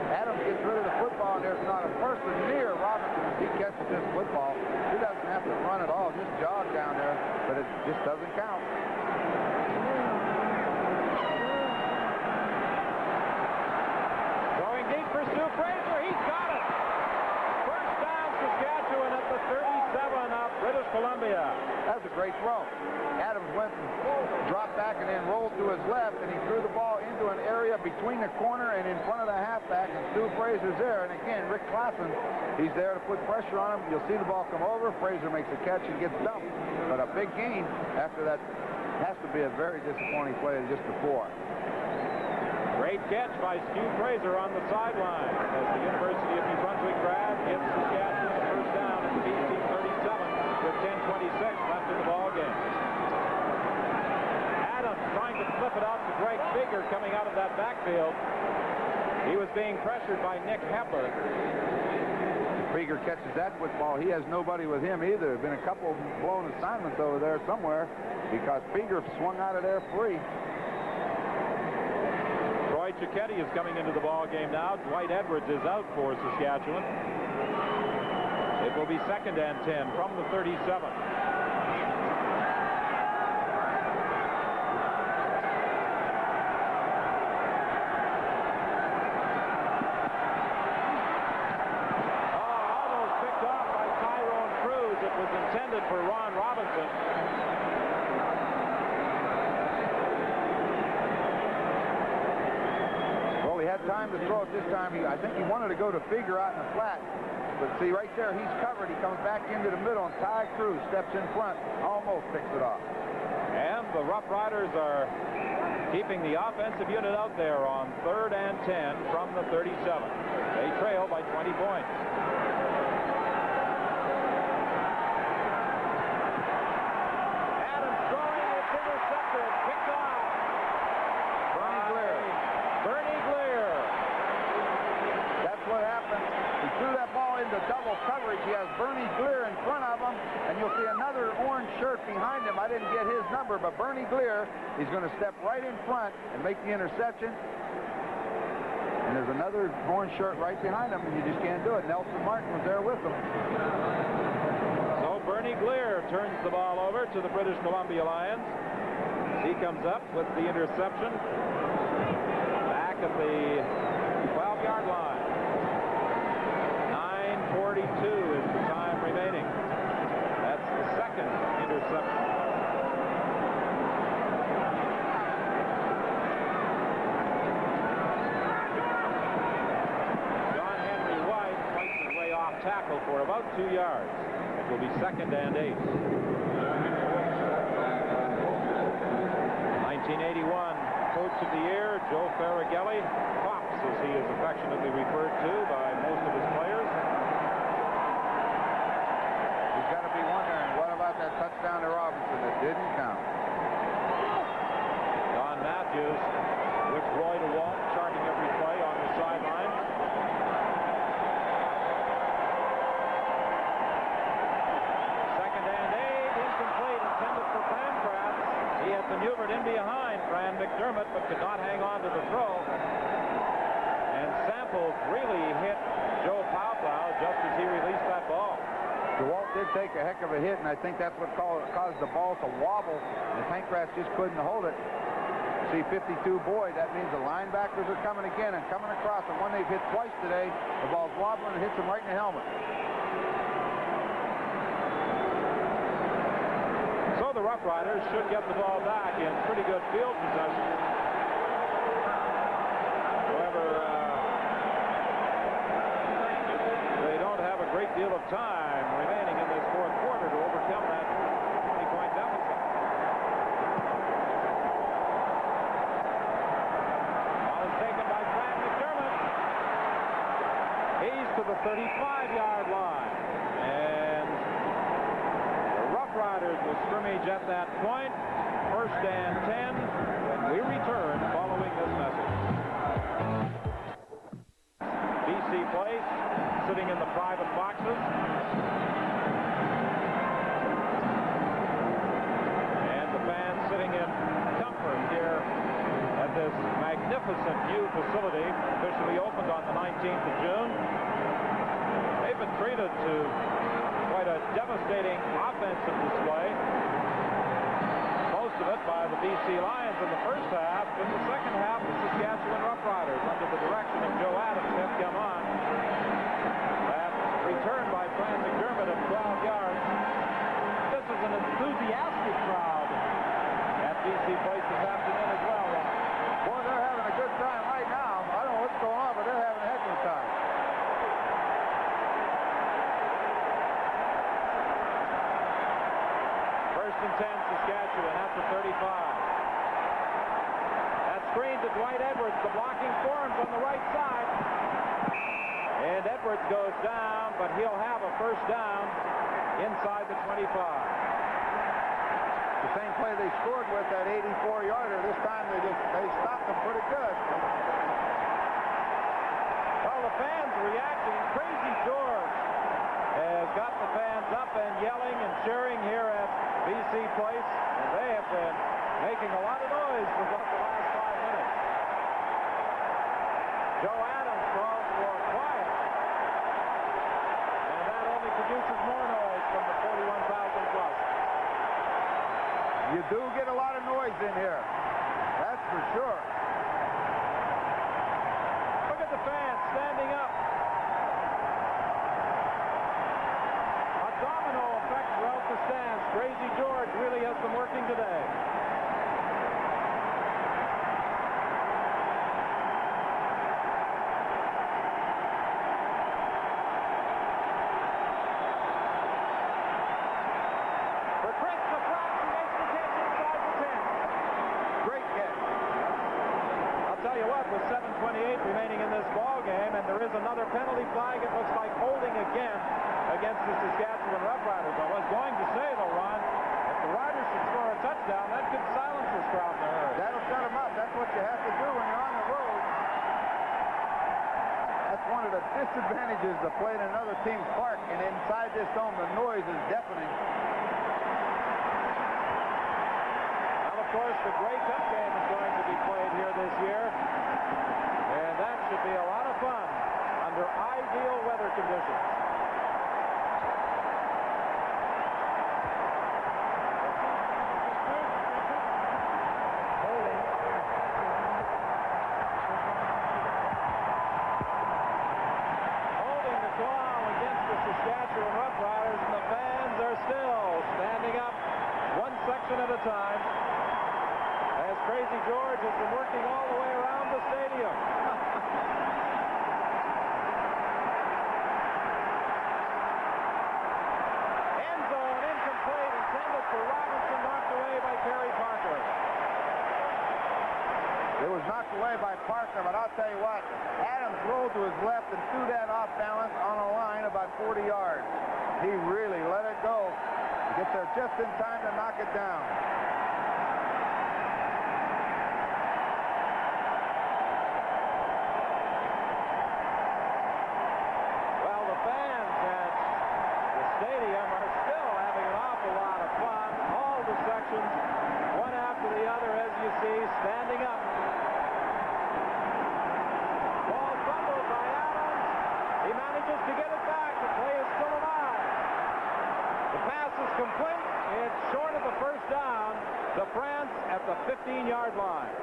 Adams gets rid of the football, and there's not a person near Robinson as he catches this football. He doesn't have to run at all, just jog down there, but it just doesn't count. Going deep for Stu Fraser. He's got it. First down, Saskatchewan at the 37 of British Columbia. That's a great throw. Adams went and dropped back and then rolled to his left, and he threw the ball into an area between the corner and in front of the halfback, and Stu Fraser's there. And again, Rick Klassen, he's there to put pressure on him. You'll see the ball come over. Fraser makes a catch and gets dumped. But a big gain after that has to be a very disappointing play just before. Great catch by Stu Fraser on the sideline as the University of New Brunswick grad gives Saskatchewan a first down at the BC 37 with 10:26 left in the ball game. Adams trying to flip it out to Greg Figger coming out of that backfield. He was being pressured by Nick Hepler. Figger catches that football. He has nobody with him either. There have been a couple blown assignments over there somewhere because Figger swung out of there free. Troy Cicchetti is coming into the ball game now. Dwight Edwards is out for Saskatchewan. It will be 2nd and 10 from the 37. Intended for Ron Robinson. Well, he had time to throw it this time. I think he wanted to go to Figger out in the flat. But see, right there, he's covered. He comes back into the middle, and Ty Cruz steps in front. Almost picks it off. And the Roughriders are keeping the offensive unit out there on 3rd and 10 from the 37. They trail by 20 points. Into double coverage. He has Bernie Gleer in front of him, and you'll see another orange shirt behind him. I didn't get his number, but Bernie Gleer, he's going to step right in front and make the interception. And there's another orange shirt right behind him, and you just can't do it. Nelson Martin was there with him. So Bernie Gleer turns the ball over to the British Columbia Lions. He comes up with the interception back at the 12-yard line. 9:42 is the time remaining. That's the 2nd interception. tackle for about 2 yards. It will be 2nd and 8. 1981 Coach of the Year, Joe Farragelli, Pops as he is affectionately referred to by most of his players. He's got to be wondering, what about that touchdown to Robinson that didn't count? Don Matthews with Roy DeWalt charting every play on the sideline. He had maneuvered in behind Fran McDermott, but could not hang on to the throw. And Sample really hit Joe Paopao just as he released that ball. DeWalt did take a heck of a hit, and I think that's what caused the ball to wobble, and Pancras just couldn't hold it. See 52 Boyd, that means the linebackers are coming again and coming across, and when they've hit twice today, the ball's wobbling and hits them right in the helmet. The Roughriders should get the ball back in pretty good field possession. However, they don't have a great deal of time remaining in this fourth quarter to overcome that 20-point deficit. Ball is taken by Fran McDermott. He's to the 35-yard line. Roughriders will scrimmage at that point. 1st and 10 when we return following this message. BC Place sitting in the private boxes. And the fans sitting in comfort here at this magnificent new facility officially opened on the 19th of June. They've been treated to quite a devastating offensive display. Most of it by the BC Lions in the first half. In the second half, the Saskatchewan Roughriders, under the direction of Joe Adams, have come on. That return by Fran McDermott of 12 yards. This is an enthusiastic crowd at BC Place this afternoon as well. Boy, they're having a good time right now. I don't know what's going on, but they're having a heck of a time. 1st and 10, Saskatchewan at the 35. That screen to Dwight Edwards. The blocking forms on the right side. And Edwards goes down, but he'll have a first down inside the 25. The same play they scored with, that 84-yarder. This time they stopped them pretty good. Well, the fans reacting. Crazy George has got the fans up and yelling and cheering here at BC Place, and they have been making a lot of noise for about the last 5 minutes. Joe Adams calls for quiet, and that only produces more noise from the 41,000 plus. You do get a lot of noise in here, that's for sure. Look at the fans standing up. A domino effect throughout the stands. Crazy George really has been working today. For Chris, the flag, he makes the catch inside the 10. Great catch. I'll tell you what, with 7:28 remaining in this ball game, and there is another penalty flag, it looks like holding again against the Saskatchewan Roughriders. I was going to say, though, Ron, if the Riders should score a touchdown, that could silence this crowd in a hurry. That'll shut them up. That's what you have to do when you're on the road. That's one of the disadvantages of playing in another team's park, and inside this dome, the noise is deafening. Well, of course, the Grey Cup game is going to be played here this year, and that should be a lot of fun under ideal weather conditions. Saskatchewan Roughriders, and the fans are still standing up one section at a time as Crazy George has been working all the way around the stadium. partner, but I'll tell you what, Adams rolled to his left and threw that off balance on a line about 40 yards. He really let it go. Get there just in time to knock it down. Well, the fans at the stadium are still having an awful lot of fun. All the sections, one after the other, as you see, standing up. Ball fumbled by Adams. He manages to get it back. The play is still alive. The pass is complete. It's short of the first down to France at the 15-yard line.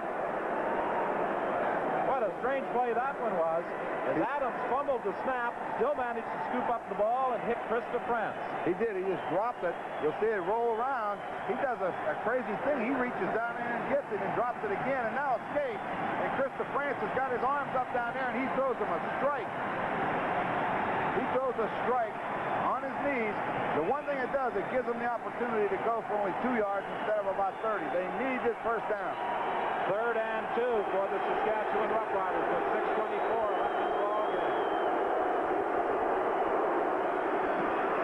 What a strange play that one was, as Adams fumbled the snap, still managed to scoop up the ball and hit Krista France. He did. He just dropped it. You'll see it roll around. He does a crazy thing. He reaches down there and gets it and drops it again, and now escapes. And Krista France has got his arms up down there, and he throws him a strike. He throws a strike on his knees. The one thing it does, it gives them the opportunity to go for only 2 yards instead of about 30. They need this first down. 3rd and 2 for the Saskatchewan Roughriders with 6:24 left in the ball game.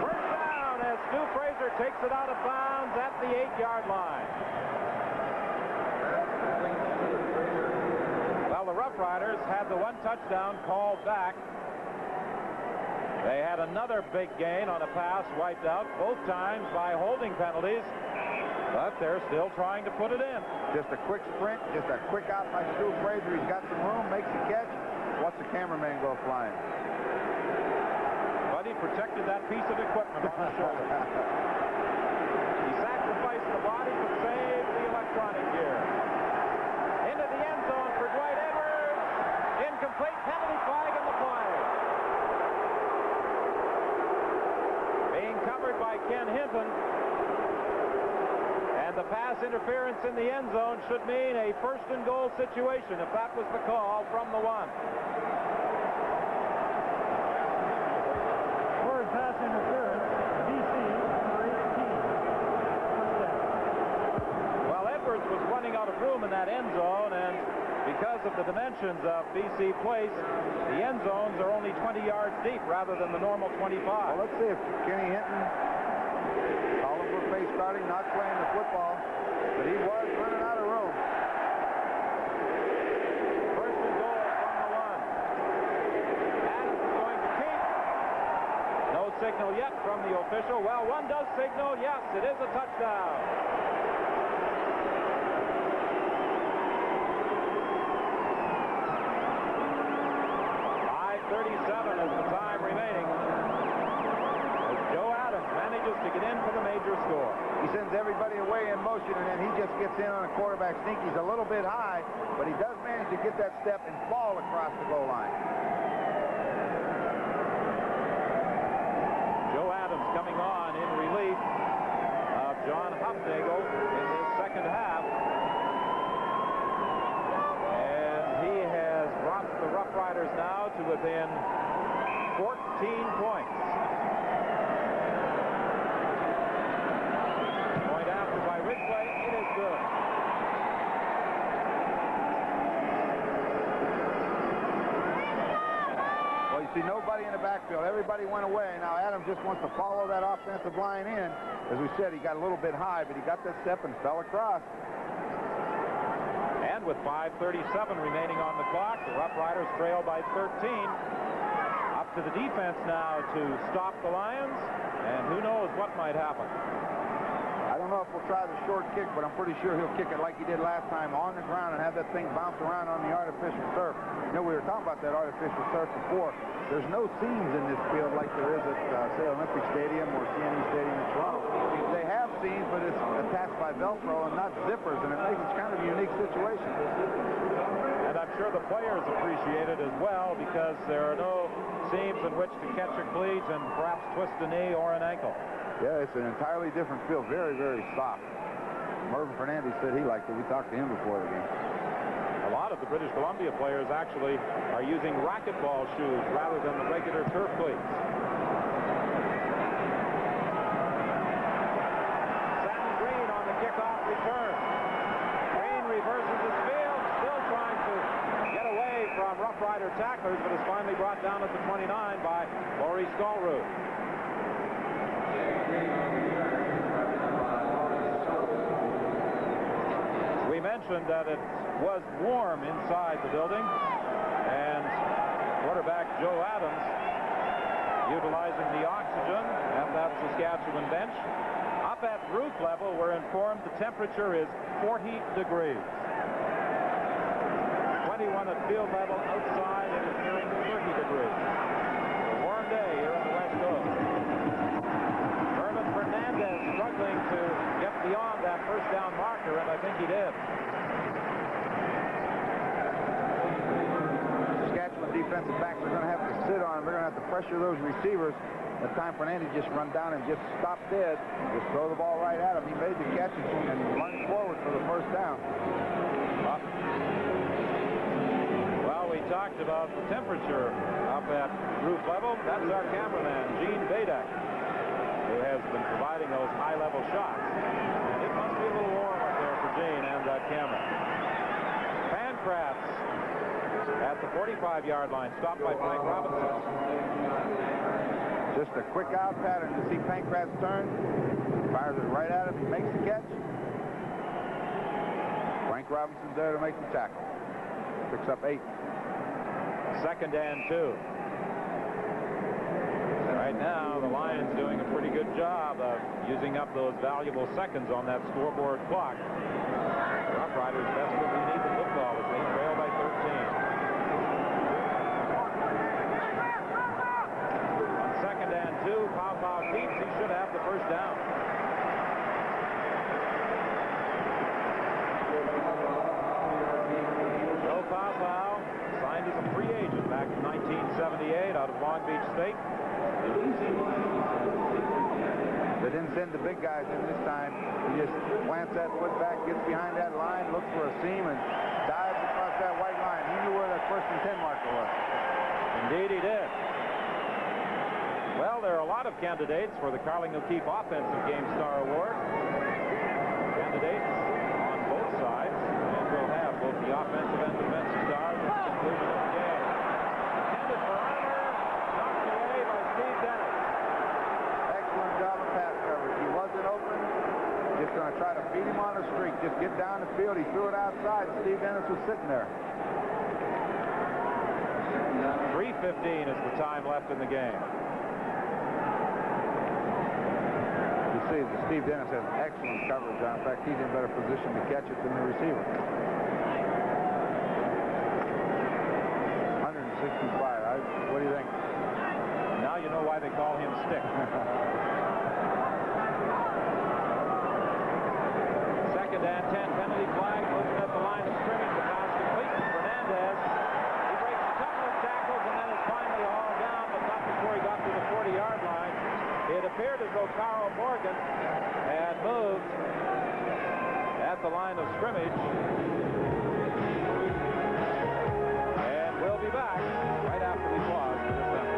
First down as Stu Fraser takes it out of bounds at the 8-yard line. Well, the Roughriders had the one touchdown called back. They had another big gain on a pass wiped out, both times by holding penalties, but they're still trying to put it in. Just a quick sprint, just a quick out by Stu Fraser. He's got some room, makes the catch. Watch the cameraman go flying. But he protected that piece of equipment on his shoulder. He sacrificed the body but saved the electronic gear. Into the end zone for Dwight Edwards. Incomplete, penalty flag in the play. Being covered by Ken Hinton. And the pass interference in the end zone should mean a 1st and goal situation if that was the call from the 1. For pass interference, BC number 18. Well, Edwards was running out of room in that end zone, and because of the dimensions of BC Place, the end zones are only 20 yards deep rather than the normal 25. Well, let's see if Kenny Hinton, call him for face starting, not playing the football, but he was running out of room. 1st and goal from the 1. Adams is going to keep. No signal yet from the official. Well, one does signal. Yes, it is a touchdown. 5:37 is the time remaining. As Joe Adams manages to get in for the major score. He sends everybody away in motion, and then he just gets in on a quarterback sneak. He's a little bit high, but he does manage to get that step and fall across the goal line. Joe Adams coming on in relief of John Hufnagel in his second half. And he has brought the Roughriders now to within 14 points. Point after by Ridgway, it is good. Well, you see nobody in the backfield. Everybody went away. Now Adams just wants to follow that offensive line in. As we said, he got a little bit high, but he got that step and fell across. And with 5:37 remaining on the clock, the Roughriders trail by 13. Up to the defense now to stop the Lions, and who knows what might happen. I don't know if we'll try the short kick, but I'm pretty sure he'll kick it like he did last time on the ground and have that thing bounce around on the artificial turf. You know, we were talking about that artificial turf before. There's no seams in this field like there is at, say, Olympic Stadium or CNE Stadium in Toronto. They have seams, but it's attached by Velcro and not zippers, and it makes it kind of a unique situation. And I'm sure the players appreciate it as well because there are no seams in which to catch a cleat and perhaps twist a knee or an ankle. Yeah, it's an entirely different field. Very, very soft. Mervyn Fernandez said he liked it. We talked to him before the game. A lot of the British Columbia players actually are using racquetball shoes rather than the regular turf cleats. Satin Green on the kickoff return. Green reverses his field, still trying to get away other tacklers, but is finally brought down at the 29 by Laurie Stallroot. We mentioned that it was warm inside the building, and quarterback Joe Adams utilizing the oxygen at that Saskatchewan bench. Up at roof level, we're informed the temperature is 40 degrees. 21 at field level. Outside, it is nearing 30 degrees. A warm day here on the West Coast. Herman Fernandez struggling to get beyond that first down marker, and I think he did. Saskatchewan defensive backs are going to have to sit on. They're going to have to pressure those receivers. That time Fernandez just run down and just stop dead. Just throw the ball right at him. He made the catch and lunged forward for the first down. Well, we talked about the temperature up at roof level. That's our cameraman, Gene Badek, who has been providing those high-level shots. And it must be a little warm up there for Gene and that camera. Pancratz at the 45-yard line, stopped by Frank Robinson. Just a quick out pattern to see Pancratz turn. Fires it right at him. He makes the catch. Frank Robinson's there to make the tackle. Picks up 8. 2nd and 2. Right now, the Lions doing a pretty good job of using up those valuable seconds on that scoreboard clock. The Roughriders desperately need the football as they trail by 13. On 2nd and 2, Pau keeps. He should have the first down. Joe Pau signed as a free agent back in 1978 out of Long Beach State. They didn't send the big guys in this time. He just plants that foot back, gets behind that line, looks for a seam, and dives across that white line. He knew where that 1st and 10 marker was. Indeed he did. Well, there are a lot of candidates for the Carling O'Keefe Offensive Game Star Award. Candidates on both sides, and we'll have both the offensive and defensive stars at the conclusion of the game. Intended for Armour, knocked away by Steve Dennis. Excellent job of pass coverage. He wasn't open. Just going to try to beat him on a streak. Just get down the field. He threw it outside. Steve Dennis was sitting there. 3:15 is the time left in the game. You see that Steve Dennis has excellent coverage. In fact, he's in better position to catch it than the receiver. 165. What do you think? Now you know why they call him Stick. 2nd and 10. Penalty flag. Looking at the line of scrimmage. The pass complete to Fernandez. He breaks a couple of tackles and then is finally hauled down, but not before he got to the 40-yard line. It appeared as though Carl Morgan had moved at the line of scrimmage. And we'll be back right after we pause for this time.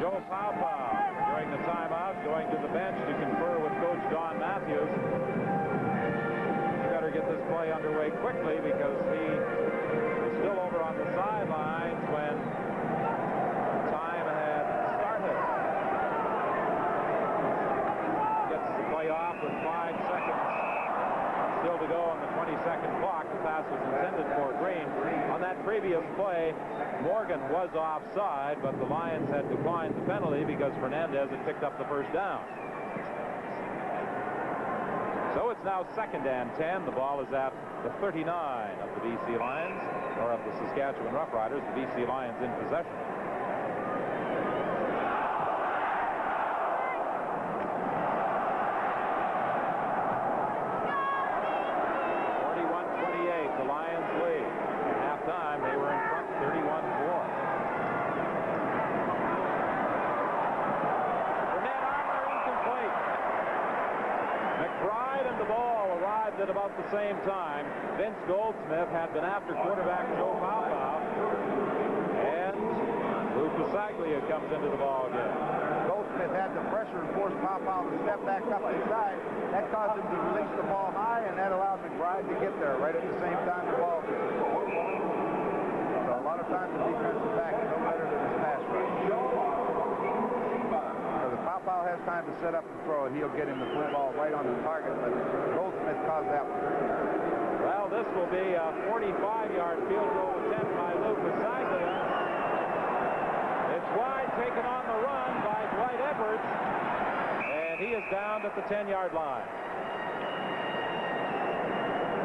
Joe Pau during the timeout going to the bench to confer with Coach Don Matthews. We better get this play underway quickly because he was still over on the sidelines when time had started. Gets the play off with 5 seconds still to go on the 20-second clock. The pass was intended for Green. On that previous play, Morgan was offside, but the Lions had declined the penalty because Fernandez had picked up the first down. So it's now 2nd and 10. The ball is at the 39 of the BC Lions, or of the Saskatchewan Roughriders. The BC Lions in possession. 41-28, the Lions lead. At halftime, they were in front 31-4. Burnett Armour incomplete. McBride and the ball arrived at about about the same time, Vince Goldsmith had been after quarterback Joe Paopao, and Lou Pasaglia comes into the ball game. Goldsmith had the pressure and forced Paopao to step back up inside. That caused him to release the ball high, and that allowed McBride to get there right at the same time the ball did. So a lot of times the defensive back is no better than his pass rush. So the Paopao has time to set up and throw, and he'll get him the football right on the target, but Goldsmith caused that one. Well, this will be a 45-yard field goal attempt by Lou Pasaglia. It's wide, taken on the run by Dwight Edwards, and he is down at the 10-yard line.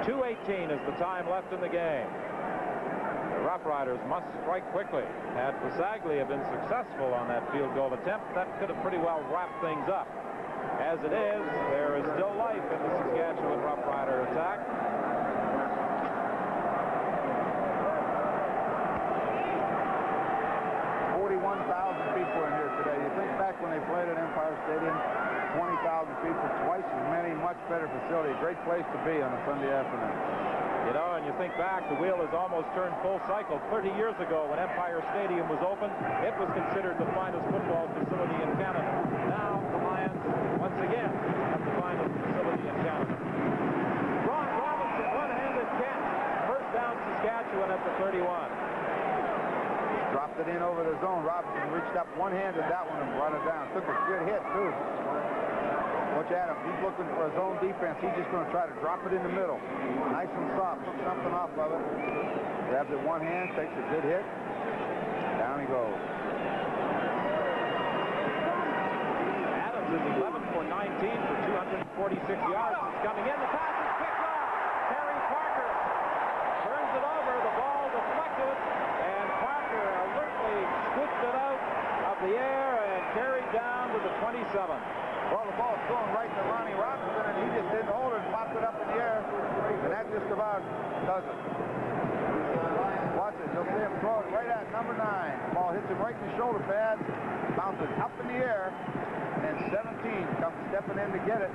2:18 is the time left in the game. The Roughriders must strike quickly. Had Pasaglia been successful on that field goal attempt, that could have pretty well wrapped things up. As it is, there is still life in the Saskatchewan Roughrider attack. People in here today. You think back when they played at Empire Stadium, 20,000 people, twice as many, much better facility. Great place to be on a Sunday afternoon. You know, and you think back, the wheel has almost turned full cycle. 30 years ago, when Empire Stadium was open, it was considered the finest football facility in Canada. Now, the Lions, once again, have the finest facility in Canada. Ron Robinson, one-handed catch. First down, Saskatchewan at the 31. Dropped it in over the zone. Robinson reached up one-handed that one and brought it down. Took a good hit, too. Watch Adams. He's looking for a zone defense. He's just going to try to drop it in the middle. Nice and soft. Took something off of it. Grabs it one hand, takes a good hit. Down he goes. Adams is 11 for 19 for 246 yards. He's coming in. The pass is picked off. Terry Parker turns it over. The ball deflected. Scooped it out of the air and carried down to the 27. Well, the ball's going right to Ronnie Robinson, and he just didn't hold it and popped it up in the air, and that just about does it. Watch it. You'll see him throw it right at number 9. The ball hits him right in the shoulder pads, bounces up in the air, and then 17 comes stepping in to get it.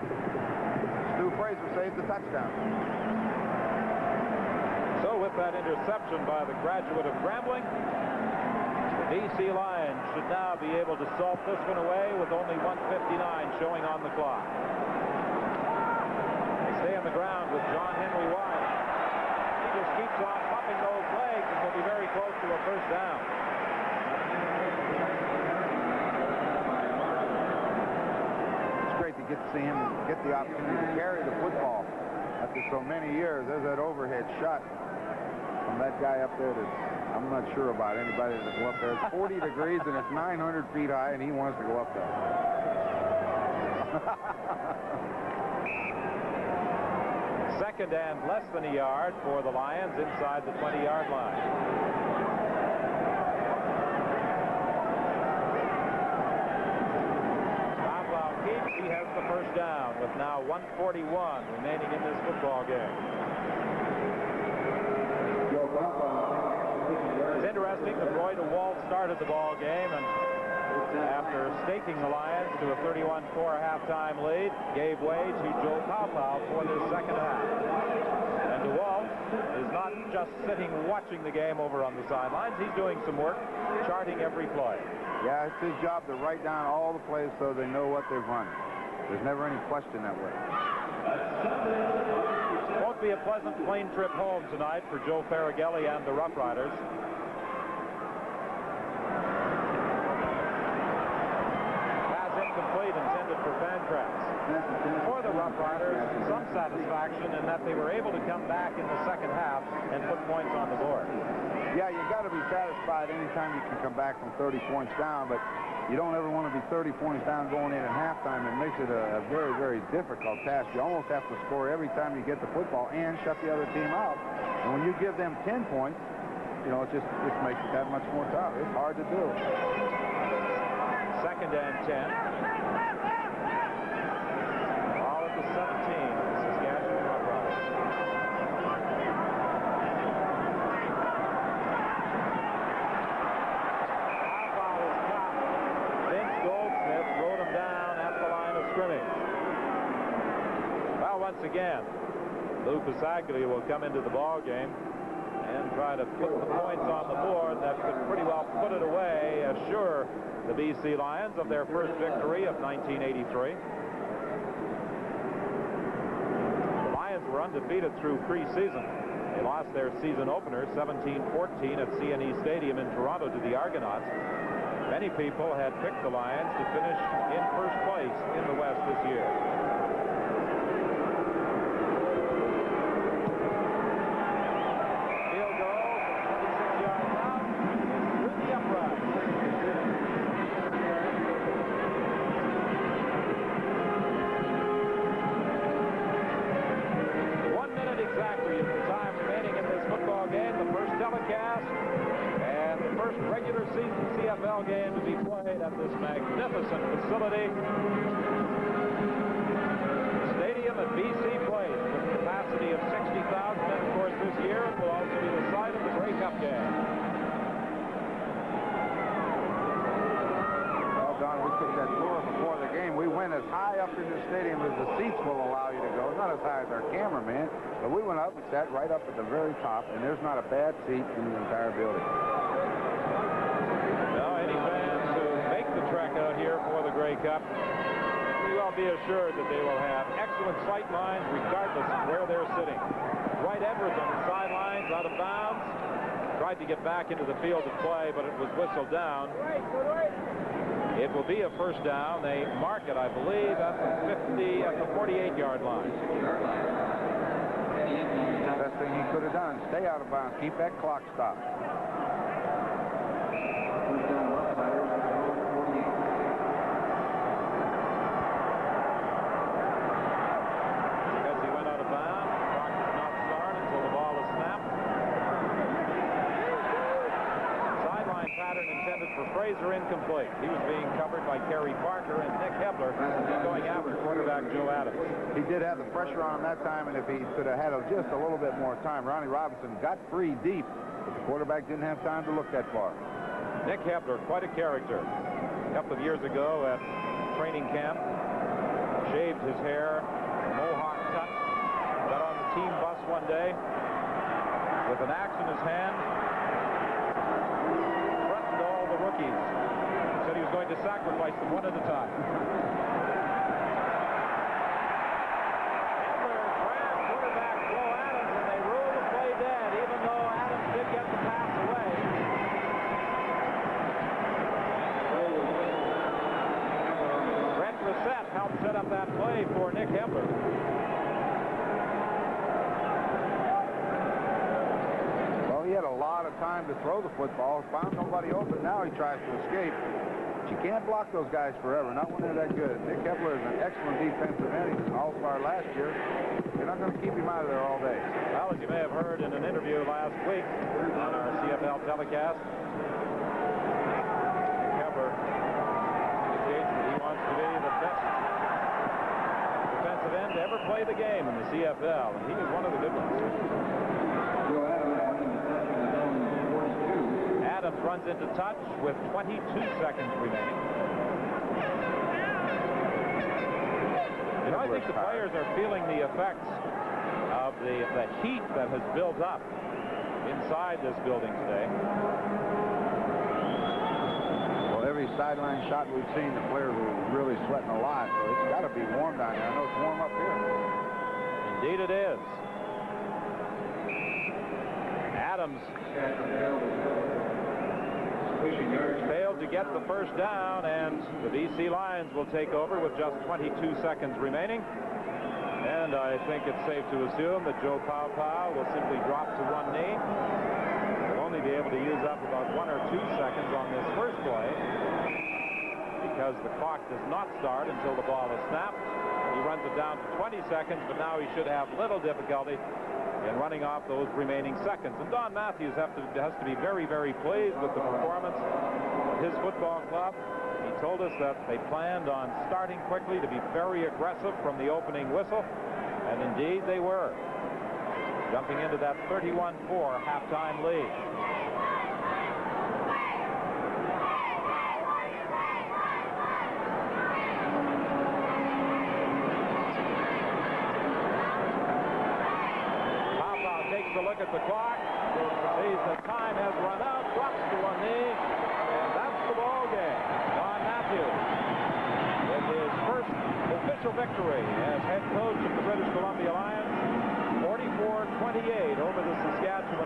Stu Fraser saves the touchdown. So with that interception by the graduate of Grambling, the BC Lions should now be able to salt this one away with only 1:59 showing on the clock. They stay on the ground with John Henry Wyatt. He just keeps on pumping those legs and will be very close to a first down. It's great to get to see him get the opportunity to carry the football after so many years. There's that overhead shot from that guy up there that's I'm not sure about anybody that go up there. It's 40 degrees and it's 900 feet high, and he wants to go up there. Second and less than a yard for the Lions inside the 20-yard line. Paopao keeps. He has the first down with now 1:41 remaining in this football game. It's interesting that Roy DeWalt started the ball game, and after staking the Lions to a 31-4 halftime lead, gave way to Joe Paopao for the second half. And DeWalt is not just sitting watching the game over on the sidelines. He's doing some work, charting every play. Yeah, it's his job to write down all the plays so they know what they've run. There's never any question that way. Won't be a pleasant plane trip home tonight for Joe Faragelli and the Roughriders. Incomplete, intended for Pancratz. For the Roughriders, some satisfaction in that they were able to come back in the second half and put points on the board. Yeah, you got to be satisfied anytime you can come back from 30 points down, but you don't ever want to be 30 points down going in at halftime. It makes it a very, very difficult task. You almost have to score every time you get the football and shut the other team out. And when you give them 10 points, you know, it just makes it that much more tough. It's hard to do. Second and 10. All at the 17 of the Saskatchewan Roughriders. Paopao is caught. Vince Goldsmith rode him down at the line of scrimmage. Well, once again, Lou Pasaglia will come into the ball game and try to put the points on the board that could pretty well put it away, assure the BC Lions of their first victory of 1983. The Lions were undefeated through preseason. They lost their season opener 17-14 at CNE Stadium in Toronto to the Argonauts. Many people had picked the Lions to finish in first place in the West this year. Field goal from 26 yards out is through the upright. 1 minute exactly is the time remaining in this football game. The first telecast and the first regular season CFL game to be played at this magnificent facility. The stadium at BC Place with a capacity of 60,000, and of course this year it will also be the site of the Grey Cup game. Well, Don, we took that tour before the game. We went as high up in the stadium as the seats will allow you to go. Not as high as our cameraman, but we went up and sat right up at the very top, and there's not a bad seat in the entire building. Trek out here for the Grey Cup. You all be assured that they will have excellent sight lines regardless of where they're sitting. Dwight Edwards on the sidelines, out of bounds. Tried to get back into the field of play, but it was whistled down. It will be a first down. They mark it, I believe, at the 48-yard line. Best thing he could have done, stay out of bounds, keep that clock stopped. Fraser incomplete. He was being covered by Kerry Parker, and Nick Hebler going after quarterback Joe Adams. He did have the pressure on him that time, and if he could have had just a little bit more time, Ronnie Robinson got free deep, but the quarterback didn't have time to look that far. Nick Hebler, quite a character. A couple of years ago at training camp, shaved his hair, mohawk cut, got on the team bus one day with an axe in his hand, rookies. Said he was going to sacrifice them one at a time. Hebler grabbed quarterback Joe Adams, and they ruled the play dead, even though Adams did get the pass away. Brent Brissett helped set up that play for Nick Hebler. He had a lot of time to throw the football. Found nobody open. Now he tries to escape. But you can't block those guys forever, not when they're that good. Nick Hebler is an excellent defensive end. He was an all-star last year. You're not going to keep him out of there all day. Well, as you may have heard in an interview last week on our CFL telecast, Nick Hebler indicates that he wants to be the best defensive end to ever play the game in the CFL, and he is one of the good ones. Adams runs into touch with 22 seconds remaining. You know, I think the players are feeling the effects of the heat that has built up inside this building today. Well, every sideline shot we've seen, the players are really sweating a lot, so it's got to be warm down there. I know it's warm up here. Indeed it is. Adams failed to get the first down, and the BC Lions will take over with just 22 seconds remaining. And I think it's safe to assume that Joe Pau will simply drop to one knee. He'll only be able to use up about 1 or 2 seconds on this first play because the clock does not start until the ball is snapped. He runs it down to 20 seconds, but now he should have little difficulty in running off those remaining seconds. And Don Matthews has to be very, very pleased with the performance of his football club. He told us that they planned on starting quickly to be very aggressive from the opening whistle, and indeed they were, jumping into that 31-4 halftime lead. at the clock. Sees the time has run out, drops to one knee, and that's the ball game. Don Matthews with his first official victory as head coach of the British Columbia Lions, 44-28 over the Saskatchewan